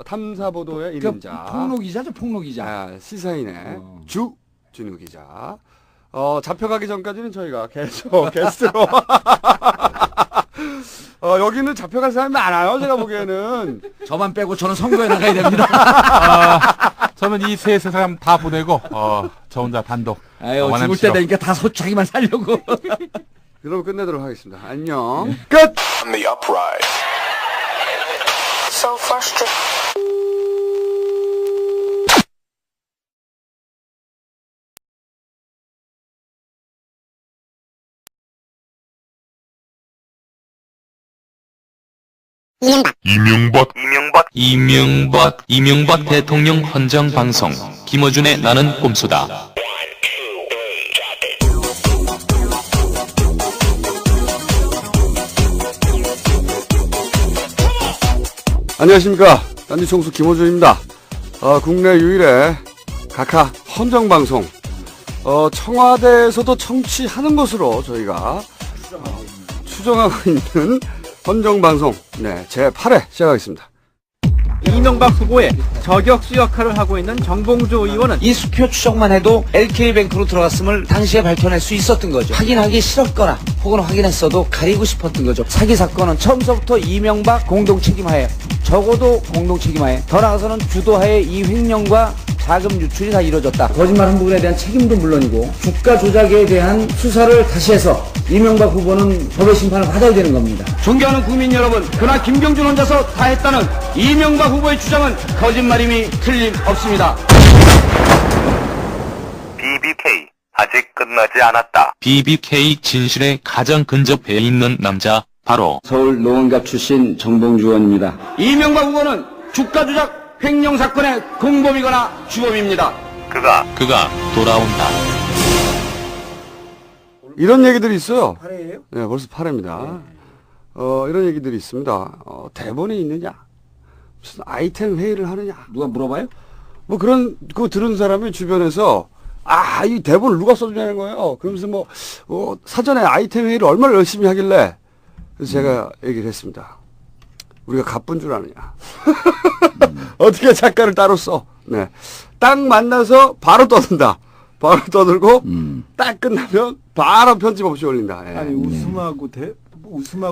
탐사보도의 1인자. 폭로기자죠, 폭로기자. 시사인의 주진우 기자. 잡혀가기 전까지는 저희가 계속 게스트로. 여기는 잡혀갈 사람이 많아요, 제가 보기에는. 저만 빼고 저는 선거에 나가야 됩니다. 저는 이 세 사람 다 보내고 저 혼자 단독. 아유, 죽을 때 되니까 다 자기만 살려고. 그럼 끝내도록 하겠습니다. 안녕. 끝! On the upright. So frustrated. 이명박 대통령 헌정 방송 김어준의 나는 꼼수다. 안녕하십니까. 딴지총수 김호준입니다. 국내 유일의 각하 헌정방송. 청와대에서도 청취하는 것으로 저희가 추정하고 있는 헌정방송. 네, 제8회 시작하겠습니다. 이명박 후보의 저격수 역할을 하고 있는 정봉주 의원은 이 수표 추적만 해도 LK뱅크로 들어갔음을 당시에 밝혀낼 수 있었던 거죠. 확인하기 싫었거나 혹은 확인했어도 가리고 싶었던 거죠. 사기 사건은 처음서부터 이명박 공동 책임하에, 적어도 공동 책임하에, 더 나아가서는 주도하에 이 횡령과 자금 유출이 다 이루어졌다. 거짓말한 부분에 대한 책임도 물론이고 주가 조작에 대한 수사를 다시 해서 이명박 후보는 법의 심판을 받아야 되는 겁니다. 존경하는 국민 여러분, 그러나 김경준 혼자서 다 했다는 이명박 후보의 주장은 거짓말임이 틀림없습니다. BBK 아직 끝나지 않았다. BBK 진실에 가장 근접해 있는 남자 바로 서울 노원갑 출신 정봉주 의원입니다. 이명박 후보는 주가 조작 횡령 사건의 공범이거나 주범입니다. 그가 돌아온다. 이런 얘기들이 있어요. 8회예요? 네, 벌써 8회입니다. 이런 얘기들이 있습니다. 대본이 있느냐? 무슨 아이템 회의를 하느냐? 누가 물어봐요? 뭐 그거 들은 사람이 주변에서 이 대본을 누가 써주냐는 거예요. 그러면서 사전에 아이템 회의를 얼마나 열심히 하길래 그래서 제가 얘기를 했습니다. 우리가 가쁜 줄 아느냐? 어떻게 작가를 따로 써? 네. 딱 만나서 바로 떠든다. 바로 떠들고 딱 끝나면 바로 편집 없이 올린다. 예. 아니, 웃음하고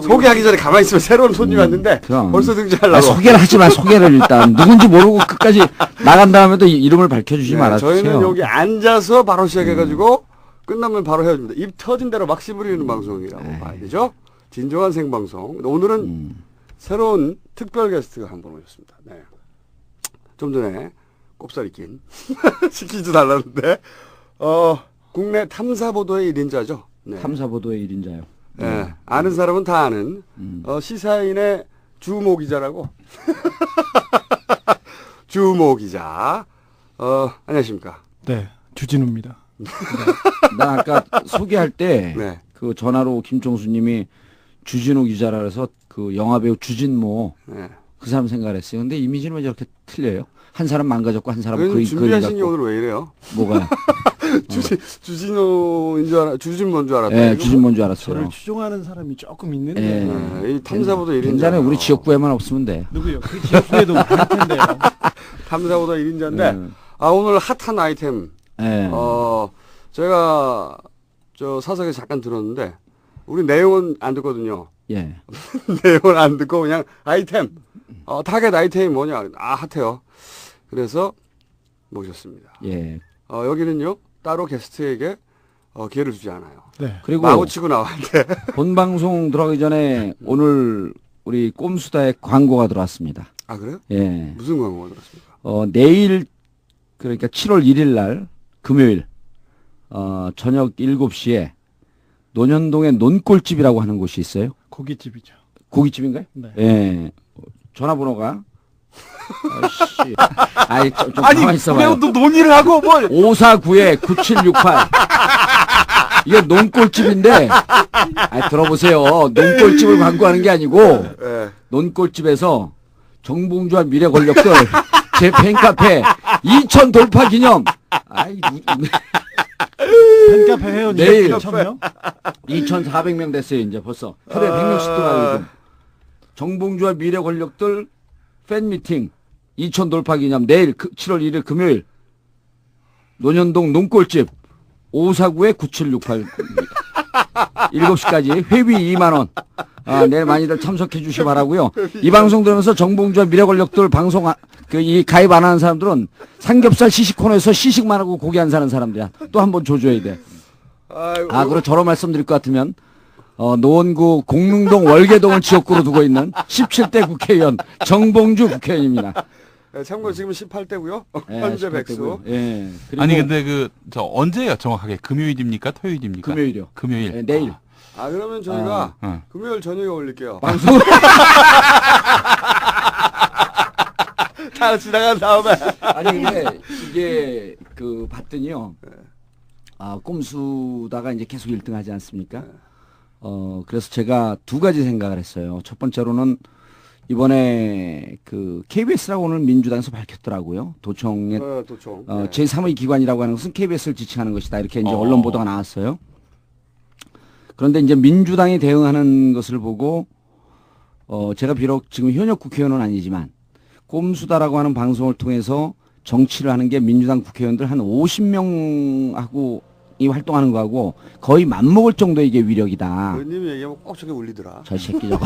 소개하기 전에 가만히 있으면 새로운 손님이 왔는데 벌써 등장하려고. 소개를 하지만 소개를 일단 누군지 모르고 끝까지 나간 다음에도 이름을 밝혀주지 말아주세요. 저희는 여기 앉아서 바로 시작해가지고 끝나면 바로 헤어집니다. 입 터진 대로 막 씹으리는 방송이라고 봐야 되죠. 진정한 생방송. 오늘은 새로운 특별 게스트가 한 분 오셨습니다. 네. 좀 전에 꼽사리 낀 시키지도 달랐는데 국내 탐사보도의 1인자죠. 네. 탐사보도의 1인자요. 네. 아는 사람은 다 아는 시사인의 주모 기자라고. 주모 기자. 안녕하십니까. 네, 주진우입니다. 난 아까 소개할 때 네. 그 전화로 김종수님이 주진우 기자라 그래서 그 영화배우 주진모 네. 그 사람 생각을 했어요. 근데 이미지는 왜 저렇게 틀려요? 한 사람 망가졌고 한 사람 그림 준비하신 게 갖고. 오늘 왜 이래요? 뭐가요? 주진우인 줄 주진모인 줄 알았다. 네, 주진모인 줄 알았어요. 저를 추종하는 사람이 조금 있는데. 이 탐사보도 1인자. 괜찮아요. 우리 지역구에만 없으면 돼. 누구요? 그 지역구에도 많을 텐데요. 탐사보도 1인자인데 오늘 핫한 아이템. 제가 저 사석에서 잠깐 들었는데 우리 내용은 안 듣거든요. 예. 내용은 안 듣고 그냥 아이템. 타겟 아이템이 뭐냐? 핫해요. 그래서 모셨습니다. 예. 여기는요 따로 게스트에게 기회를 주지 않아요. 네. 그리고 마구 치고 나왔는데 본 방송 들어가기 전에 오늘 우리 꼼수다에 광고가 들어왔습니다. 아, 그래요? 예. 무슨 광고가 들었습니까? 내일, 그러니까 7월 1일 날, 금요일, 저녁 7시에 논현동의 논골집이라고 하는 곳이 있어요. 고깃집이죠. 고깃집인가요? 네. 예. 전화번호가. 아이씨. 아이, 좀 아니, 가만히 있어봐요. 왜 또 논의를 하고 뭘. 549-9768. 이게 논골집인데, 들어보세요. 논골집을 광고하는 게 아니고, 예. 논골집에서 정봉주와 미래 권력들 제 팬카페 2000 돌파 기념. 팬카페 회원 내일 2,000명? 2,400명 됐어요, 이제 벌써. 하루에 100명씩 들어와요, 요즘. 정봉주와 미래 권력들 팬미팅 2000 돌파 기념 내일 7월 1일 금요일 논현동 논골집 549-9768 7시까지 회비 2만원. 내일 많이들 참석해 주시기 바라고요. 이 방송 들으면서 정봉주와 미래 권력들 방송 이 가입 안 하는 사람들은 삼겹살 시식 코너에서 시식만 하고 고기 안 사는 사람들이야. 또 한 번 줘줘야 돼. 그리고 저로 말씀드릴 것 같으면 노원구 공릉동 월계동을 지역구로 두고 있는 17대 국회의원 정봉주 국회의원입니다. 참고로 지금 18대고요. 예, 현재 18대고요. 백수. 예. 아니, 근데 언제예요, 정확하게? 금요일입니까? 토요일입니까? 금요일이요. 금요일. 예, 내일. 그러면 저희가 어. 금요일 저녁에 올릴게요. 방송 다 지나간 다음에. 아니 근데 이게 봤더니요. 꼼수다가 이제 계속 1등 하지 않습니까? 그래서 제가 두 가지 생각을 했어요. 첫 번째로는 이번에 KBS라고 오늘 민주당에서 밝혔더라고요. 도청의 도청. 제3의 기관이라고 하는 것은 KBS를 지칭하는 것이다. 이렇게 이제 언론 보도가 나왔어요. 그런데 이제 민주당이 대응하는 것을 보고 제가 비록 지금 현역 국회의원은 아니지만 꼼수다라고 하는 방송을 통해서 정치를 하는 게 민주당 국회의원들 한 50명하고 이 활동하는 거하고 거의 맞먹을 정도의 이게 위력이다. 의원님이 얘기하면 꼭 저게 울리더라. 저 새끼 저거.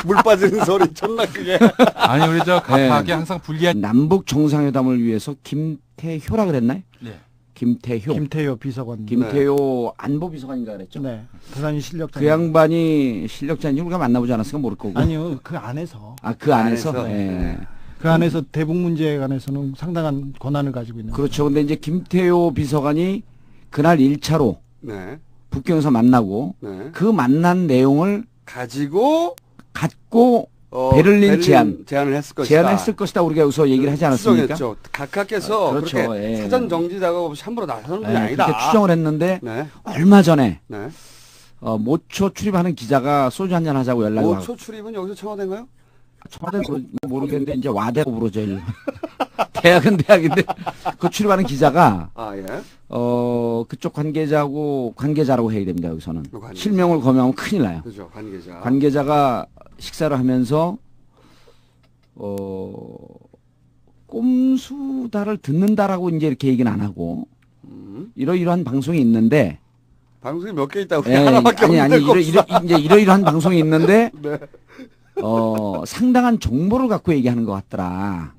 물 빠지는 소리 존나 크게. 아니, 우리 갑하게 항상 불리한. 남북 정상회담을 위해서 김태효라 그랬나요? 네. 김태효 비서관. 김태효 안보비서관인가 그랬죠? 네. 대단히 실력자. 그 양반이 실력자인지 우리가 만나보지 않았으니까 모를 거고. 아니요. 그 안에서. 그 안에서? 예. 네. 그 안에서 대북 문제에 관해서는 상당한 권한을 가지고 있는. 그렇죠. 근데 이제 김태효 비서관이 그날 1차로 북경에서 만나고 그 만난 내용을 갖고 베를린 제안을 했을 것이다. 제안했을 것이다. 우리가 여기서 얘기를 하지 않았습니까? 추정했죠. 각하께서 그렇죠. 그렇게 사전 정지 작업 없이 함부로 나서는 분이 아니다. 그렇게 추정을 했는데 얼마 전에 모초 출입하는 기자가 소주 한잔 하자고 연락이 와요. 모초 출입은 여기서 청와대인가요? 청와대는 모르겠는데 이제 와대고 부르죠. 대학은 대학인데 그 출입하는 기자가 그쪽 관계자라고 해야 됩니다. 여기서는 실명을 거명하면 큰일 나요. 그렇죠. 관계자가 식사를 하면서 꼼수다를 듣는다라고 이제 이렇게 얘기는 안 하고 이러이러한 방송이 있는데 방송이 몇 개 있다고 하나밖에 없는데 이제 이러이러한 방송이 있는데 상당한 정보를 갖고 얘기하는 것 같더라.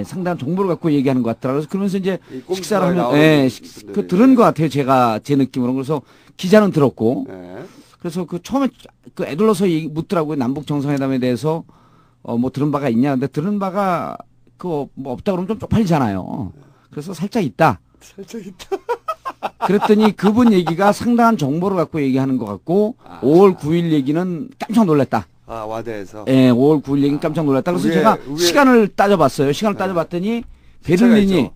상당한 정보를 갖고 얘기하는 것 같더라. 그러면서 이제 식사를 하면 들은 것 같아요. 제 느낌으로. 그래서 기자는 들었고 그래서 처음에 애둘러서 묻더라고요. 남북 정상회담에 대해서 뭐 들은 바가 있냐. 근데 들은 바가 뭐 없다 그러면 좀 쪽팔리잖아요. 그래서 살짝 있다. 그랬더니 그분 얘기가 상당한 정보를 갖고 얘기하는 것 같고 5월 9일 얘기는 깜짝 놀랐다. 와대에서. 5월 9일 얘기는 깜짝 놀랐다. 그래서 제가 시간을 따져봤어요. 시간을 따져봤더니 베를린이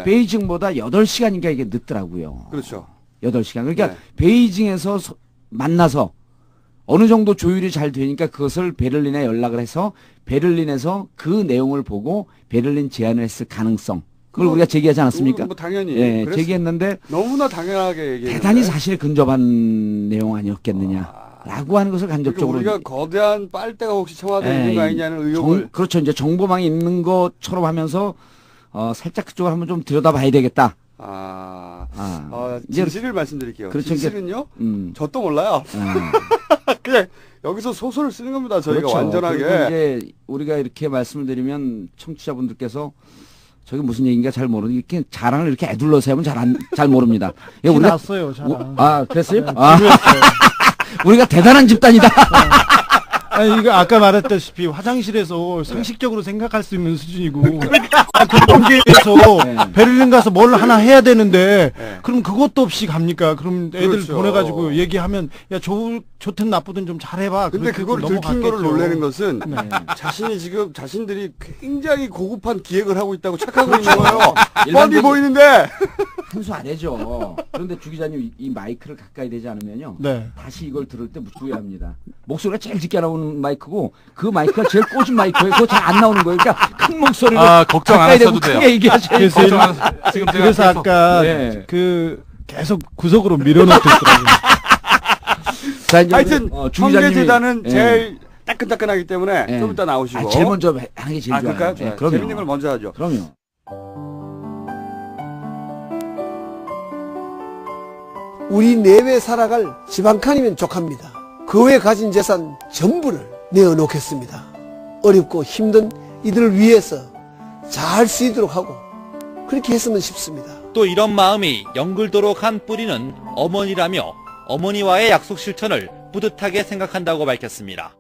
베이징보다 8시간인가 이게 늦더라고요. 그렇죠. 8시간. 그러니까 베이징에서 만나서 어느 정도 조율이 잘 되니까 그것을 베를린에 연락을 해서 베를린에서 그 내용을 보고 베를린 제안을 했을 가능성. 그걸 우리가 제기하지 않았습니까? 뭐 당연히. 제기했는데 너무나 당연하게 얘기했는데. 대단히 사실에 근접한 내용 아니었겠느냐. 라고 하는 것을 간접적으로. 우리가 거대한 빨대가 혹시 청와대에 있는 거 아니냐는 의혹을. 그렇죠. 이제 정보망이 있는 것처럼 하면서 살짝 그쪽을 한번 좀 들여다봐야 되겠다. 진실을 말씀드릴게요. 그렇죠. 진실은요? 저도 몰라요. 그냥 여기서 소설을 쓰는 겁니다. 저희가 그렇죠. 완전하게. 그리고 이제 우리가 이렇게 말씀을 드리면 청취자분들께서 저게 무슨 얘기인가 잘 모르는 이렇게 자랑을 이렇게 애둘러서 하면 잘 모릅니다. 우리가 났어요, 자랑. 그랬어요? 우리가 대단한 집단이다. 아니 이거 아까 말했다시피 화장실에서 상식적으로 생각할 수 있는 수준이고 공개에서 베를린 가서 뭘 하나 해야 되는데 그럼 그것도 없이 갑니까? 그럼 애들 그렇죠. 보내가지고 얘기하면 야 좋든 나쁘든 좀 잘해봐. 근데 그렇게 그걸 들킨 넘어갔겠죠. 거를 놀라는 것은 네. 자신이 지금 자신들이 굉장히 고급한 기획을 하고 있다고 착하고 있는 거예요. 뻔히 보이는데 한 수 안 해죠. 그런데 주 기자님 이 마이크를 가까이 대지 않으면요. 네. 다시 이걸 들을 때 주의합니다. 목소리가 제일 짙게 나오는 마이크고 그 마이크가 제일 꽂은 마이크예요. 그거 잘 안 나오는 거예요. 그러니까 큰 목소리로 걱정 안 가까이 대고 하셔도 돼요. 크게 얘기하셔야 그래서, 돼요. 지금 제가 그래서 계속- 아까 네. 그 계속 구석으로 밀어넣겠더라고요. 자, 이제 하여튼 주 기자님이- 청계재단은 예. 제일 따끈따끈하기 때문에 예. 좀 이따 나오시고. 제일 먼저 하는 게 제일 좋아요. 그럴까요? 예, 그럼요. 재밌는 걸 먼저 하죠. 그럼요. 우리 내외 살아갈 집 한 칸이면 족합니다. 그 외에 가진 재산 전부를 내어놓겠습니다. 어렵고 힘든 이들을 위해서 잘 수 있도록 하고 그렇게 했으면 싶습니다. 또 이런 마음이 영글도록 한 뿌리는 어머니라며 어머니와의 약속 실천을 뿌듯하게 생각한다고 밝혔습니다.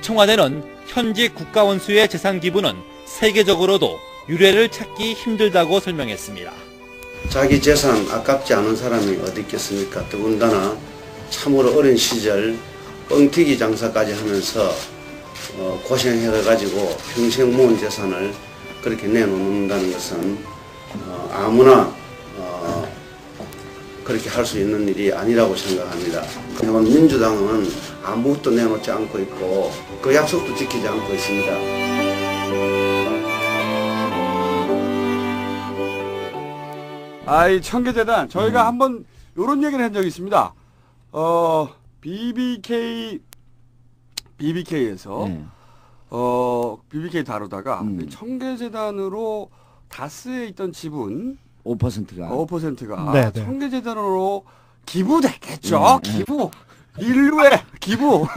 청와대는 현직 국가원수의 재산 기부는 세계적으로도 유례를 찾기 힘들다고 설명했습니다. 자기 재산 아깝지 않은 사람이 어디 있겠습니까? 더군다나 참으로 어린 시절 뻥튀기 장사까지 하면서 고생해가지고 평생 모은 재산을 그렇게 내놓는다는 것은 아무나 그렇게 할 수 있는 일이 아니라고 생각합니다. 그러면 민주당은 아무것도 내놓지 않고 있고 그 약속도 지키지 않고 있습니다. 아이 청계재단 저희가 한번 요런 얘기를 한 적이 있습니다. BBK에서 네. BBK 다루다가 청계재단으로 다스에 있던 지분 5%가 5%가 네, 네. 청계재단으로 기부됐겠죠. 기부 인류의 기부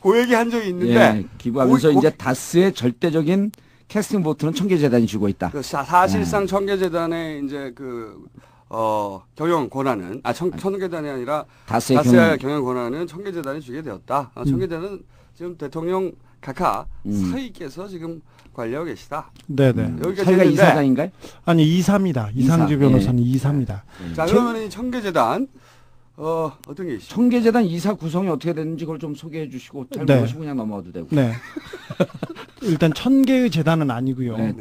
그 얘기 한 적이 있는데 예, 기부하면서 고- 이제 다스의 절대적인 캐스팅 보트는 청계재단이 쥐고 있다. 그 사실상 청계재단의 이제 경영 권한은 청계재단이 아니라 다스의 다스의 경영 권한은 청계재단이 주게 되었다. 청계재단은 지금 대통령 각하 사위께서 지금 관리하고 계시다. 네네. 여기까지 사위가 했는데 이사장인가요? 아니 이사입니다. 이상주 이사. 변호사는 이사입니다. 자 그러면 이 청계재단 어떤 게 있죠? 청계재단 이사 구성이 어떻게 됐는지 그걸 좀 소개해 주시고 잘 네. 모르시고 그냥 넘어가도 되고. 네. 일단 천개의 재단은 아니고요. 네.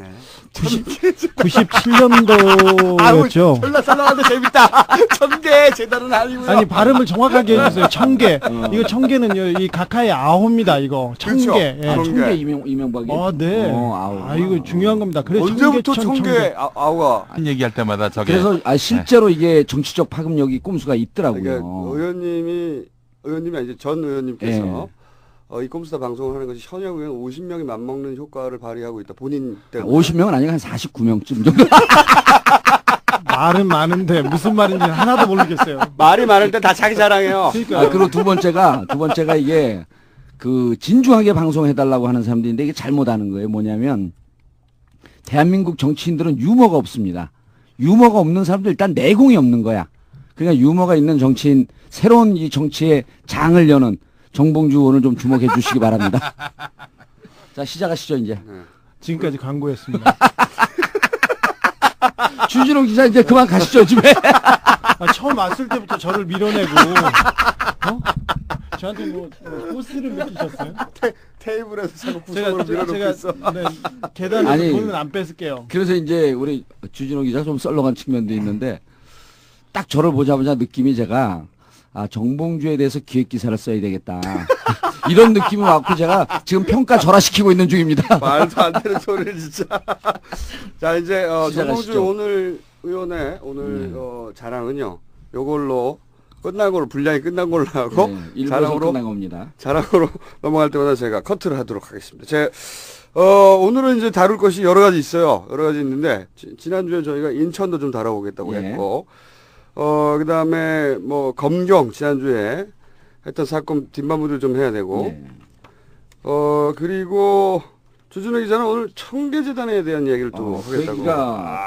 97년도였죠. 졸라 썰렁한데 재밌다. 청계재단은 아니고요. 아니 발음을 정확하게 해주세요. 청개. 이거 청개는요. 이 각하의 아호입니다. 이거 청개. 그렇죠. 예. 아호. 청계 이명박이. 네. 아우. 아 이거 중요한 겁니다. 그래 언제부터 청계천, 청계 아우가 한 얘기할 때마다 저게 그래서 실제로 이게 정치적 파급력이 꼼수가 있더라고요. 그러니까 의원님이 아니죠 전 의원님께서 이 꼼수다 방송을 하는 것이 현역 의원 50명이 맞먹는 효과를 발휘하고 있다. 본인 때문에. 50명은 아니고 한 49명쯤 정도. 말은 많은데 무슨 말인지 하나도 모르겠어요. 말이 많을 때 다 자기 자랑해요. 그러니까 그리고 두 번째가 이게 진중하게 방송해달라고 하는 사람들인데 이게 잘못하는 거예요. 뭐냐면 대한민국 정치인들은 유머가 없습니다. 유머가 없는 사람들 일단 내공이 없는 거야. 그러니까 유머가 있는 정치인, 새로운 이 정치의 장을 여는 정봉주 의원을 좀 주목해 주시기 바랍니다. 자, 시작하시죠, 이제. 지금까지 광고였습니다. 주진호 기자 이제 그만 가시죠, 집에. 처음 왔을 때부터 저를 밀어내고 저한테 뭐 포스를 맡기셨어요? 테이블에서 자꾸 구석으로 밀어놓고 있어. 네, 계단에서 아니, 돈은 안 뺏을게요. 그래서 이제 우리 주진호 기자 좀 썰렁한 측면도 있는데 딱 저를 보자마자 느낌이 제가 정봉주에 대해서 기획 기사를 써야 되겠다. 이런 느낌이 왔고 제가 지금 평가 절하시키고 있는 중입니다. 말도 안 되는 소리를 진짜. 자 이제 시작하시죠. 정봉주 오늘 의원의 자랑은요. 요걸로 끝난 걸로 분량이 끝난 걸로 하고 일부에서 끝난 겁니다. 자랑으로 넘어갈 때마다 제가 커트를 하도록 하겠습니다. 오늘은 이제 다룰 것이 여러 가지 있어요. 여러 가지 있는데 지난주에 저희가 인천도 좀 다뤄보겠다고 했고 그다음에 뭐 검경 지난주에 했던 사건 뒷마무리를 좀 해야 되고 그리고 주진우 기자는 오늘 청계재단에 대한 얘기를 또 하겠다고.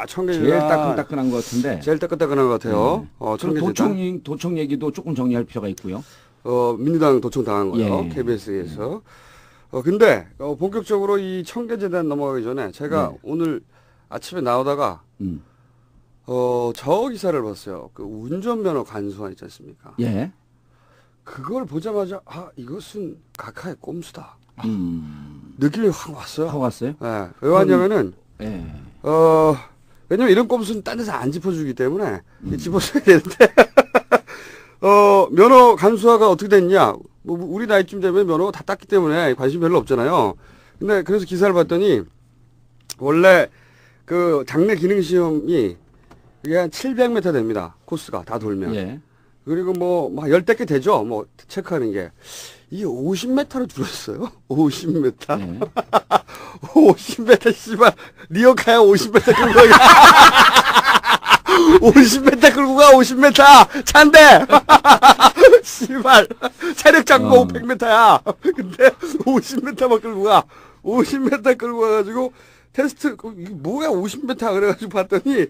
청계재단 제일 따끈따끈한 것 같은데. 제일 따끈따끈한 것 같아요. 청계재단. 도청 얘기도 조금 정리할 필요가 있고요. 민주당 도청 당한 거예요. 예. KBS에서. 근데 본격적으로 이 청계재단 넘어가기 전에 제가 네. 오늘 아침에 나오다가 저 기사를 봤어요. 그 운전면허 간소화 있지 않습니까? 예. 그걸 보자마자 이것은 각하의 꼼수다. 느낌이 확 왔어요. 확 왔어요? 예. 왜 왔냐면은 예. 왜냐면 이런 꼼수는 딴 데서 안 짚어주기 때문에 짚어줘야 되는데 면허 간소화가 어떻게 됐냐? 뭐 우리 나이쯤 되면 면허가 다 땄기 때문에 관심 별로 없잖아요. 근데 그래서 기사를 봤더니 원래 그 장내 기능 시험이 이게 한 700m 됩니다. 코스가 다 돌면. 예. 그리고 뭐 10대 개 되죠. 뭐 체크하는 게. 이게 50m로 줄었어요. 50m. 예. 50m 씨발 리어카야 50m 끌고 가. 50m 끌고 가 50m 찬데. 씨발 체력 장고 500m야. 근데 50m만 끌고 가. 50m 끌고 가가지고 테스트 이게 뭐야 50m 그래가지고 봤더니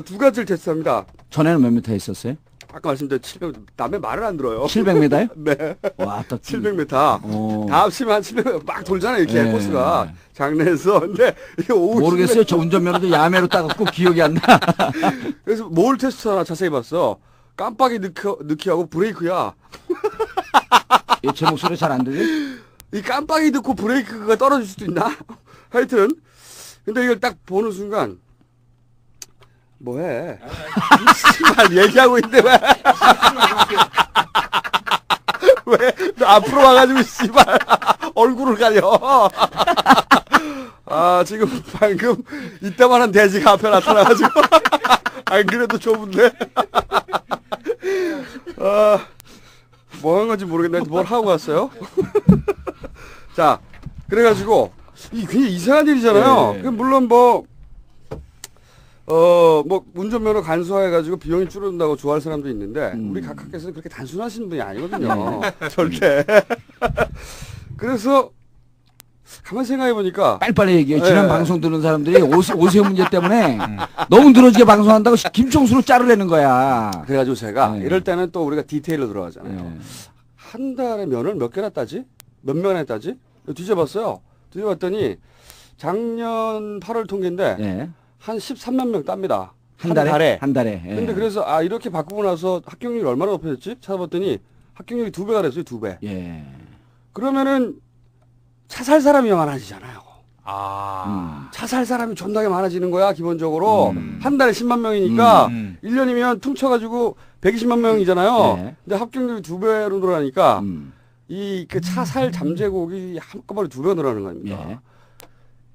두 가지를 테스트합니다. 전에는 몇 미터 했었어요? 아까 말씀드린 700m 남의 말을 안 들어요. 700m요? 네. 와, 딱 700m. 오. 다 합치면 한 700m 막 돌잖아요. 이렇게 예. 코스가 장내에서. 근데 이게 50m. 모르겠어요. 저 운전면허도 야매로 따갖고 기억이 안 나. 그래서 뭘 테스트하나 자세히 봤어. 깜빡이 넣기하고 브레이크야. 제 목소리 잘 안 들려? 이 깜빡이 넣고 브레이크가 떨어질 수도 있나? 하여튼. 근데 이걸 딱 보는 순간 뭐해? 씨발 얘기하고 있는데 왜? 왜? 너 앞으로 와가지고 씨발 얼굴을 가려. 지금 방금 이따만한 돼지가 앞에 나타나가지고 안 그래도 좁은데. 뭐 한 건지 모르겠는데 뭘 하고 갔어요? 자, 그래가지고 이 굉장히 이상한 일이잖아요. 네. 물론 뭐 운전면허 간소화해가지고 비용이 줄어든다고 좋아할 사람도 있는데, 우리 각하께서는 그렇게 단순하신 분이 아니거든요. 절대. 그래서, 가만히 생각해보니까. 빨리빨리 얘기해요. 지난 방송 듣는 사람들이 오세훈 문제 때문에 너무 늘어지게 방송한다고 김총수로 자르려는 거야. 그래가지고 제가, 이럴 때는 또 우리가 디테일로 들어가잖아요. 한 달에 면허를 몇 개나 따지? 몇 명이나 따지? 뒤져봤어요. 뒤져봤더니, 작년 8월 통계인데, 한 13만 명 땁니다. 한 달에. 한 달에. 근데 그래서 이렇게 바꾸고 나서 합격률이 얼마나 높아졌지? 찾아봤더니 합격률이 2배가 됐어요. 2배. 예. 그러면은 차 살 사람이 많아지잖아요. 차 살 사람이 존나게 많아지는 거야. 기본적으로. 한 달에 10만 명이니까 1년이면 퉁쳐가지고 120만 명이잖아요. 근데 합격률이 2배로 늘어나니까 이 그 차 살 잠재곡이 한꺼번에 2배가 늘어나는 겁니다.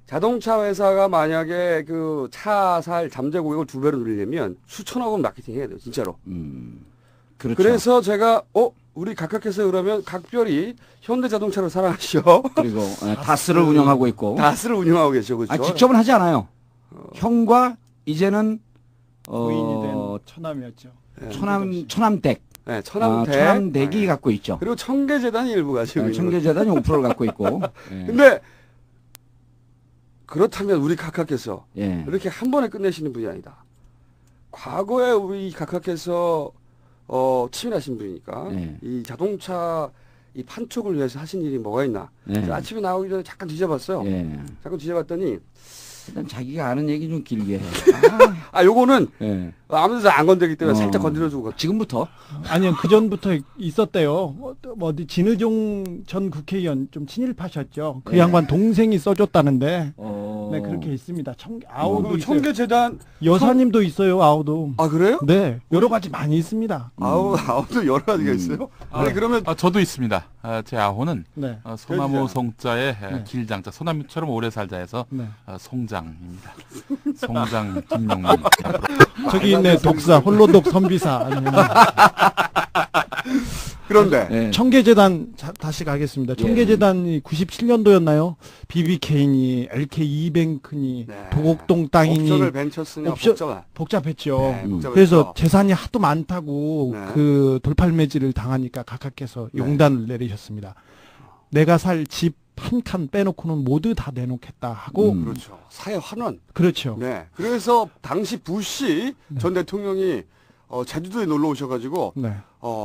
자동차 회사가 만약에 그 차 살 잠재 고객을 2배로 늘리려면 수천억 원 마케팅 해야 돼요, 진짜로. 그렇죠. 그래서 제가 우리 각하께서 그러면 각별히 현대자동차를 사랑하시오. 그리고 다스를 운영하고 있고. 다스를 운영하고 계시죠, 그렇죠? 직접은 하지 않아요. 형과 이제는 부인이 된 처남이었죠. 처남댁. 네, 처남댁. 처남댁이 갖고 있죠. 그리고 청계재단이 일부 가지고 있는. 청계재단이 5%를 갖고 있고. 근데 그렇다면 우리 각하께서 예. 이렇게 한 번에 끝내시는 분이 아니다. 과거에 우리 각하께서 치밀하신 분이니까 이 자동차 이 판촉을 위해서 하신 일이 뭐가 있나. 아침에 나오기 전에 잠깐 뒤져봤어요. 잠깐 뒤져봤더니 일단 자기가 아는 얘기 좀 길게 해. 요거는 아무데도 안 건드리기 때문에 살짝 건드려주고. 지금부터? 아니요, 그 전부터 있었대요. 어디 진의종 전 국회의원 좀 친일파셨죠. 그 양반 동생이 써줬다는데. 네, 그렇게 있습니다. 아우도 있어요. 청계재단 여사님도 있어요, 아우도. 그래요? 네, 여러 가지 많이 있습니다. 아우도 여러 가지가 있어요? 아니, 그러면 저도 있습니다. 제 아호는 네. 소나무 송자의 길장자, 소나무처럼 오래 살자해서 네. 송장입니다. 송장 김용민. 저기 있네, 독사, 홀로독 선비사. 아니면 그런데 청계재단 다시 가겠습니다. 청계재단이 97년도였나요? BBK니 LK 이뱅크니 도곡동 땅이니 옵션을 벤처스냐 복잡했죠. 복잡했죠. 그래서 재산이 하도 많다고 그 돌팔매질을 당하니까 각하께서 용단을 내리셨습니다. 내가 살 집 한 칸 빼놓고는 모두 다 내놓겠다 하고 그렇죠. 사회 환원. 그렇죠. 네. 그래서 당시 부시 전 대통령이 제주도에 놀러 오셔가지고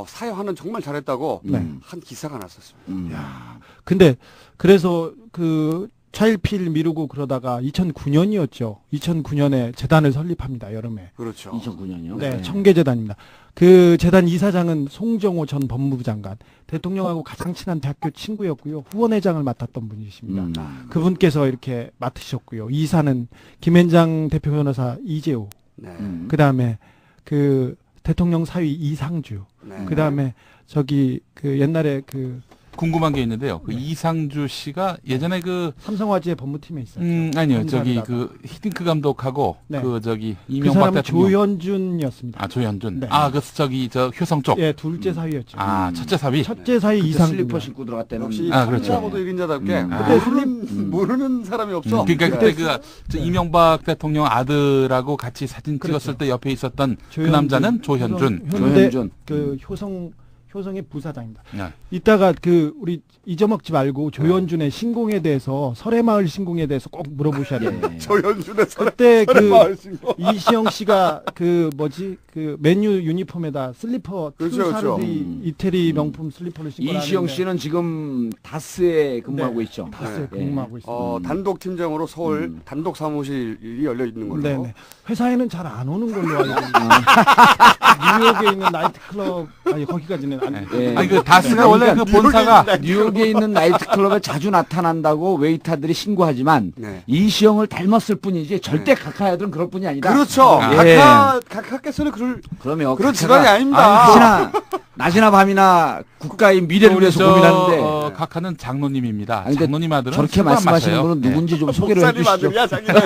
사회화는 정말 잘했다고 네. 한 기사가 났었습니다. 야, 근데 그래서 그 차일피일 미루고 그러다가 2009년이었죠. 2009년에 재단을 설립합니다. 여름에. 그렇죠. 2009년이요. 네, 청계재단입니다. 그 재단 이사장은 송정호 전 법무부 장관, 대통령하고 가장 친한 대학교 친구였고요. 후원회장을 맡았던 분이십니다. 그분께서 이렇게 맡으셨고요. 이사는 김앤장 대표 변호사 이재호, 네. 그 다음에 그 대통령 사위 이상주, 네. 그 다음에 저기 그 옛날에 그 궁금한 게 있는데요. 그 이상주 씨가 예전에 그 삼성화재 법무팀에 있었죠. 아니요. 저기 검사라고. 그 히딩크 감독하고 네. 그 저기 그 이명박 사람은 대통령. 조현준이었습니다. 아, 조현준. 네. 아, 그 저기 저 효성 쪽. 예, 둘째 사위였죠. 아, 첫째 사위. 첫째 사위 그때 이상주. 슬리퍼 신고 들어갔다는. 역시 아, 그렇죠. 참자고도 1인자답게 그때 모르는 사람이 없어. 그러니까 그때 그 저 네. 이명박 대통령 아들하고 같이 사진 그렇죠. 찍었을 때 옆에 있었던 그 조현준, 남자는 조현준. 현대 조현준. 그 효성의 부사장입니다. 네. 이따가 그 우리 잊어먹지 말고 조현준의 신공에 대해서 설해마을 신공에 대해서 꼭 물어보셔야 돼요. 조현준의 그때 그 설해마을 신공. 이시영 씨가 그 뭐지 그 맨유 유니폼에다 슬리퍼 그렇죠, 투사르디 이태리 명품 슬리퍼를 신고 이시영 씨는 지금 다스에 근무하고 있죠. 다스에 네. 근무하고 있습니다. 단독 팀장으로 서울 단독 사무실이 열려 있는 걸로. 네네. 회사에는 잘 안 오는 걸로 알고 있는데 뉴욕에 있는 나이트클럽 아니 거기까지는 안. 네. 아니 그 다스가 원래 그 본사가 뉴욕에 있는 나이트클럽에 자주 나타난다고 웨이터들이 신고하지만 네. 이시영을 닮았을 뿐이지 절대 각하야들은 그럴 뿐이 아니다. 그렇죠. 예. 각하께서는 그러면 그런 각하가 집안이 아닙니다. 낮이나 밤이나 국가의 미래를 위해서 고민하는데 각하는 장로님입니다. 아니, 근데 장로님 아들은 저렇게 술도 안 말씀하시는 마셔요. 분은 누군지 좀 소개를 목사님 해주시죠. 아들이야 자기는.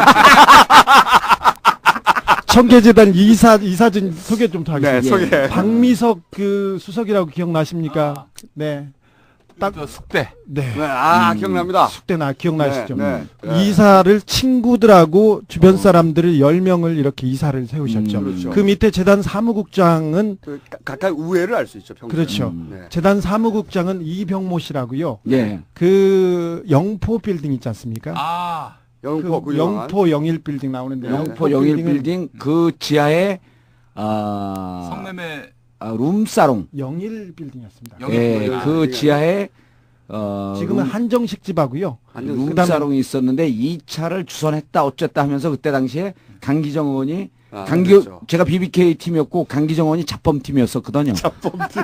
청계재단 이사진 소개 좀 더 하겠습니다. 네, 소개. 박미석 그 수석이라고 기억나십니까? 네. 딱 그 숙대. 네. 네, 기억납니다. 숙대나 기억나시죠? 네, 네. 이사를 친구들하고 주변 사람들을 10명을 이렇게 이사를 세우셨죠. 그렇죠. 그 밑에 재단 사무국장은 그 각각 우애를 알 수 있죠. 평소에. 그렇죠. 네. 재단 사무국장은 이병모 씨라고요. 예. 그 영포 빌딩 있지 않습니까? 아, 영포 그 영포 영일 빌딩 나오는데 영포 영일 빌딩 그 지하에 성매매 룸사롱. 영일 빌딩이었습니다. 예, 그 지하에 지금은 한정식 집하고요. 룸사롱이 있었는데 이 차를 주선했다 어쨌다 하면서 그때 당시에 강기정 의원이 그렇죠. 제가 BBK 팀이었고 강기정 의원이 잡범 팀이었었거든요.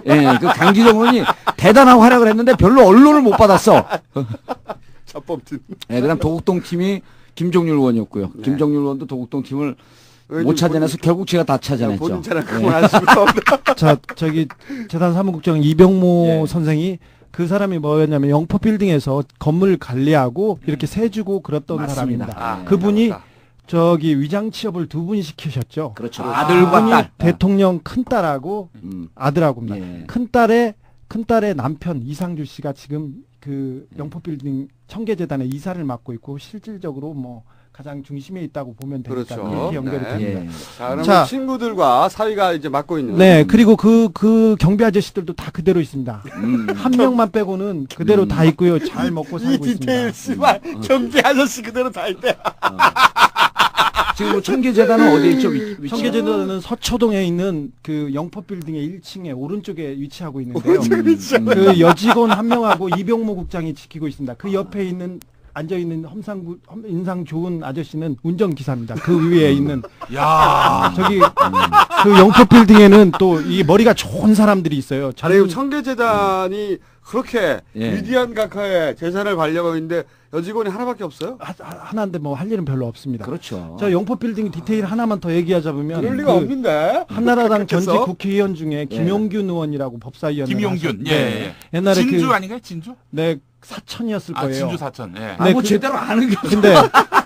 예, 그 강기정 의원이 대단한 활약을 했는데 별로 언론을 못 받았어. 잡범팀. 예, 그다음 도곡동 팀이 김종률 의원이었고요. 네. 김종률 의원도 도곡동 팀을 못 찾아내서 결국 제가 다 찾아냈죠. 본인 차량 예. 그만하시고. 자, 저기 재단 사무국장 이병모 예. 선생이 그 사람이 뭐였냐면 영포 빌딩에서 건물 관리하고 이렇게 세주고 그랬던 맞습니다. 사람입니다. 예. 그분이 저기 위장 취업을 두 분이 시키셨죠. 그렇죠. 아들과 그분이 딸. 대통령 큰 딸하고 아들하고입니다. 예. 큰 딸의 남편 이상주 씨가 지금 그 영포 빌딩 청계재단의 이사를 맡고 있고 실질적으로 뭐 가장 중심에 있다고 보면 되니까 그렇죠. 이렇게 연결이 네. 됩니다. 예. 자, 그러면 자. 친구들과 사위가 이제 맡고 있는. 네, 그리고 그 경비 아저씨들도 다 그대로 있습니다. 한 명만 빼고는 그대로 다 있고요. 잘 먹고 살고 있습니다. 씨발 경비 아저씨 그대로 다 있대. 지금 청계재단은 어디에 있죠? 위치? 청계재단은 서초동에 있는 그 영포 빌딩의 1층에 오른쪽에 위치하고 있는데요. 음. 그 여직원 한 명하고 이병모 국장이 지키고 있습니다. 그 옆에 있는 앉아 있는 인상 좋은 아저씨는 운전기사입니다. 그 위에 있는 야, 저기 그 영포 빌딩에는 또 이 머리가 좋은 사람들이 있어요. 아니 청계재단이 그렇게 예. 위대한 각하의 재산을 관리하고 있는데 여직원이 하나밖에 없어요? 하나인데 뭐 할 일은 별로 없습니다. 그렇죠. 저 영포 빌딩 디테일 하나만 더 얘기하자면 그럴 리가 없는데. 한나라당 전직 그렇겠어? 국회의원 중에 김용균 의원이라고 법사위원을 김용균. 하셨- 예, 네. 예. 옛날에 진주 그 아닌가요? 진주? 네, 사천이었을 아, 거예요. 진주 사천. 예. 아, 뭐 그- 제대로 아는 게 없어.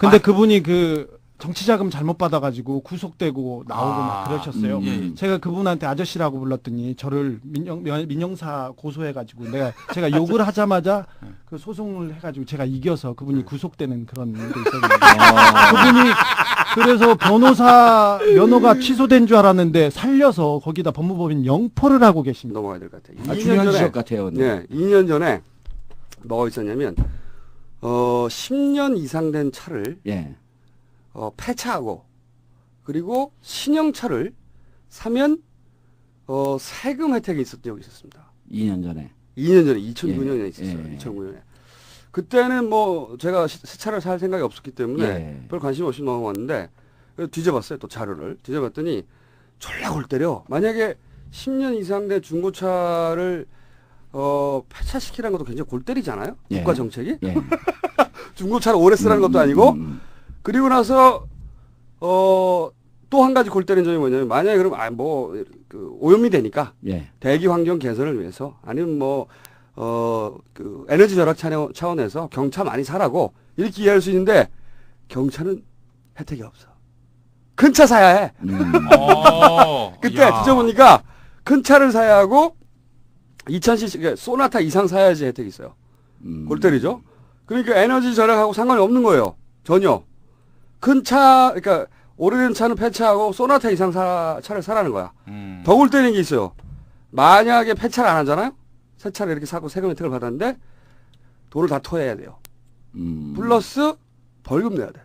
근데 그분이 그 정치자금 잘못 받아가지고 구속되고 나오고 막 그러셨어요. 예. 제가 그분한테 아저씨라고 불렀더니 저를 민영사 고소해가지고 제가 욕을 하자마자 그 소송을 해가지고 제가 이겨서 그분이 구속되는 그런 일도 있었는데 그분이 그래서 변호사 면허가 취소된 줄 알았는데 살려서 거기다 법무법인 영포를 하고 계십니다. 넘어가야 될 것 같아요. 아, 2년 중요한 전에 지적 같아요. 네, 2년 전에 뭐가 있었냐면 10년 이상 된 차를 예. 폐차하고 그리고 신형차를 사면 세금 혜택이 있었던 적이 있었습니다. 2년 전에. 2년 전에 2009년에 예. 있었어요. 예. 2009년에. 그때는 뭐 제가 새 차를 살 생각이 없었기 때문에 예. 별 관심 없이 넘어갔는데 뒤져봤어요. 또 자료를. 뒤져봤더니 졸라 골 때려. 만약에 10년 이상 된 중고차를 폐차시키라는 것도 굉장히 골 때리잖아요. 예. 국가 정책이. 예. 중고차를 오래 쓰라는 것도 아니고 그리고 나서 또 한 가지 골 때리는 점이 뭐냐면 만약에 그럼 그 오염이 되니까 예. 대기 환경 개선을 위해서 아니면 그 에너지 절약 차원에서 경차 많이 사라고 이렇게 이해할 수 있는데 경차는 혜택이 없어. 큰 차 사야 해. 그때 야. 뒤져보니까 큰 차를 사야 하고 2000cc 그러니까 소나타 이상 사야지 혜택이 있어요. 골 때리죠. 그러니까 에너지 절약하고 상관이 없는 거예요. 전혀. 큰 차 그러니까 오래된 차는 폐차하고 소나타 이상 차를 사라는 거야. 더 골 때리는 게 있어요. 만약에 폐차를 안 하잖아요. 새 차를 이렇게 사고 세금 혜택을 받았는데 돈을 다 토해야 돼요. 플러스 벌금 내야 돼.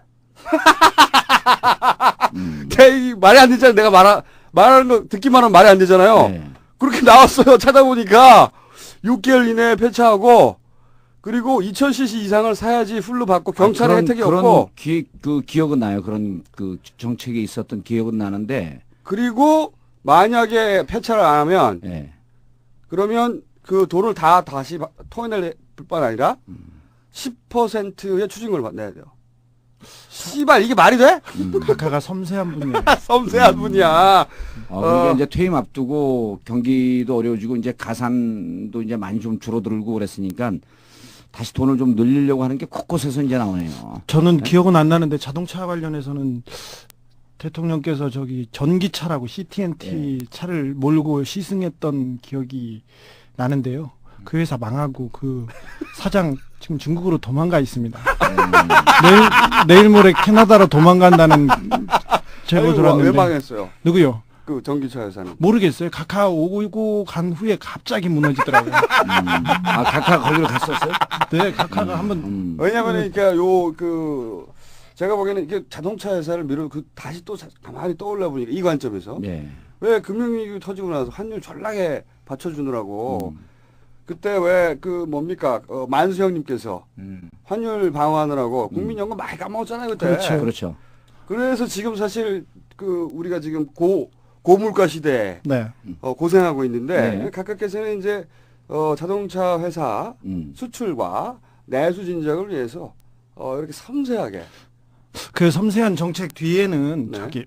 말이 안 되잖아요. 내가 말하는 거 듣기만 하면 말이 안 되잖아요. 네. 그렇게 나왔어요. 찾아보니까 6개월 이내에 폐차하고 그리고 2000cc 이상을 사야지 풀로 받고 경찰의 혜택이 없고 기억은 나요. 그런 그 정책이 있었던 기억은 나는데 그리고 만약에 폐차를 안 하면 예. 그러면 그 돈을 다시 토해낼 뿐만 아니라 10%의 추징금을 내야 돼요. 씨발 이게 말이 돼? 각하가 섬세한 분이에요. 섬세한 분이야. 그러니까 이제 퇴임 앞두고 경기도 어려워지고 이제 가산도 이제 많이 좀 줄어들고 그랬으니까 다시 돈을 좀 늘리려고 하는 게 곳곳에서 이제 나오네요. 저는 기억은 안 나는데 자동차 관련해서는 대통령께서 저기 전기차라고 CT&T 차를 몰고 시승했던 기억이 나는데요. 그 회사 망하고 그 사장 지금 중국으로 도망가 있습니다. 내일 모레 캐나다로 도망간다는 제보 들었는데. 왜 망했어요? 누구요? 그 전기차 회사는. 모르겠어요. 각하 오고 간 후에 갑자기 무너지더라고요. 각하가 거기로 갔었어요? 네, 각하가 한번. 왜냐면 그러니까 제가 보기에는 이게 자동차 회사를 다시 또 가만히 떠올려 보니까 이 관점에서 왜 금융위기 터지고 나서 환율 전락에 받쳐주느라고 그때 왜 만수 형님께서 환율 방어하느라고 국민연금 많이 까먹었잖아요 그때. 그렇죠. 그래서 지금 사실 우리가 지금 고물가 시대에 고생하고 있는데 각각께서는 이제 자동차 회사 수출과 내수 진작을 위해서 이렇게 섬세하게 그 섬세한 정책 뒤에는 저기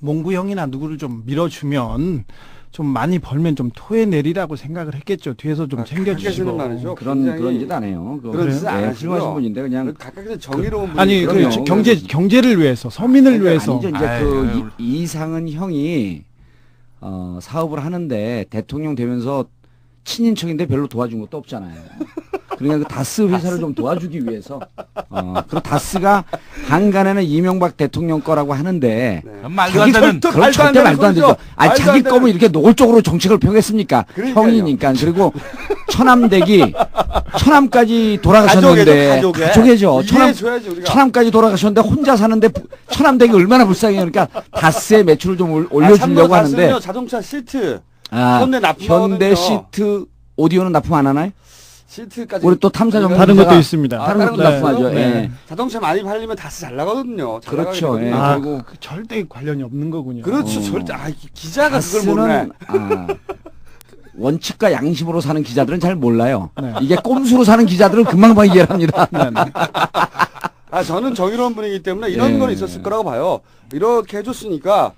몽구형이나 누구를 좀 밀어주면 좀 많이 벌면 좀 토해내리라고 생각을 했겠죠. 뒤에서 좀 챙겨주시고. 말이죠. 그런 짓 안 해요. 그런 짓 안 하시고. 훌륭하신 분인데 그냥 각각의 정의로운 분이 아니 경제를 위해서 서민을 위해서. 아니죠. 이제 이상은 형이 사업을 하는데 대통령 되면서 친인척인데 별로 도와준 것도 없잖아요. 그러니까 그 다스 회사를 좀 도와주기 위해서 그리고 다스가 한간에는 이명박 대통령 거라고 하는데 말도 안 되는 그건 절대 말도 안 되죠. 자기 거면 이렇게 노골적으로 정책을 펴겠습니까? 형이니까. 그리고 천암까지 돌아가셨는데 가족이죠. 천암까지 돌아가셨는데 혼자 사는데 천암댁이 얼마나 불쌍해요. 그러니까 다스의 매출을 좀 올려주려고 하는데 자동차 시트 현대 시트 오디오는 납품 안 하나요? 시트까지 우리 또 탐사 좀 다른 것도 있습니다. 다른 것도 납품하죠. 자동차 많이 팔리면 다스 잘 나가거든요. 그렇죠. 그리고 절대 관련이 없는 거군요. 그렇죠. 절대 기자가 그걸 모르네. 원칙과 양심으로 사는 기자들은 잘 몰라요. 이게 꼼수로 사는 기자들은 금방 이해를 합니다. 저는 정의로운 분이기 때문에 이런 건 있었을 거라고 봐요. 이렇게 해줬으니까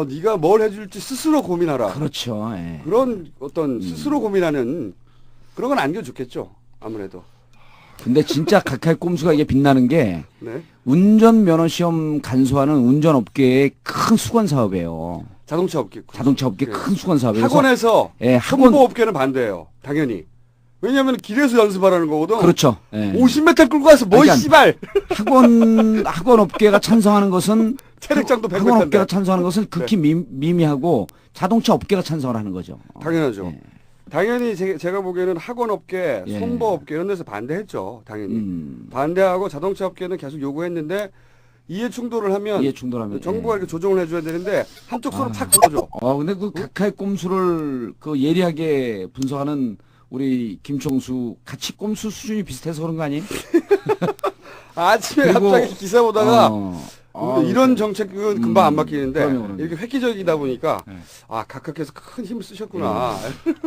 네가 뭘 해줄지 스스로 고민하라. 그렇죠. 그런 어떤 스스로 고민하는 그런 건 안겨줬겠죠. 아무래도. 근데 진짜 각하의 꼼수가 이게 빛나는 게 운전 면허 시험 간소화는 운전업계의 큰 수건 사업이에요. 자동차 업계 큰 수건 사업이에요. 학원에서 학원보업계는 반대해요. 당연히. 왜냐하면 길에서 연습하라는 거거든. 그렇죠. 50m 끌고 가서 씨발. 학원 업계가 찬성하는 것은 체력장도 100m인데. 학원 업계가 찬성하는 것은 극히 미미하고 자동차 업계가 찬성을 하는 거죠. 당연하죠. 당연히 제가 보기에는 학원업계, 손보업계 이런 데서 반대했죠. 당연히. 반대하고 자동차 업계는 계속 요구했는데 이해 충돌을 하면 이해 충돌하면 정부가 예. 이렇게 조정을 해줘야 되는데 한쪽 손을 탁 풀어줘. 근데 그 각하의 꼼수를 그 예리하게 분석하는 우리 김총수 같이 꼼수 수준이 비슷해서 그런 거 아니에요? 아침에 그리고- 갑자기 기사 보다가 이런 그러니까. 정책은 금방 안 바뀌는데 그럼요. 이렇게 획기적이다 보니까 네. 아 각하께서 큰 힘을 쓰셨구나.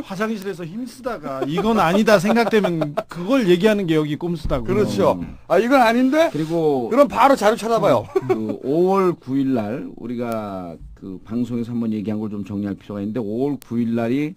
화장실에서 힘쓰다가 이건 아니다 생각되면 그걸 얘기하는 게 여기 꼼수다고. 그렇죠. 아 이건 아닌데? 그리고 그럼 바로 자료 찾아봐요. 그 5월 9일 날 우리가 그 방송에서 한번 얘기한 걸 좀 정리할 필요가 있는데 5월 9일 날이